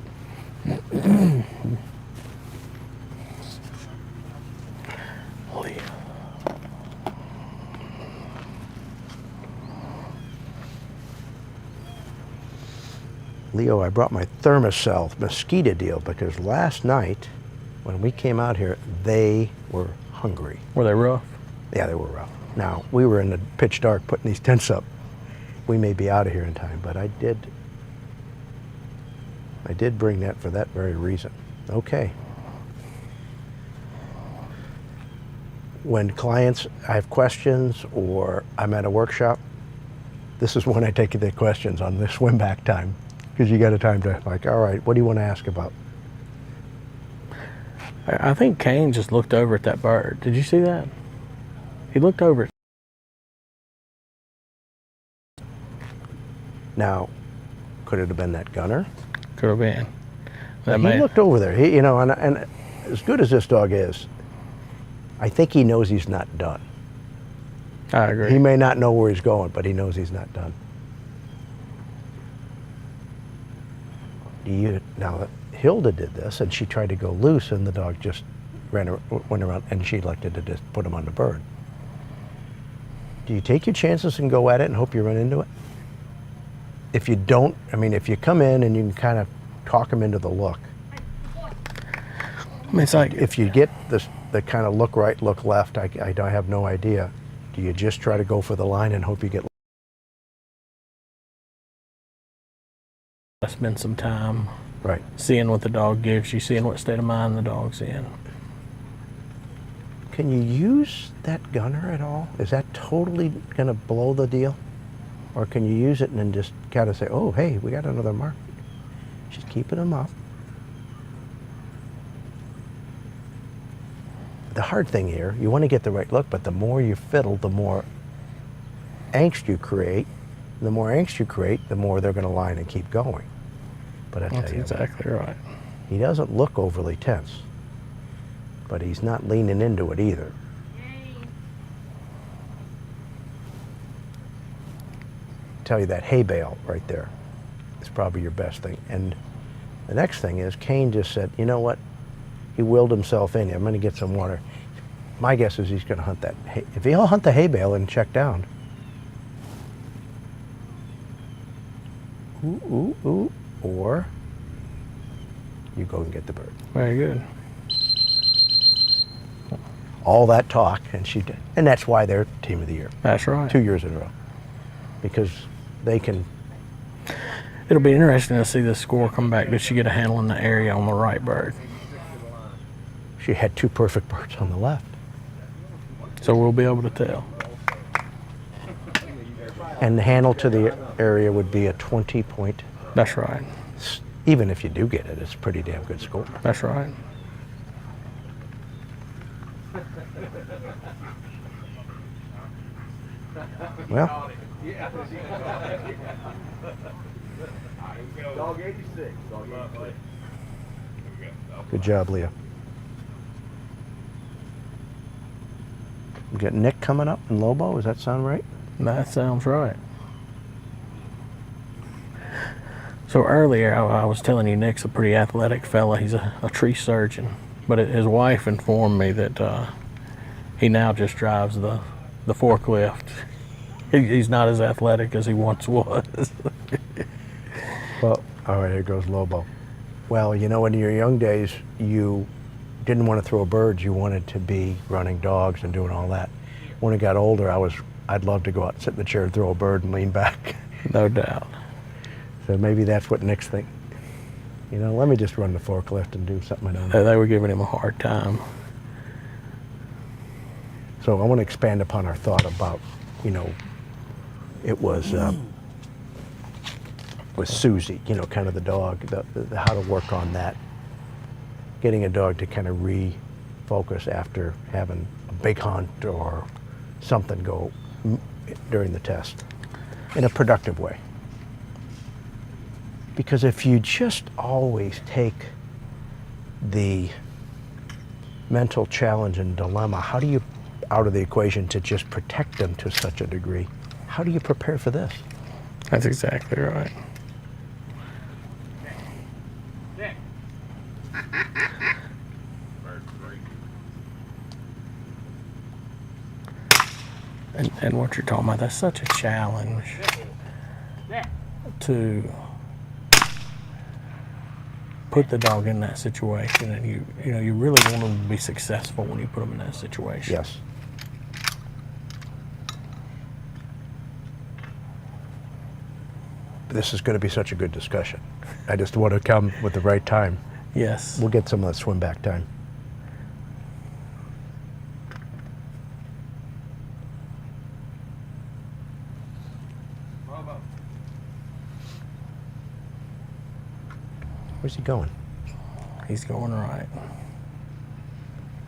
Leo, I brought my Thermacell mosquito deal because last night When we came out here, they were hungry.
Were they rough?
Yeah, they were rough. Now, we were in the pitch dark putting these tents up. We may be out of here in time, but I did bring that for that very reason. Okay. When clients, I have questions or I'm at a workshop, this is when I take the questions on the swim back time, because you got a time to like, all right, what do you want to ask about?
I think Kane just looked over at that bird. Did you see that? He looked over it.
Now, could it have been that gunner?
Could have been. That
He
may,
looked over there. He, and as good as this dog is, I think he knows he's not done.
I agree.
He may not know where he's going, but he knows he's not done. Now, Hilda did this, and she tried to go loose, and the dog just went around, and she elected to just put him on the bird. Do you take your chances and go at it and hope you run into it? If you don't, I mean, if you come in and you can kind of talk him into the look.
I mean, it's like
If you get the kind of look right, look left, I have no idea. Do you just try to go for the line and hope you get?
spend some time
Right.
seeing what the dog gives you, seeing what state of mind the dog's in.
Can you use that gunner at all? Is that totally going to blow the deal? Or can you use it and then just kind of say, oh, hey, we got another mark. Just keeping them up. The hard thing here, you want to get the right look, but the more you fiddle, the more angst you create. The more angst you create, the more they're going to line and keep going. But I tell
That's
you,
exactly right.
he doesn't look overly tense, but he's not leaning into it either. Tell you that hay bale right there is probably your best thing. And the next thing is Kane just said, you know what? He willed himself in. I'm going to get some water. My guess is he's going to hunt that hay. If he'll hunt the hay bale and check down. Ooh, ooh, ooh. Or you go and get the bird.
Very good.
All that talk, and she did. And that's why they're Team of the Year.
That's right.
2 years in a row. Because they can.
It'll be interesting to see the score come back. Did she get a handle in the area on the right bird?
She had two perfect birds on the left.
So we'll be able to tell.
And the handle to the area would be a 20-point.
That's right.
Even if you do get it, it's a pretty damn good score.
That's right.
Well,
Dog 86. Dog 86.
good job, Leah. We got Nick coming up and Lobo. Does that sound right?
That sounds right. So earlier, I was telling you Nick's a pretty athletic fella. He's a tree surgeon. But his wife informed me that he now just drives the forklift. He's not as athletic as he once was.
Well, all right, here goes Lobo. Well, you know, in your young days, you didn't want to throw birds. You wanted to be running dogs and doing all that. When I got older, I'd love to go out and sit in the chair and throw a bird and lean back.
No doubt.
So maybe that's what Nick's thinking. You know, let me just run the forklift and do something I don't know.
They were giving him a hard time.
So I want to expand upon our thought about, you know, it was with Susie, you know, kind of the dog, the how to work on that. Getting a dog to kind of refocus after having a big hunt or something go during the test in a productive way. Because if you just always take the mental challenge and dilemma, how do you, out of the equation to just protect them to such a degree, how do you prepare for this?
That's exactly right. And what you're talking about, that's such a challenge put the dog in that situation, and you know you really want them to be successful when you put them in that situation.
Yes. This is going to be such a good discussion. I just want to come with the right time.
Yes.
We'll get some of that swim back time. Where's he going?
He's going right.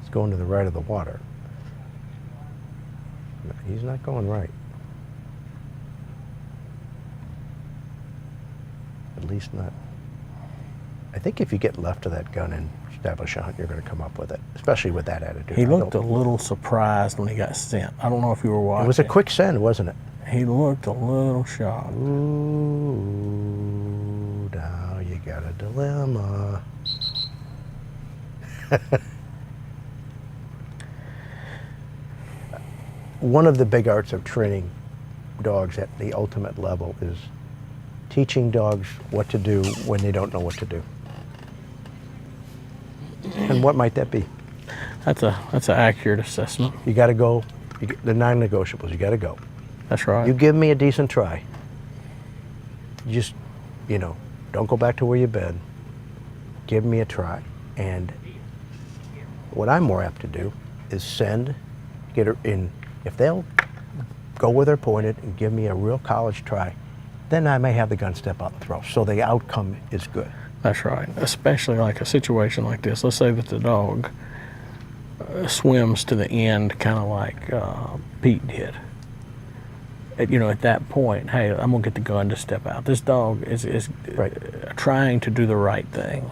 He's going to the right of the water. No, he's not going right. At least not. I think if you get left of that gun and establish a hunt, you're going to come up with it, especially with that attitude.
He looked a little surprised when he got sent. I don't know if you were watching.
It was a quick send, wasn't it?
He looked a little shocked.
Ooh, now you got a dilemma. One of the big arts of training dogs at the ultimate level is teaching dogs what to do when they don't know what to do. And what might that be?
That's an accurate assessment.
You got to go. The non-negotiables. You got to go.
That's right.
You give me a decent try. Just, you know, don't go back to where you've been. Give me a try. And what I'm more apt to do is get her in. If they'll go where they're pointed and give me a real college try, then I may have the gun step out and throw. So the outcome is good.
That's right. Especially like a situation like this. Let's say that the dog swims to the end, kind of like Pete did. You know, at that point, hey, I'm gonna get the gun to step out. This dog is
Right.
trying to do the right thing.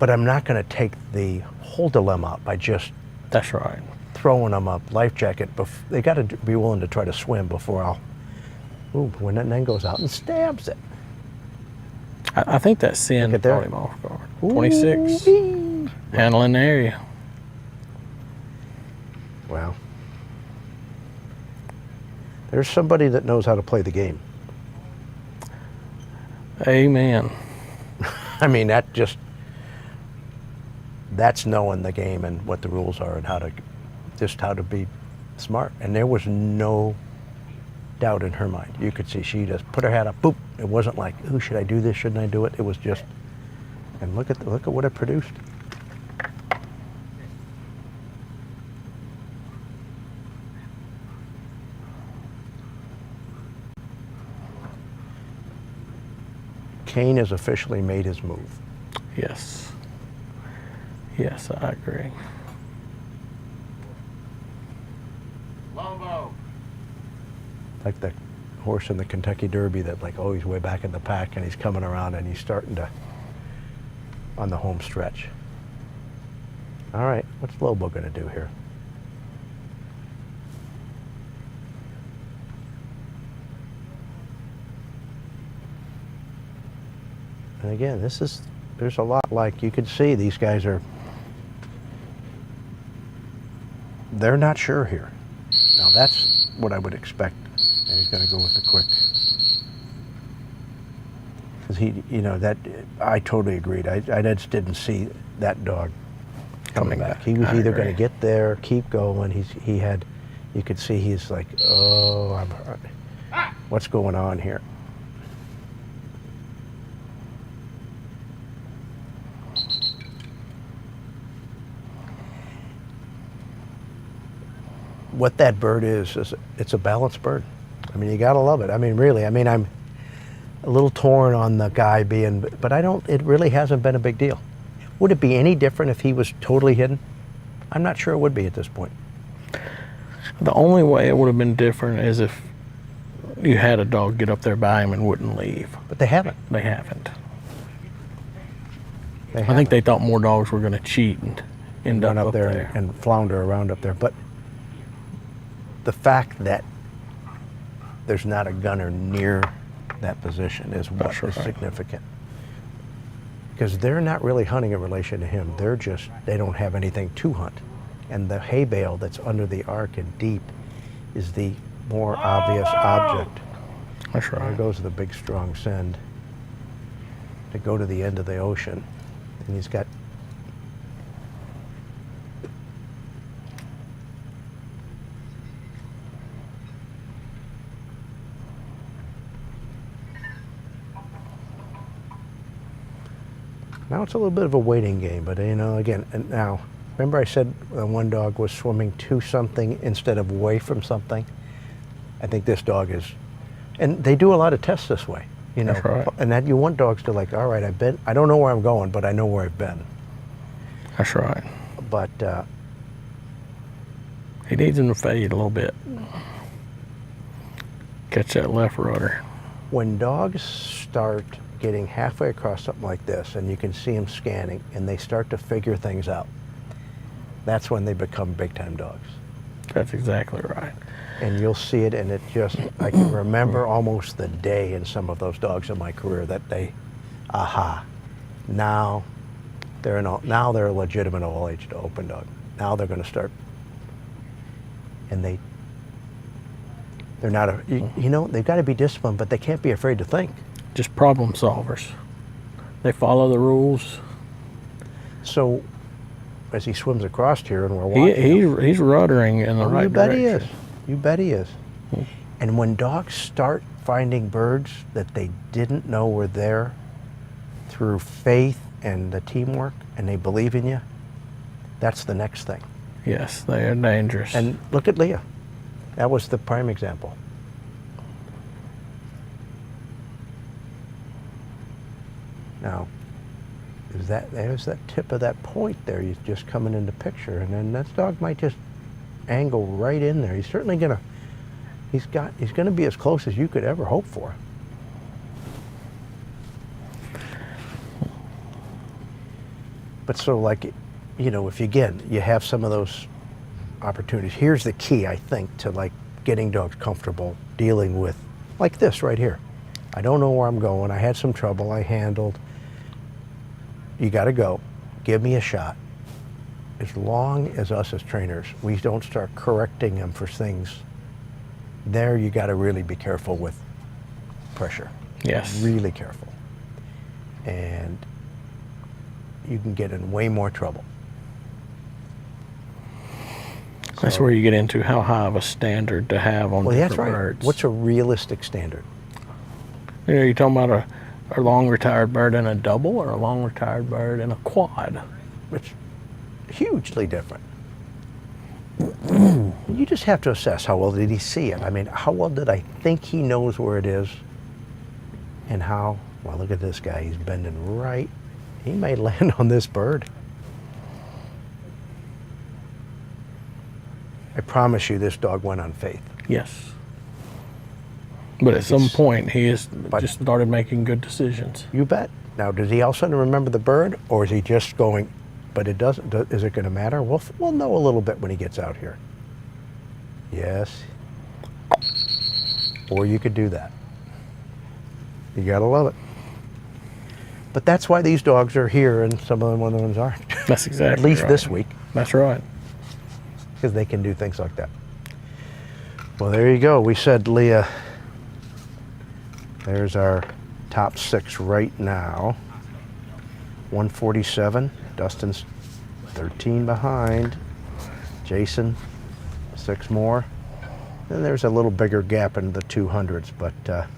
But I'm not going to take the whole dilemma out by just
That's right.
throwing them a life jacket. They got to be willing to try to swim before I'll. Ooh, when that then goes out and stabs it.
I think that sin
Look at there.
brought him off guard. 26,
Ooh-wee.
handling the area.
Wow. There's somebody that knows how to play the game.
Amen.
I mean, that's knowing the game and what the rules are and how to be smart. And there was no doubt in her mind. You could see she just put her hat up, boop. It wasn't like, ooh, should I do this? Shouldn't I do it? It was just, and look at what it produced. Kane has officially made his move.
Yes. Yes, I agree.
Longbow.
Like the horse in the Kentucky Derby that like, oh, he's way back in the pack and he's coming around and he's starting to, on the home stretch. All right, what's Lobo gonna do here? And again, there's a lot like, you could see these guys they're not sure here. Now that's what I would expect. And he's going to go with the quick. Because I totally agreed. I just didn't see that dog coming back. He was either going to get there, keep going. You could see he's like, oh, what's going on here? What that bird is it's a balanced bird. I mean, you gotta love it. I mean, really. I mean, I'm a little torn on the guy but it really hasn't been a big deal. Would it be any different if he was totally hidden? I'm not sure it would be at this point.
The only way it would have been different is if you had a dog get up there by him and wouldn't leave.
But they haven't.
They haven't. I think they thought more dogs were going to cheat and end
run
up there.
and flounder around up there. But the fact that there's not a gunner near that position is what is significant. Because they're not really hunting in relation to him. They don't have anything to hunt. And the hay bale that's under the arc and deep is the more obvious object.
That's right.
There goes the big strong send to go to the end of the ocean. And he's got now it's a little bit of a waiting game, but you know, again, and now remember I said one dog was swimming to something instead of away from something. I think this dog is, and they do a lot of tests this way, you know.
That's right.
And that you want dogs to like, all right, I don't know where I'm going, but I know where I've been.
That's right.
But
He needs him to fade a little bit. Catch that left rudder.
when dogs start getting halfway across something like this, and you can see them scanning, and they start to figure things out, that's when they become big-time dogs.
That's exactly right.
And you'll see it, and it just, I can remember almost the day in some of those dogs in my career that they, aha, now they're a legitimate all-aged open dog. Now they're going to start, and they're not, you know, they've got to be disciplined, but they can't be afraid to think.
Just problem solvers. They follow the rules.
So, as he swims across here, and we're watching,
He's ruddering in the right
you bet
direction.
he is. You bet he is. And when dogs start finding birds that they didn't know were there through faith and the teamwork, and they believe in you, that's the next thing.
Yes, they are dangerous.
And look at Leah. That was the prime example. Now, there's that tip of that point there. He's just coming into picture, and then that dog might just angle right in there. He's certainly he's gonna be as close as you could ever hope for. But so, like, you know, if you have some of those opportunities, here's the key, I think, to like getting dogs comfortable dealing with like this right here. I don't know where I'm going. I had some trouble. I handled. You got to go. Give me a shot. As long as us as trainers, we don't start correcting them for things, there you got to really be careful with pressure.
yes.
Really careful. And you can get in way more trouble.
That's where you get into how high of a standard to have on
Well,
different
that's right.
birds.
What's a realistic standard?
You know, you're talking about a long retired bird in a double or a long retired bird in a quad.
It's hugely different. You just have to assess how well did he see it. I mean, how well did I think he knows where it is, and how, well, look at this guy. He's bending right. He may land on this bird. I promise you this dog went on faith.
Yes. But at some point, he has
But-
just started making good decisions.
You bet. Now, does he all of a sudden remember the bird, or is he just going, but it doesn't, is it going to matter? We'll know a little bit when he gets out here. Yes. Or you could do that. You got to love it. But that's why these dogs are here and some of them other ones aren't.
That's exactly
At least
right.
this week,
That's right.
because they can do things like that. Well, there you go. We said, Leah, there's our top 6 right now. 147. Dustin's 13 behind. Jason, 6 more. Then there's a little bigger gap in the 200s, but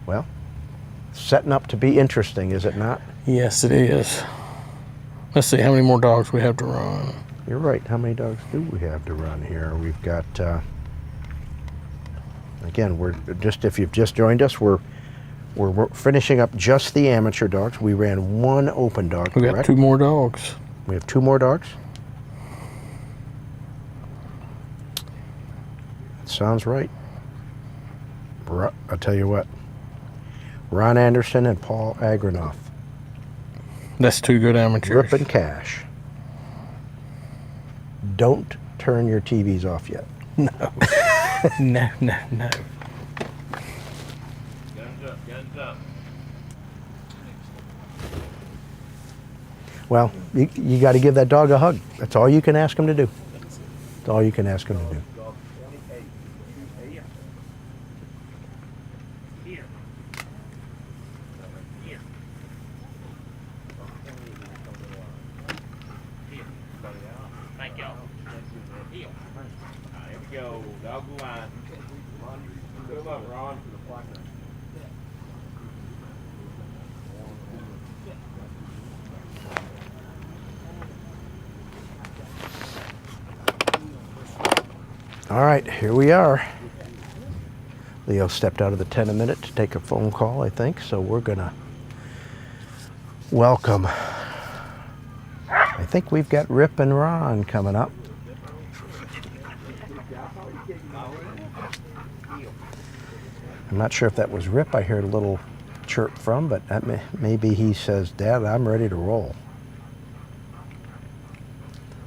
well, setting up to be interesting, is it not?
Yes, it is. Let's see how many more dogs we have to run.
You're right. How many dogs do we have to run here? We've got, again, we're just, if you've just joined us, we're finishing up just the amateur dogs. We ran 1 open dog,
We got
correct?
2 more dogs.
We have 2 more dogs. Sounds right. I'll tell you what. Ron Anderson and Paul Agranoff.
That's 2 good amateurs.
Ripping cash. Don't turn your TVs off yet.
No. No.
Guns up, guns up.
Well, you got to give that dog a hug. That's all you can ask him to do. That's all you can ask him to do.
Dog 28. Here. Here. Here.
Thank y'all. Heel.
Here we go. Dog line. Put him up, Ron.
All right, here we are. Leo stepped out of the tent a minute to take a phone call, I think, so we're gonna welcome. I think we've got Rip and Ron coming up. I'm not sure if that was Rip I heard a little chirp from, but that maybe he says, Dad, I'm ready to roll.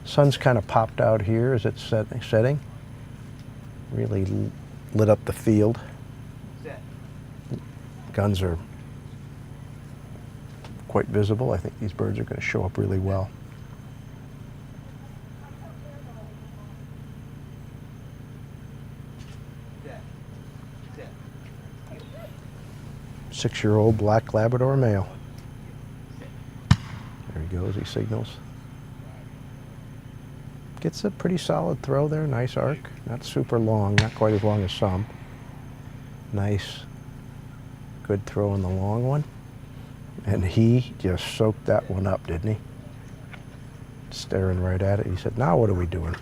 Sun's kind of popped out here as it's setting. Really lit up the field. Guns are quite visible. I think these birds are going to show up really well. Six-year-old black Labrador male. There he goes, he signals. Gets a pretty solid throw there, nice arc. Not super long, not quite as long as some. Nice, good throw on the long one. And he just soaked that one up, didn't he? Staring right at it. He said, now what are we doing?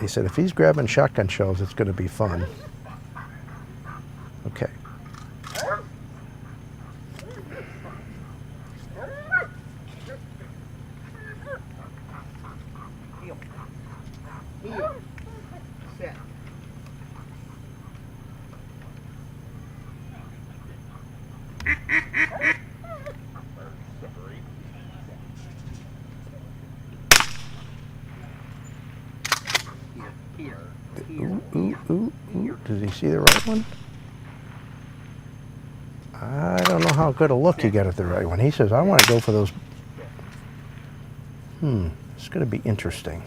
He said, if he's grabbing shotgun shells, it's going to be fun. Okay.
Set.
Ooh, ooh, ooh, ooh. Does he see the right one? I don't know how good a look he got at the right one. He says, I want to go for those. It's going to be interesting.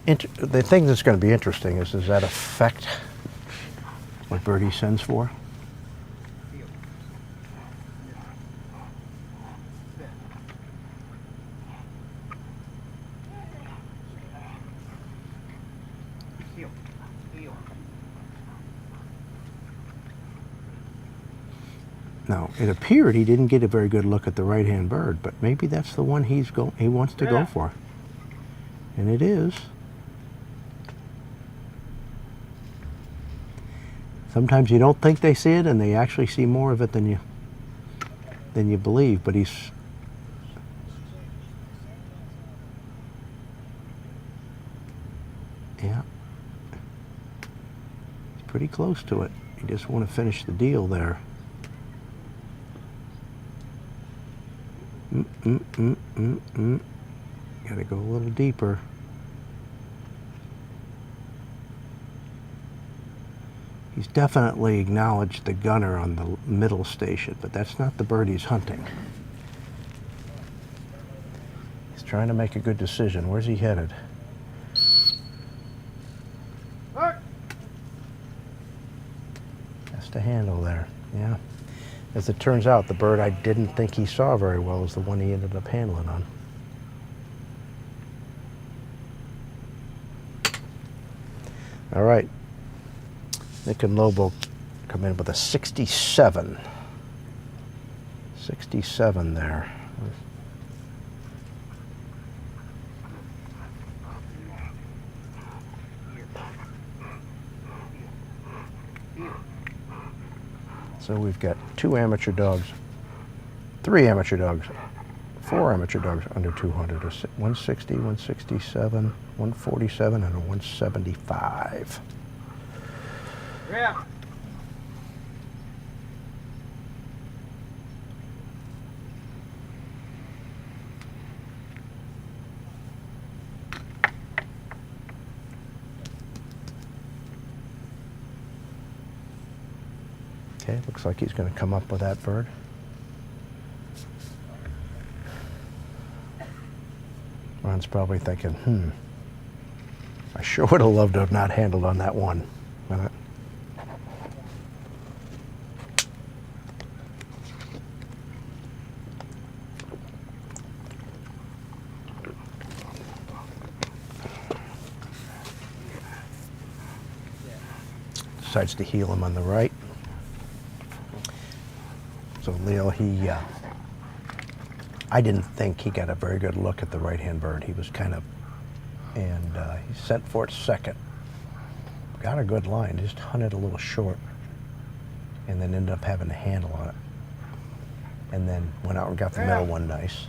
The thing that's going to be interesting is, does that affect what bird he sends for? Now, it appeared he didn't get a very good look at the right-hand bird, but maybe that's the one he wants to go for. And it is. Sometimes you don't think they see it, and they actually see more of it than you believe, but he's pretty close to it. You just want to finish the deal there. Got to go a little deeper. He's definitely acknowledged the gunner on the middle station, but that's not the bird he's hunting. He's trying to make a good decision. Where's he headed? Has to handle there, yeah. As it turns out, the bird I didn't think he saw very well is the one he ended up handling on. All right. Nick and Lobo come in with a 67. 67 there. So we've got 2 amateur dogs, 3 amateur dogs, 4 amateur dogs under 200, 160, 167, 147, and a 175.
Yeah.
Okay, looks like he's going to come up with that bird. Ron's probably thinking, I sure would have loved to have not handled on that one. decides to heel him on the right. So Leo, I didn't think he got a very good look at the right-hand bird. He was kind of, and he sent for it second. Got a good line, just hunted a little short, and then ended up having a handle on it. And then went out and got the middle one nice.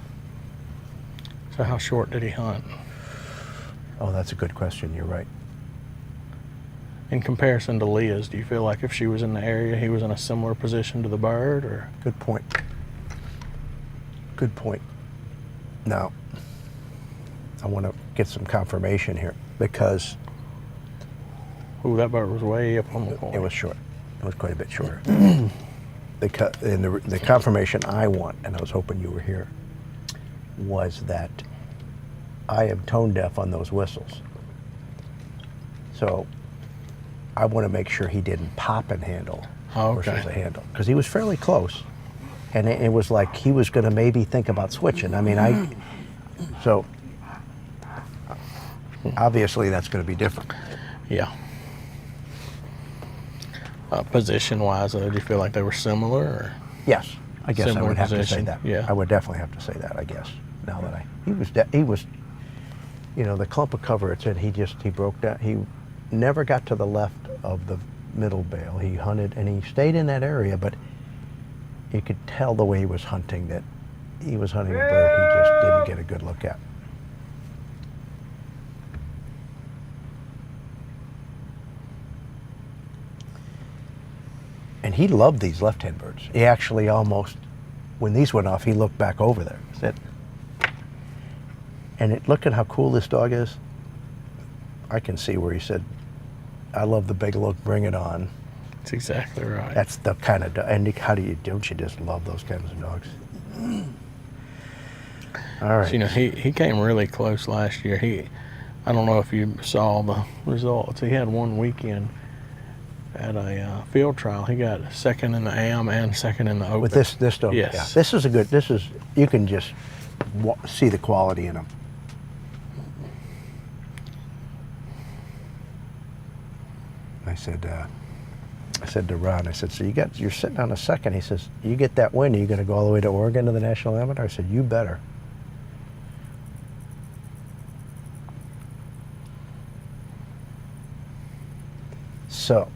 So how short did he hunt?
Oh, that's a good question. You're right.
In comparison to Leah's, do you feel like if she was in the area, he was in a similar position to the bird, or?
Good point. Good point. Now, I want to get some confirmation here because
Ooh, that bird was way up on the point.
it was short. It was quite a bit shorter. The confirmation I want, and I was hoping you were here, was that I am tone deaf on those whistles. So I want to make sure he didn't pop and handle versus a handle, because he was fairly close, and it was like he was going to maybe think about switching. I mean, so obviously that's going to be different.
Yeah. Position-wise, do you feel like they were similar? Or?
Yes, I guess I
Similar
would have to say
position,
that.
yeah.
I would definitely have to say that. I guess now that he was, you know, the clump of cover. It said he broke down. He never got to the left of the middle bale. He hunted and he stayed in that area, but you could tell the way he was hunting that he was hunting a bird he just didn't get a good look at. And he loved these left-hand birds. He actually almost, when these went off, he looked back over there. Said, and look at how cool this dog is. I can see where he said, I love the big look, bring it on.
That's exactly right.
That's the kind of dog, and don't you just love those kinds of dogs? All right.
So, you know, he came really close last year. I don't know if you saw the results. He had one weekend at a field trial. He got second in the AM and second in the open.
With this dog?
Yes.
Yeah. You can just see the quality in him. I said to Ron, I said, so you're sitting on a second. He says, you get that win, are you going to go all the way to Oregon to the National Amateur? I said, you better. So,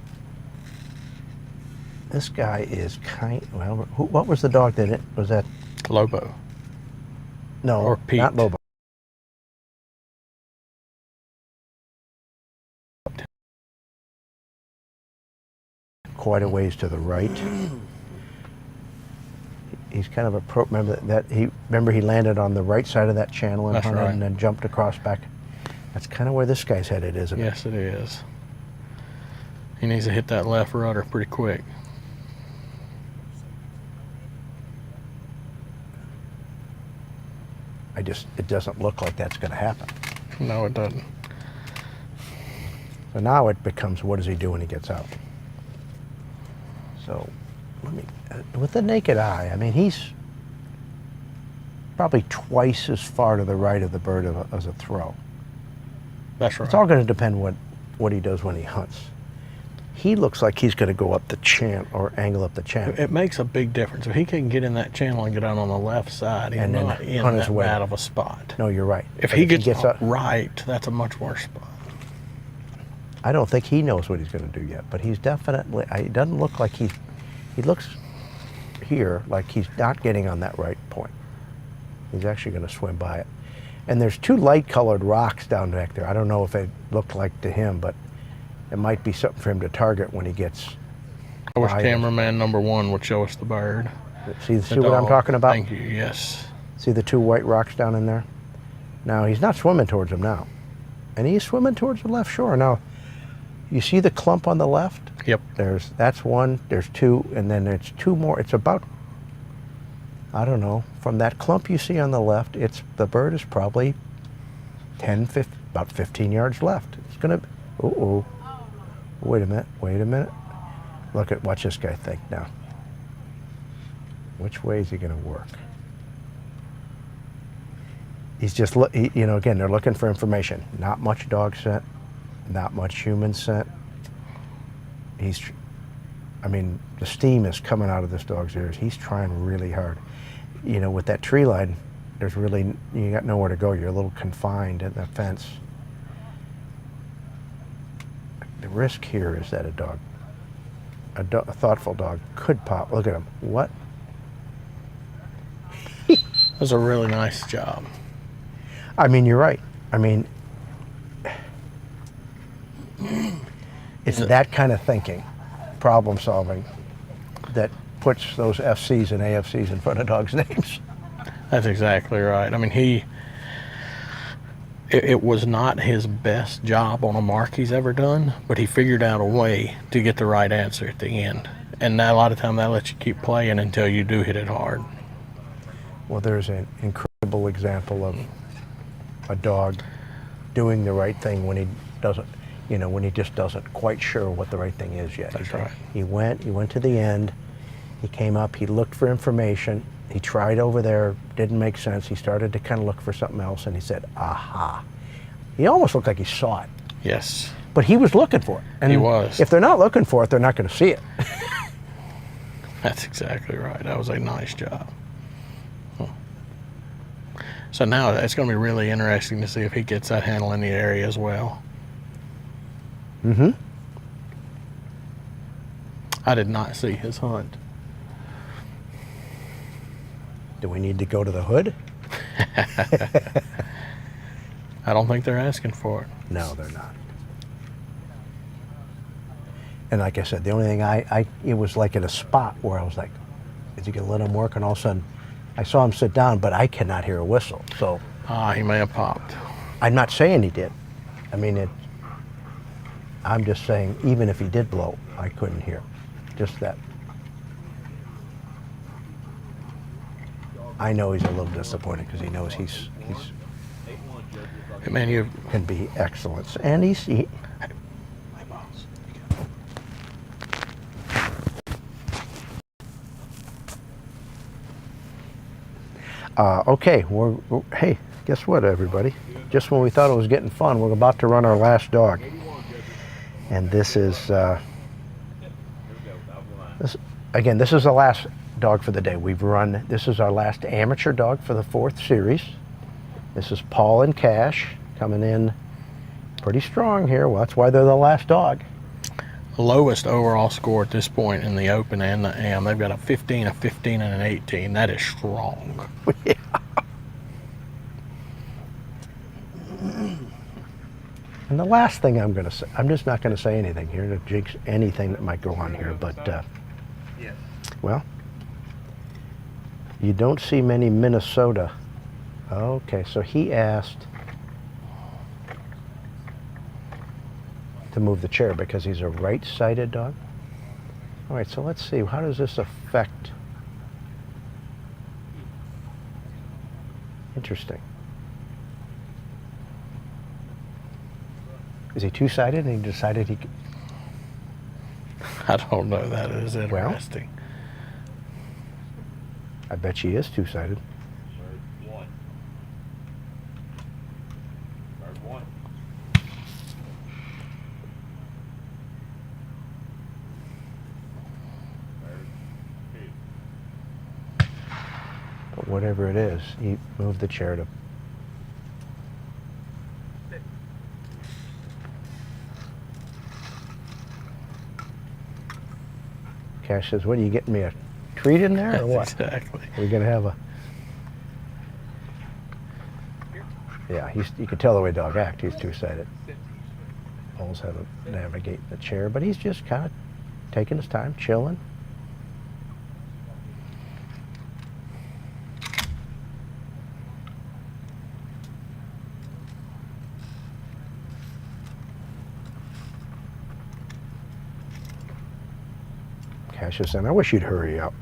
this guy is what was the dog that was that?
Lobo.
No,
Or Pete.
not Lobo. Quite a ways to the right. He's kind of remember he landed on the right side of that channel and
That's
hunted
right.
and then jumped across back. That's kind of where this guy's headed, isn't it?
Yes, it is. He needs to hit that left rudder pretty quick.
It doesn't look like that's going to happen.
No, it doesn't.
So now it becomes, what does he do when he gets out? So, with the naked eye, I mean, he's probably twice as far to the right of the bird as a throw.
That's right.
It's all going to depend what he does when he hunts. He looks like he's going to go up the channel or angle up the channel.
It makes a big difference. If he can get in that channel and get out on the left side, he's
And then
not in
hunt his
that
way.
bad of a spot.
No, you're right.
If
But
he gets
up,
right, that's a much worse spot.
I don't think he knows what he's going to do yet, but he's definitely, it doesn't look like he looks here like he's not getting on that right point. He's actually going to swim by it. And there's two light-colored rocks down back there. I don't know if it looked like to him, but it might be something for him to target when he gets.
I wish
by it.
cameraman number one would show us the bird.
See
The
what I'm
dog.
talking about?
Thank you, yes.
See the two white rocks down in there? Now, he's not swimming towards them now. And he's swimming towards the left shore. Now, you see the clump on the left?
Yep.
That's one, there's two, and then there's two more. It's about, I don't know, from that clump you see on the left, the bird is probably about 15 yards left. It's gonna, wait a minute. Watch this guy think now. Which way is he gonna work? He's just, again, they're looking for information. Not much dog scent, not much human scent. I mean, the steam is coming out of this dog's ears. He's trying really hard. You know, with that tree line, there's really, you got nowhere to go. You're a little confined in the fence. The risk here is that a thoughtful dog could pop. Look at him. What?
That was a really nice job.
I mean, you're right. I mean, it's that kind of thinking, problem solving, that puts those FCs and AFCs in front of dogs' names.
That's exactly right. I mean, it was not his best job on a mark he's ever done, but he figured out a way to get the right answer at the end. And a lot of time that lets you keep playing until you do hit it hard.
Well, there's an incredible example of a dog doing the right thing when he doesn't, you know, when he just doesn't quite sure what the right thing is yet.
That's right.
He went to the end, he came up, he looked for information, he tried over there, didn't make sense, he started to kind of look for something else, and he said, aha. He almost looked like he saw it.
Yes.
But he was looking for it. And
he was.
If they're not looking for it, they're not going to see it.
That's exactly right. That was a nice job. So now it's going to be really interesting to see if he gets that handle in the area as well.
Mm-hmm.
I did not see his hunt.
Do we need to go to the hood?
I don't think they're asking for it.
No, they're not. And like I said, the only thing it was like at a spot where I was like, is he going to let him work? And all of a sudden, I saw him sit down, but I cannot hear a whistle. So
He may have popped.
I'm not saying he did. I mean, I'm just saying, even if he did blow, I couldn't hear. Just that. I know he's a little disappointed because he knows he's
Hey man, you
can be excellent, and he okay, hey, guess what, everybody? Just when we thought it was getting fun, we're about to run our last dog. And this is, this is the last dog for the day. This is our last amateur dog for the 4th series. This is Paul and Cash coming in pretty strong here. Well, that's why they're the last dog.
lowest overall score at this point in the Open and the Am. They've got a 15, a 15, and an 18. That is strong.
Yeah. And the last thing I'm going to say, I'm just not going to say anything here to jinx anything that might go on here, but, well, you don't see many Minnesota. Okay, so he asked to move the chair because he's a right-sided dog. All right, so let's see, how does this affect? Interesting. Is he two-sided and he decided he could?
I don't know. That is interesting.
I bet she is two-sided. But whatever it is, he moved the chair to. Cash says, what, are you getting me a treat in there or what?
Exactly.
Are we going to have a... Yeah, you can tell the way dog acts. He's two-sided. Always have to navigate the chair, but he's just kind of taking his time, chilling. Cash is saying, I wish you'd hurry up.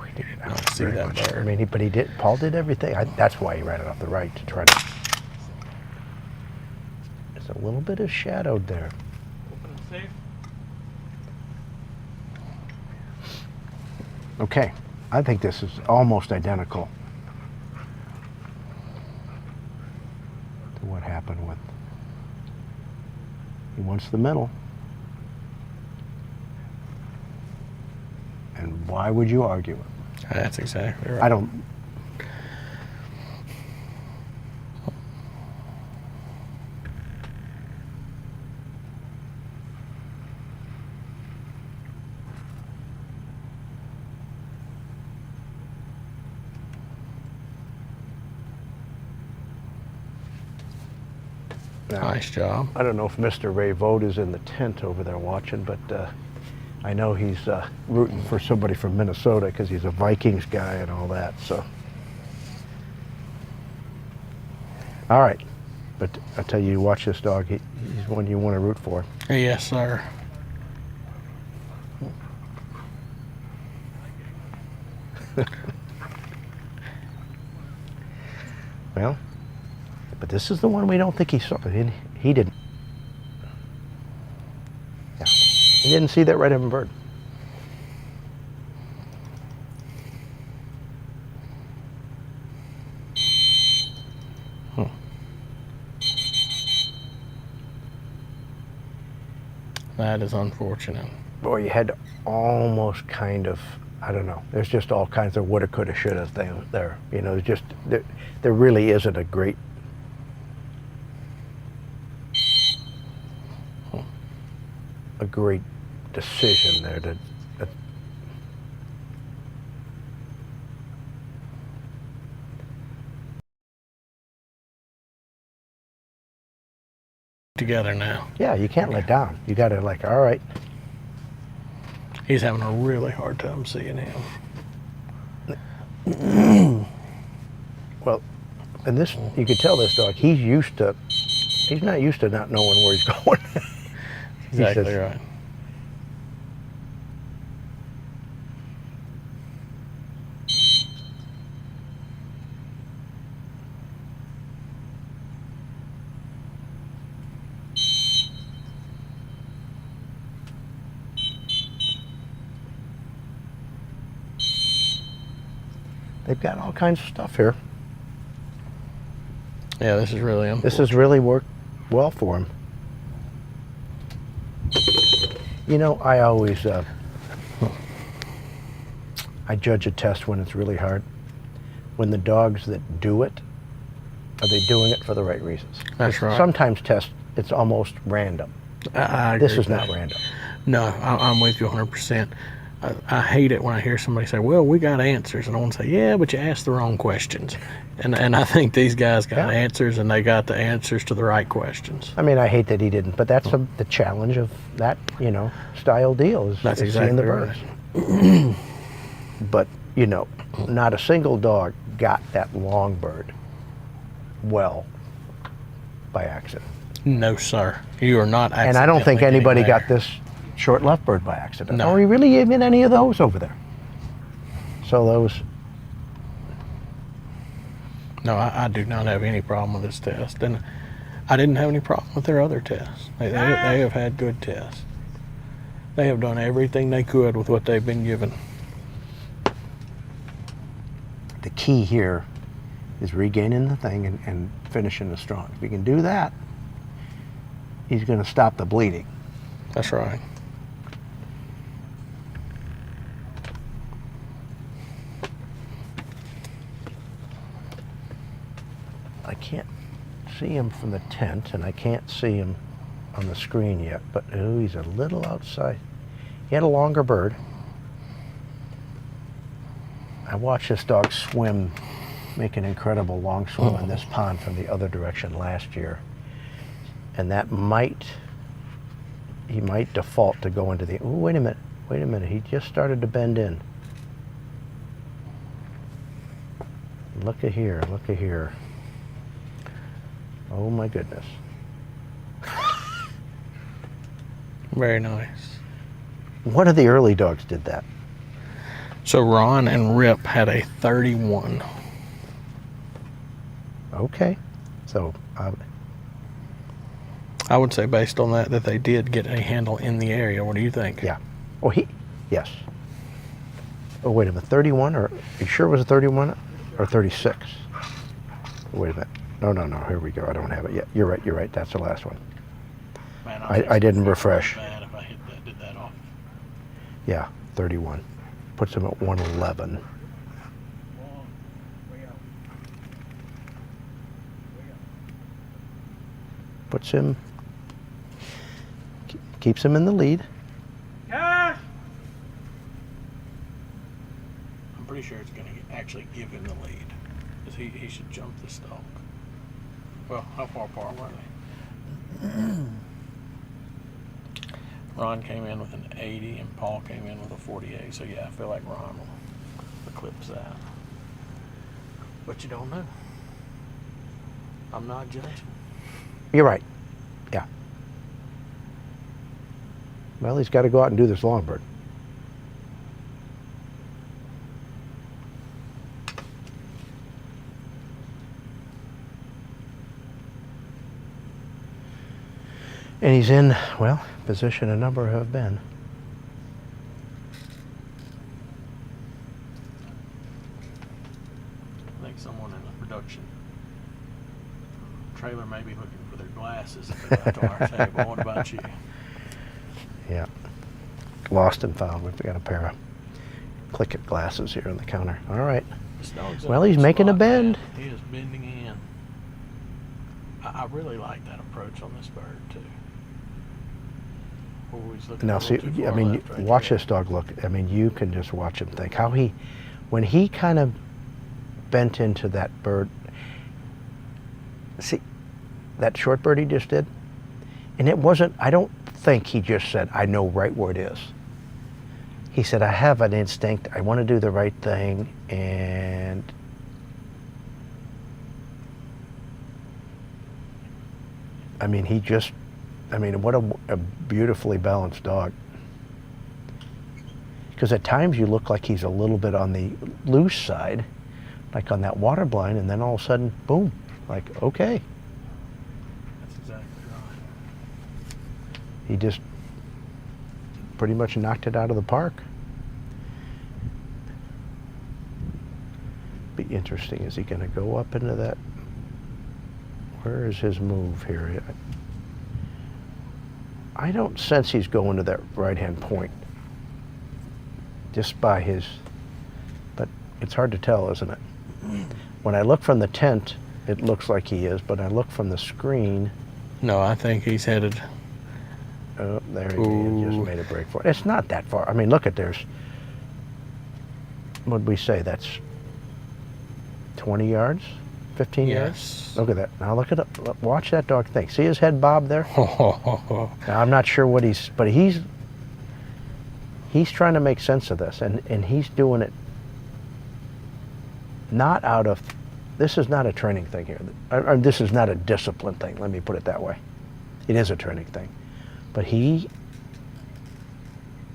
He did not see that bird.
I mean, but he did. Paul did everything. That's why he ran it off the right to try to Just a little bit is shadowed there.
Open and safe.
Okay, I think this is almost identical to what happened with. He wants the middle. And why would you argue it?
That's exactly right.
I don't.
Nice job.
I don't know if Mr. Ray Vogt is in the tent over there watching, but I know he's rooting for somebody from Minnesota because he's a Vikings guy and all that. So, all right, but I tell you, watch this dog. He's one you want to root for.
Yes, sir.
Well, but this is the one we don't think he saw. He didn't. Yeah, he didn't see that red-headed bird.
That is unfortunate.
Boy, you had to almost kind of, I don't know. There's just all kinds of woulda, coulda, shoulda things there. You know, there's just there really isn't a great. A great decision there to.
Together now.
Yeah, you can't let down. You got to like, all right.
He's having a really hard time seeing him.
Well, and this, you could tell this dog, he's not used to not knowing where he's going.
Exactly
says,
right.
They've got all kinds of stuff here.
Yeah, this is really important.
This has really worked well for him. You know, I always, I judge a test when it's really hard. When the dogs that do it, are they doing it for the right reasons?
That's right.
Sometimes tests, it's almost random.
I agree
This is
with
not
that.
random.
No, I'm with you 100%. I hate it when I hear somebody say, well, we got answers. And I want to say, yeah, but you asked the wrong questions. And I think these guys got
Yeah.
answers, and they got the answers to the right questions.
I mean, I hate that he didn't, but that's the challenge of that, you know, style deal is,
That's
is seeing the
exactly
birds. But, you know, not a single dog got that long bird well by accident.
No, sir. You are not accidentally
And I don't think
getting
anybody
there.
got this short left bird by accident.
No.
Or he really even any of those over there. So those,
No, I do not have any problem with this test. And I didn't have any problem with their other tests. They have had good tests. They have done everything they could with what they've been given.
the key here is regaining the thing and finishing the strong. If he can do that, he's going to stop the bleeding.
That's right.
I can't see him from the tent, and I can't see him on the screen yet, but oh, he's a little outside. He had a longer bird. I watched this dog swim, make an incredible long swim in this pond from the other direction last year. And that he might default to go into the, oh, wait a minute, he just started to bend in. Look at here, look at here. Oh my goodness.
Very nice.
One of the early dogs did that.
So Ron and Rip had a 31.
Okay, so
I would say based on that they did get a handle in the area. What do you think?
Yeah. Oh, yes. Oh, wait a minute, 31, or, are you sure it was a 31 or 36? Wait a minute. No, here we go. I don't have it yet. You're right, that's the last one.
Man,
I didn't refresh.
Bad if I did that off.
Yeah, 31. Puts him at 111. Puts him, keeps him in the lead.
Cash!
I'm pretty sure it's going to actually give him the lead. Because he should jump the stalk. Well, how far apart were they? Ron came in with an 80 and Paul came in with a 48. So yeah, I feel like Ron will eclipse that. But you don't know. I'm not judging.
You're right. Yeah. Well, he's got to go out and do this longbird. And he's in, well, position a number have been.
I think someone in the production trailer may be looking for their glasses if they got to our table. What about you?
Yeah. Lost and found. We've got a pair of Click-It glasses here on the counter. All right.
This dog's
Well,
in
he's
good
making a
spot,
bend.
man. He is bending in. I really like that approach on this bird too. Oh, he's looking
Now,
a little
see,
too
I
far
mean,
left right
watch
there.
this dog look. I mean, you can just watch him think. How he, when he kind of bent into that bird, see, that short bird he just did, and it wasn't, I don't think he just said, I know right where it is. He said, I have an instinct, I want to do the right thing, and I mean, he just, I mean, what a beautifully balanced dog. Because at times you look like he's a little bit on the loose side, like on that water blind, and then all of a sudden, boom, like, okay.
That's exactly right.
He just pretty much knocked it out of the park. Be interesting, is he going to go up into that? Where is his move here? I don't sense he's going to that right-hand point just by his, but it's hard to tell, isn't it? When I look from the tent, it looks like he is, but I look from the screen.
No, I think he's headed.
Oh, there he just made a break for it. It's not that far. I mean, look at there's, what'd we say? That's 20 yards? 15 yards?
Yes.
Look at that. Now look at it. Watch that dog think. See his head bob there? Now, I'm not sure what but he's trying to make sense of this, and he's doing it not out of, this is not a training thing here. This is not a discipline thing, let me put it that way. It is a training thing. But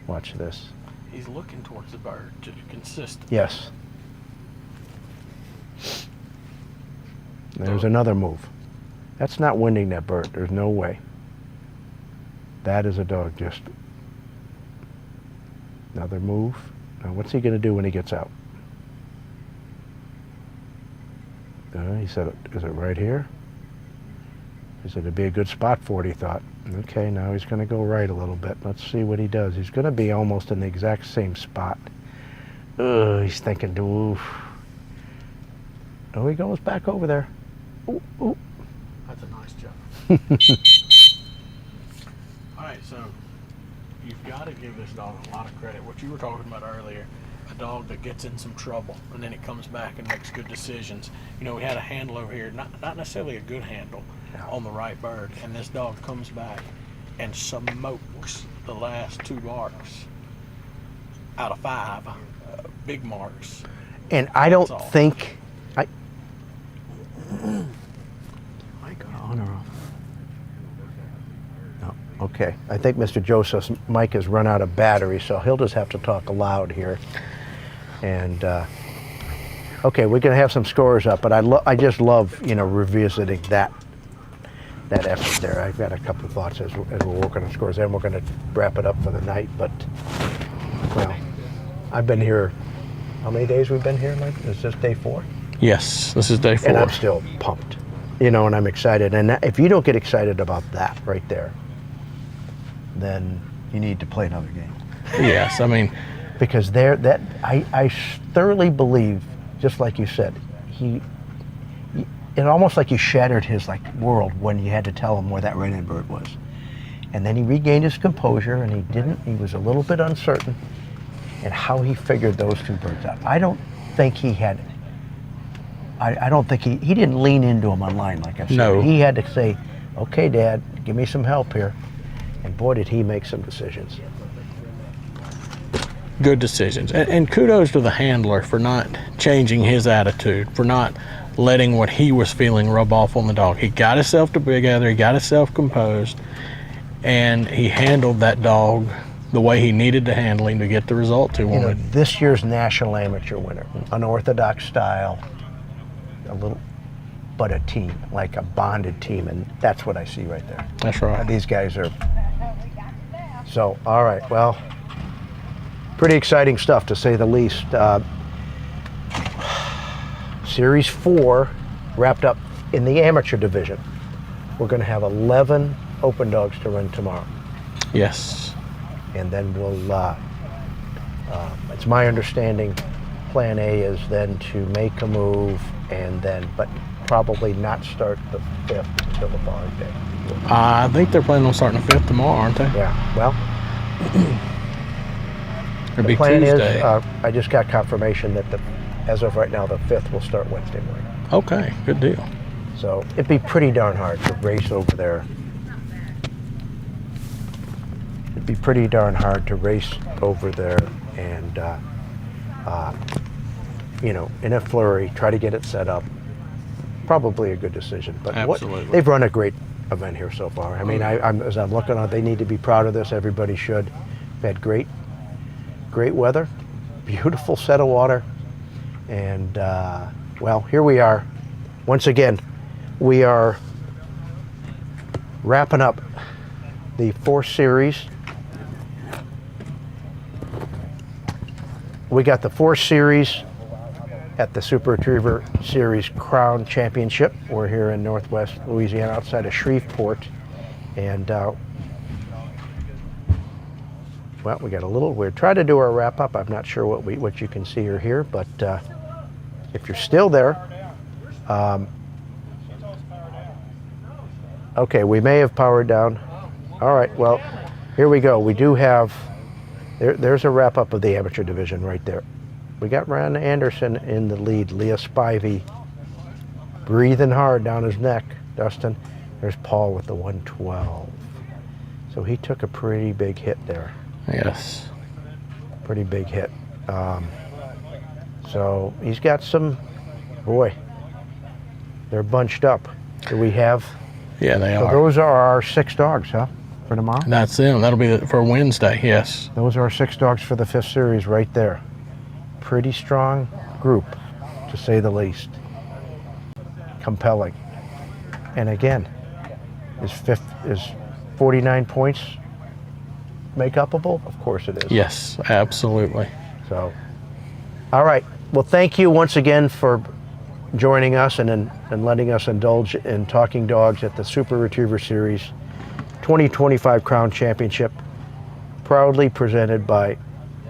watch this.
He's looking towards the bird to be consistent.
Yes. There's another move. That's not winding that bird. There's no way. That is a dog just. Another move. Now what's he going to do when he gets out? He said, is it right here? He said it'd be a good spot for it, he thought. Okay, now he's going to go right a little bit. Let's see what he does. He's going to be almost in the exact same spot. He's thinking, oof. Oh, he goes back over there. Ooh, ooh.
That's a nice job. All right, so you've got to give this dog a lot of credit. What you were talking about earlier, a dog that gets in some trouble and then it comes back and makes good decisions. You know, we had a handle over here, not necessarily a good handle on the right bird, and this dog comes back and smokes the last 2 marks out of 5, big marks.
And I don't
That's all.
think, I got on or off? No, okay. I think Mr. Joseph's mic has run out of battery, so he'll just have to talk aloud here. And, okay, we're going to have some scores up, but I just love, you know, revisiting that effort there. I've got a couple of thoughts as we're working on scores, and we're going to wrap it up for the night. But, well, I've been here, how many days we've been here, Mike? Is this day 4?
Yes, this is day 4.
And I'm still pumped, and I'm excited. And if you don't get excited about that right there, then you need to play another game.
Yes, I mean,
because I thoroughly believe, just like you said, it almost like you shattered his world when you had to tell him where that right-hand bird was. And then he regained his composure, and he was a little bit uncertain in how he figured those 2 birds out. I don't think he had, I don't think he didn't lean into him on line, like I said.
No.
He had to say, okay, Dad, give me some help here. And boy, did he make some decisions.
good decisions. And kudos to the handler for not changing his attitude, for not letting what he was feeling rub off on the dog. He got himself together, he got himself composed, and he handled that dog the way he needed to handle him to get the result he wanted.
This year's National Amateur winner, unorthodox style, but a team, like a bonded team, and that's what I see right there.
That's right.
These guys are, so, all right, well, pretty exciting stuff to say the least. Series 4 wrapped up in the amateur division. We're going to have 11 open dogs to run tomorrow.
Yes.
And then we'll, it's my understanding, plan A is then to make a move and then, but probably not start the 5th until the following day.
I think they're planning on starting the 5th tomorrow, aren't they?
Yeah, well,
It'll
the
be
plan
Tuesday.
is, I just got confirmation that as of right now, the 5th will start Wednesday morning.
Okay, good deal.
So it'd be pretty darn hard to race over there. It'd be pretty darn hard to race over there and, you know, in a flurry, try to get it set up. Probably a good decision. But
Absolutely.
they've run a great event here so far. I mean, as I'm looking at it, they need to be proud of this. Everybody should. We've had great weather, beautiful set of water. And, well, here we are. Once again, we are wrapping up the 4th series. We got the 4th series at the Super Retriever Series Crown Championship. We're here in Northwest Louisiana outside of Shreveport. And, well, we got we're trying to do our wrap up. I'm not sure what you can see or hear, but if you're still there, okay, we may have powered down. All right, well, here we go. We do have, there's a wrap up of the amateur division right there. We got Ron Anderson in the lead. Leah Spivey breathing hard down his neck. Dustin, there's Paul with the 112. So he took a pretty big hit there.
Yes.
Pretty big hit. So he's got some, boy, they're bunched up. Do we have?
Yeah, they
So
are.
those are our 6 dogs, huh, for tomorrow?
That's them. That'll be for Wednesday, yes.
Those are our 6 dogs for the 5th series right there. Pretty strong group, to say the least. Compelling. And again, is 49 points make upable? Of course it is.
Yes, absolutely.
So, all right. Well, thank you once again for joining us and letting us indulge in talking dogs at the Super Retriever Series 2025 Crown Championship, proudly presented by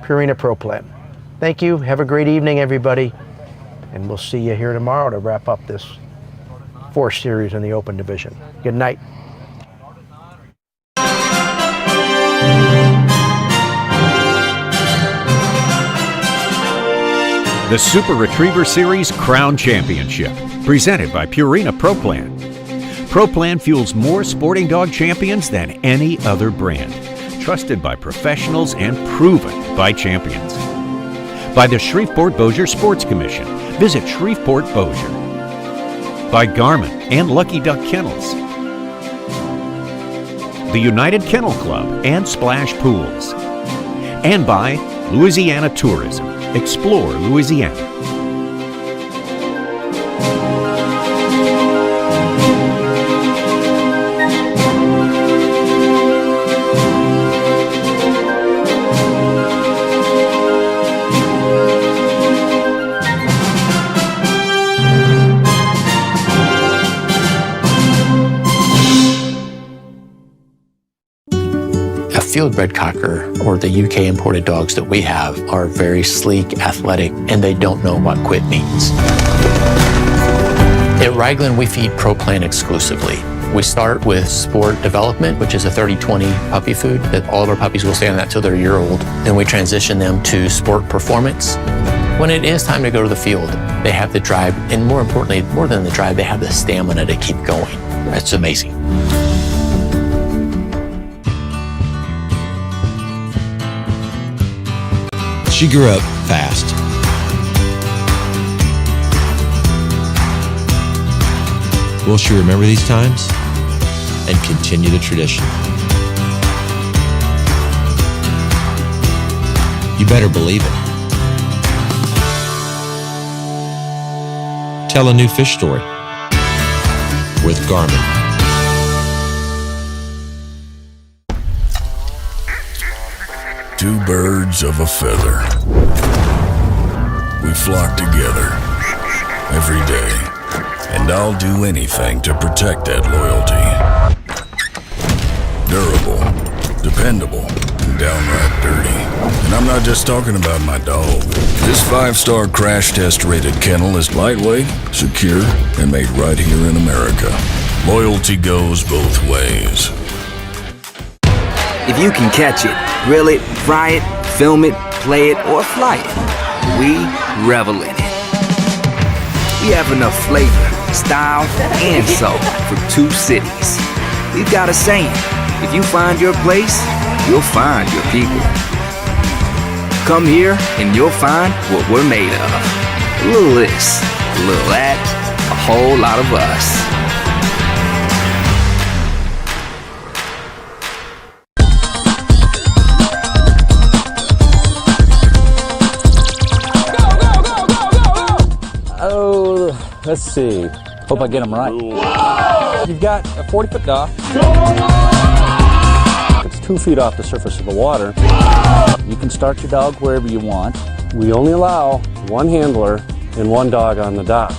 Purina Pro Plan. Thank you. Have a great evening, everybody. And we'll see you here tomorrow to wrap up this 4th series in the Open Division. Good night.
The Super Retriever Series Crown Championship, presented by Purina Pro Plan. Pro Plan fuels more sporting dog champions than any other brand. Trusted by professionals and proven by champions. By the Shreveport-Bossier Sports Commission. Visit Shreveport-Bossier. By Garmin and Lucky Duck Kennels. The United Kennel Club and Splash Pools. And by Louisiana Tourism. Explore Louisiana.
field-bred cocker, or the UK imported dogs that we have, are very sleek, athletic, and they don't know what quit means. At Raglan, we feed ProPlan exclusively. We start with Sport Development, which is a 30-20 puppy food that all of our puppies will stay on that till they're a year old. Then we transition them to Sport Performance. When it is time to go to the field, they have the drive, and more importantly, more than the drive, they have the stamina to keep going. It's amazing.
She grew up fast. Will she remember these times and continue the tradition? You better believe it. Tell a new fish story with Garmin.
Two birds of a feather. We flock together every day. And I'll do anything to protect that loyalty. Durable, dependable, and downright dirty. And I'm not just talking about my dog. This 5-star crash test rated kennel is lightweight, secure, and made right here in America. Loyalty goes both ways.
If you can catch it, grill it, fry it, film it, play it, or fly it, we revel in it. We have enough flavor, style, and soul for 2 cities. We've got a saying, if you find your place, you'll find your people. Come here and you'll find what we're made of. A little this, a little that, a whole lot of us.
Let's see. Hope I get them right. You've got a 40-foot dock. It's 2 feet off the surface of the water. You can start your dog wherever you want. We only allow 1 handler and 1 dog on the dock.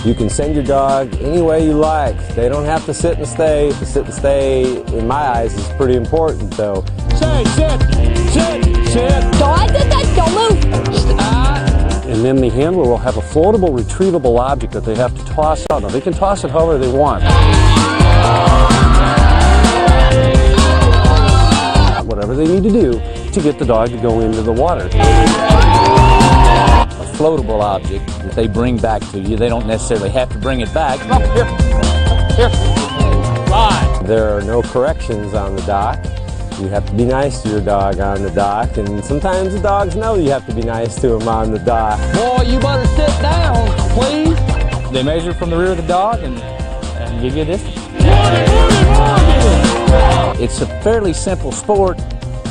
You can send your dog any way you like. They don't have to sit and stay. To sit and stay, in my eyes, is pretty important, though. Say, sit, sit, sit. Don't move. And then the handler will have a floatable, retrievable object that they have to toss out. Now, they can toss it however they want. Whatever they need to do to get the dog to go into the water. A floatable object that they bring back to you. They don't necessarily have to bring it back. Oh, here. Fly. There are no corrections on the dock. You have to be nice to your dog on the dock, and sometimes the dogs know you have to be nice to them on the dock. Boy, you better sit down, please. They measure from the rear of the dog and give you a distance. It's a fairly simple sport,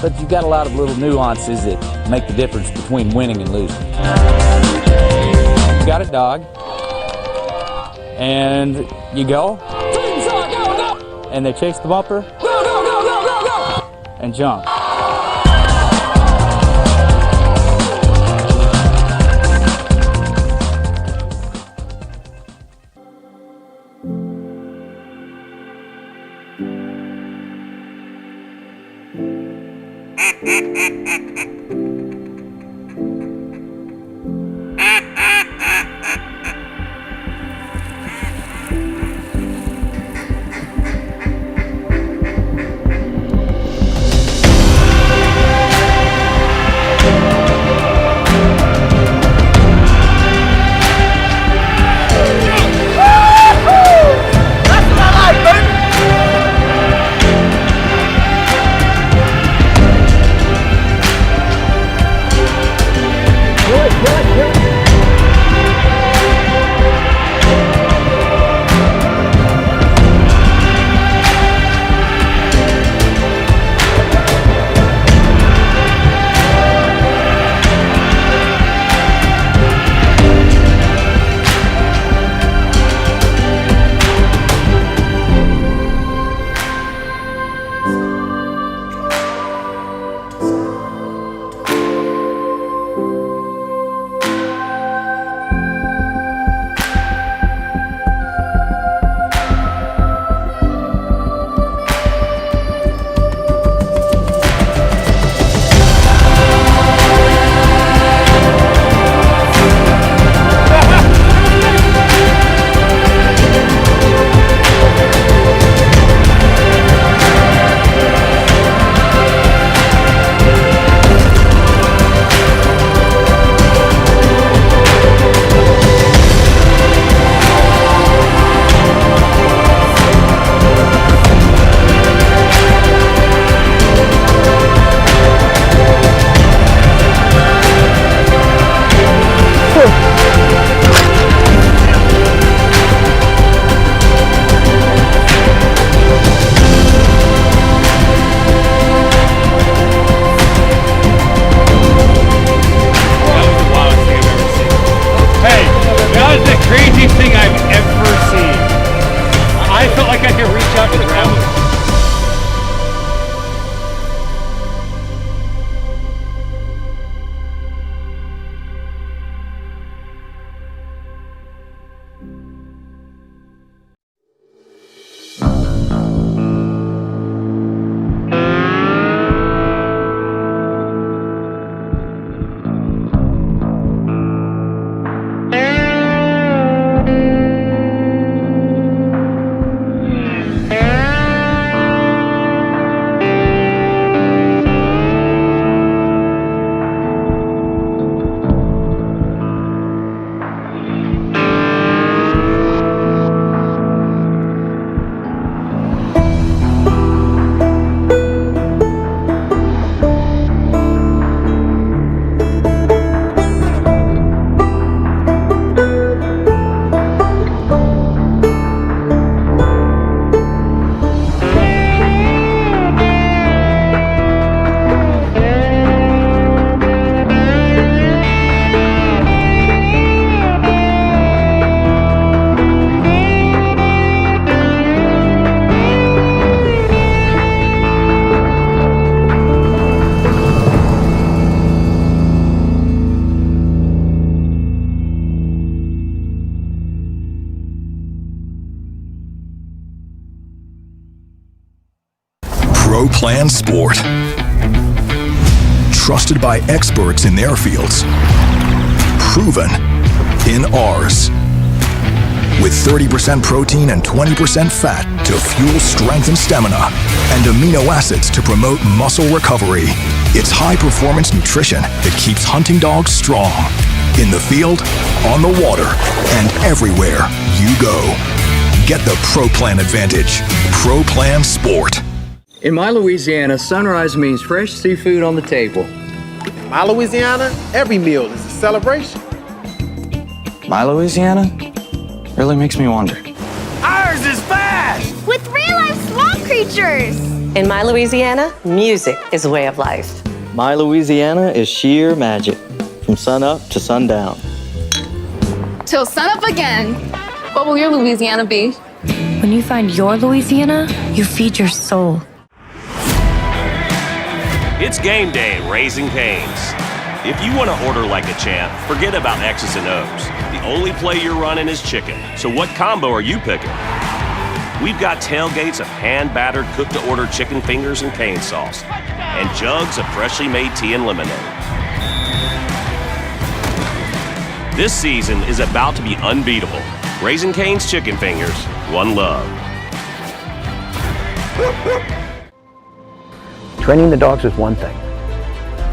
but you've got a lot of little nuances that make the difference between winning and losing. You got a dog, and you go, and they chase the bumper, and jump.
ProPlan Sport. Trusted by experts in their fields. Proven in ours. With 30% protein and 20% fat to fuel strength and stamina, and amino acids to promote muscle recovery. It's high-performance nutrition that keeps hunting dogs strong. In the field, on the water, and everywhere you go. Get the ProPlan advantage. ProPlan Sport.
In my Louisiana, sunrise means fresh seafood on the table.
In my Louisiana, every meal is a celebration.
My Louisiana really makes me wonder.
Ours is fast!
With real-life swamp creatures!
In my Louisiana, music is a way of life.
My Louisiana is sheer magic, from sun up to sundown.
Till sunup again. What will your Louisiana be?
When you find your Louisiana, you feed your soul.
It's game day at Raising Cane's. If you want to order like a champ, forget about X's and O's. The only play you're running is chicken. So what combo are you picking? We've got tailgates of hand-battered, cooked-to-order chicken fingers and cane sauce, and jugs of freshly made tea and lemonade. This season is about to be unbeatable. Raising Cane's Chicken Fingers, one love.
Training the dogs is one thing,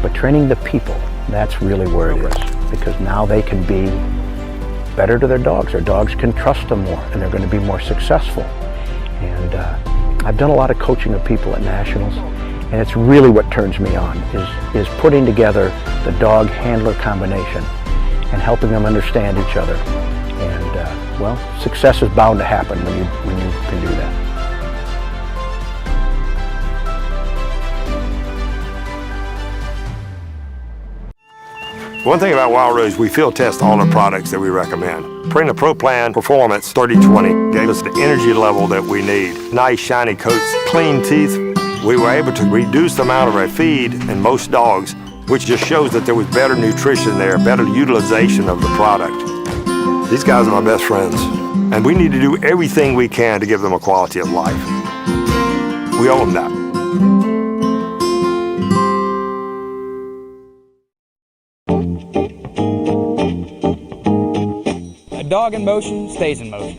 but training the people, that's really where it is, because now they can be better to their dogs. Their dogs can trust them more, and they're going to be more successful. And I've done a lot of coaching of people at Nationals, and it's really what turns me on, is putting together the dog-handler combination and helping them understand each other. And, well, success is bound to happen when you can do that.
One thing about Wild Rose, we field test all the products that we recommend. Purina ProPlan Performance 3020 gave us the energy level that we need. Nice shiny coats, clean teeth. We were able to reduce the amount of our feed in most dogs, which just shows that there was better nutrition there, better utilization of the product. These guys are my best friends, and we need to do everything we can to give them a quality of life. We owe them that.
A dog in motion stays in motion.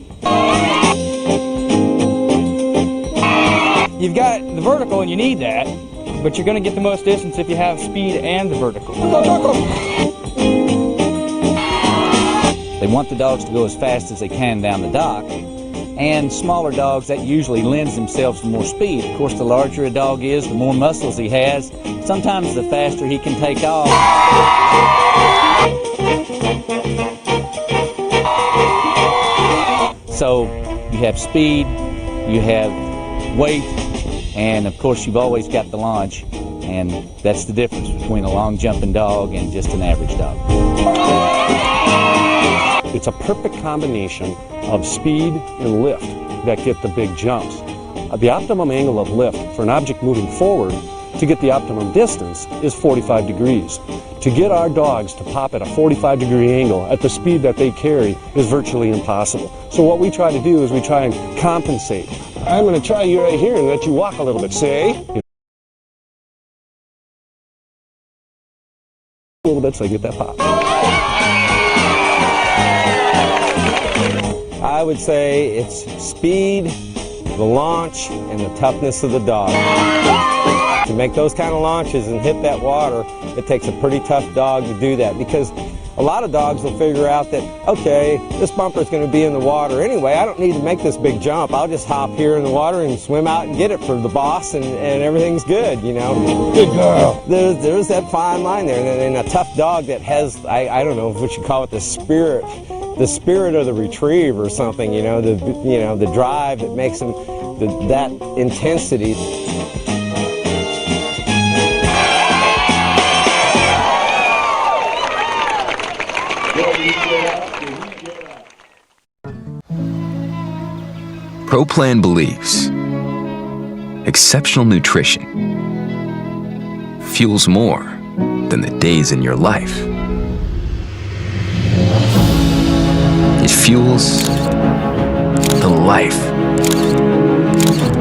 You've got the vertical and you need that, but you're going to get the most distance if you have speed and the vertical.
They want the dogs to go as fast as they can down the dock, and smaller dogs, that usually lends themselves to more speed. Of course, the larger a dog is, the more muscles he has. Sometimes the faster he can take off. So you have speed, you have weight, and of course you've always got the launch, and that's the difference between a long jumping dog and just an average dog.
It's a perfect combination of speed and lift that get the big jumps. The optimum angle of lift for an object moving forward to get the optimum distance is 45 degrees. To get our dogs to pop at a 45-degree angle at the speed that they carry is virtually impossible. So what we try to do is we try and compensate. I'm going to try you right here and let you walk a little bit. See? A little bit so I get that pop.
I would say it's speed, the launch, and the toughness of the dog. To make those kind of launches and hit that water, it takes a pretty tough dog to do that, because a lot of dogs will figure out that, okay, this bumper is going to be in the water anyway. I don't need to make this big jump. I'll just hop here in the water and swim out and get it for the boss, and everything's good, you know. Good girl. There's that fine line there. And a tough dog that has, I don't know what you call it, the spirit of the retrieve or something, you know, the drive that makes them, that intensity.
ProPlan believes exceptional nutrition fuels more than the days in your life. It fuels the life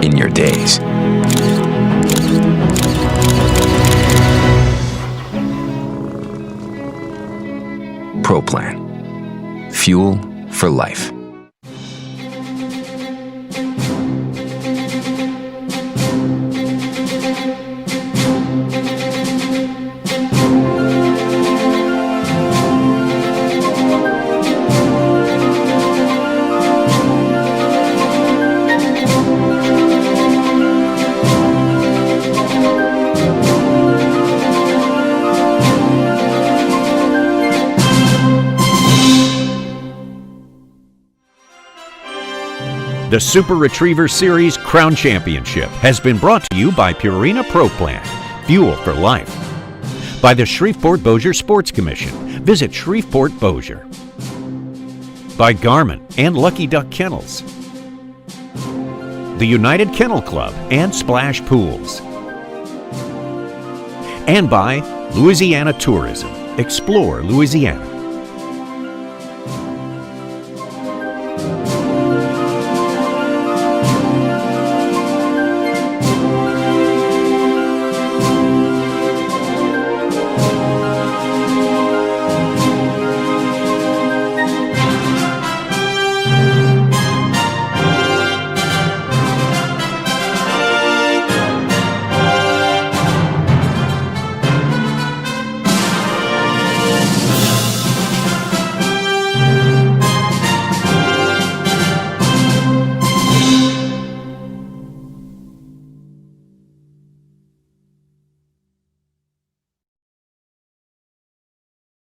in your days. Pro Plan. Fuel for life.
The Super Retriever Series Crown Championship has been brought to you by Purina Pro Plan, Fuel for Life. By the Shreveport-Bossier Sports Commission. Visit Shreveport-Bossier. By Garmin and Lucky Duck Kennels. The United Kennel Club and Splash Pools. And by Louisiana Tourism. Explore Louisiana.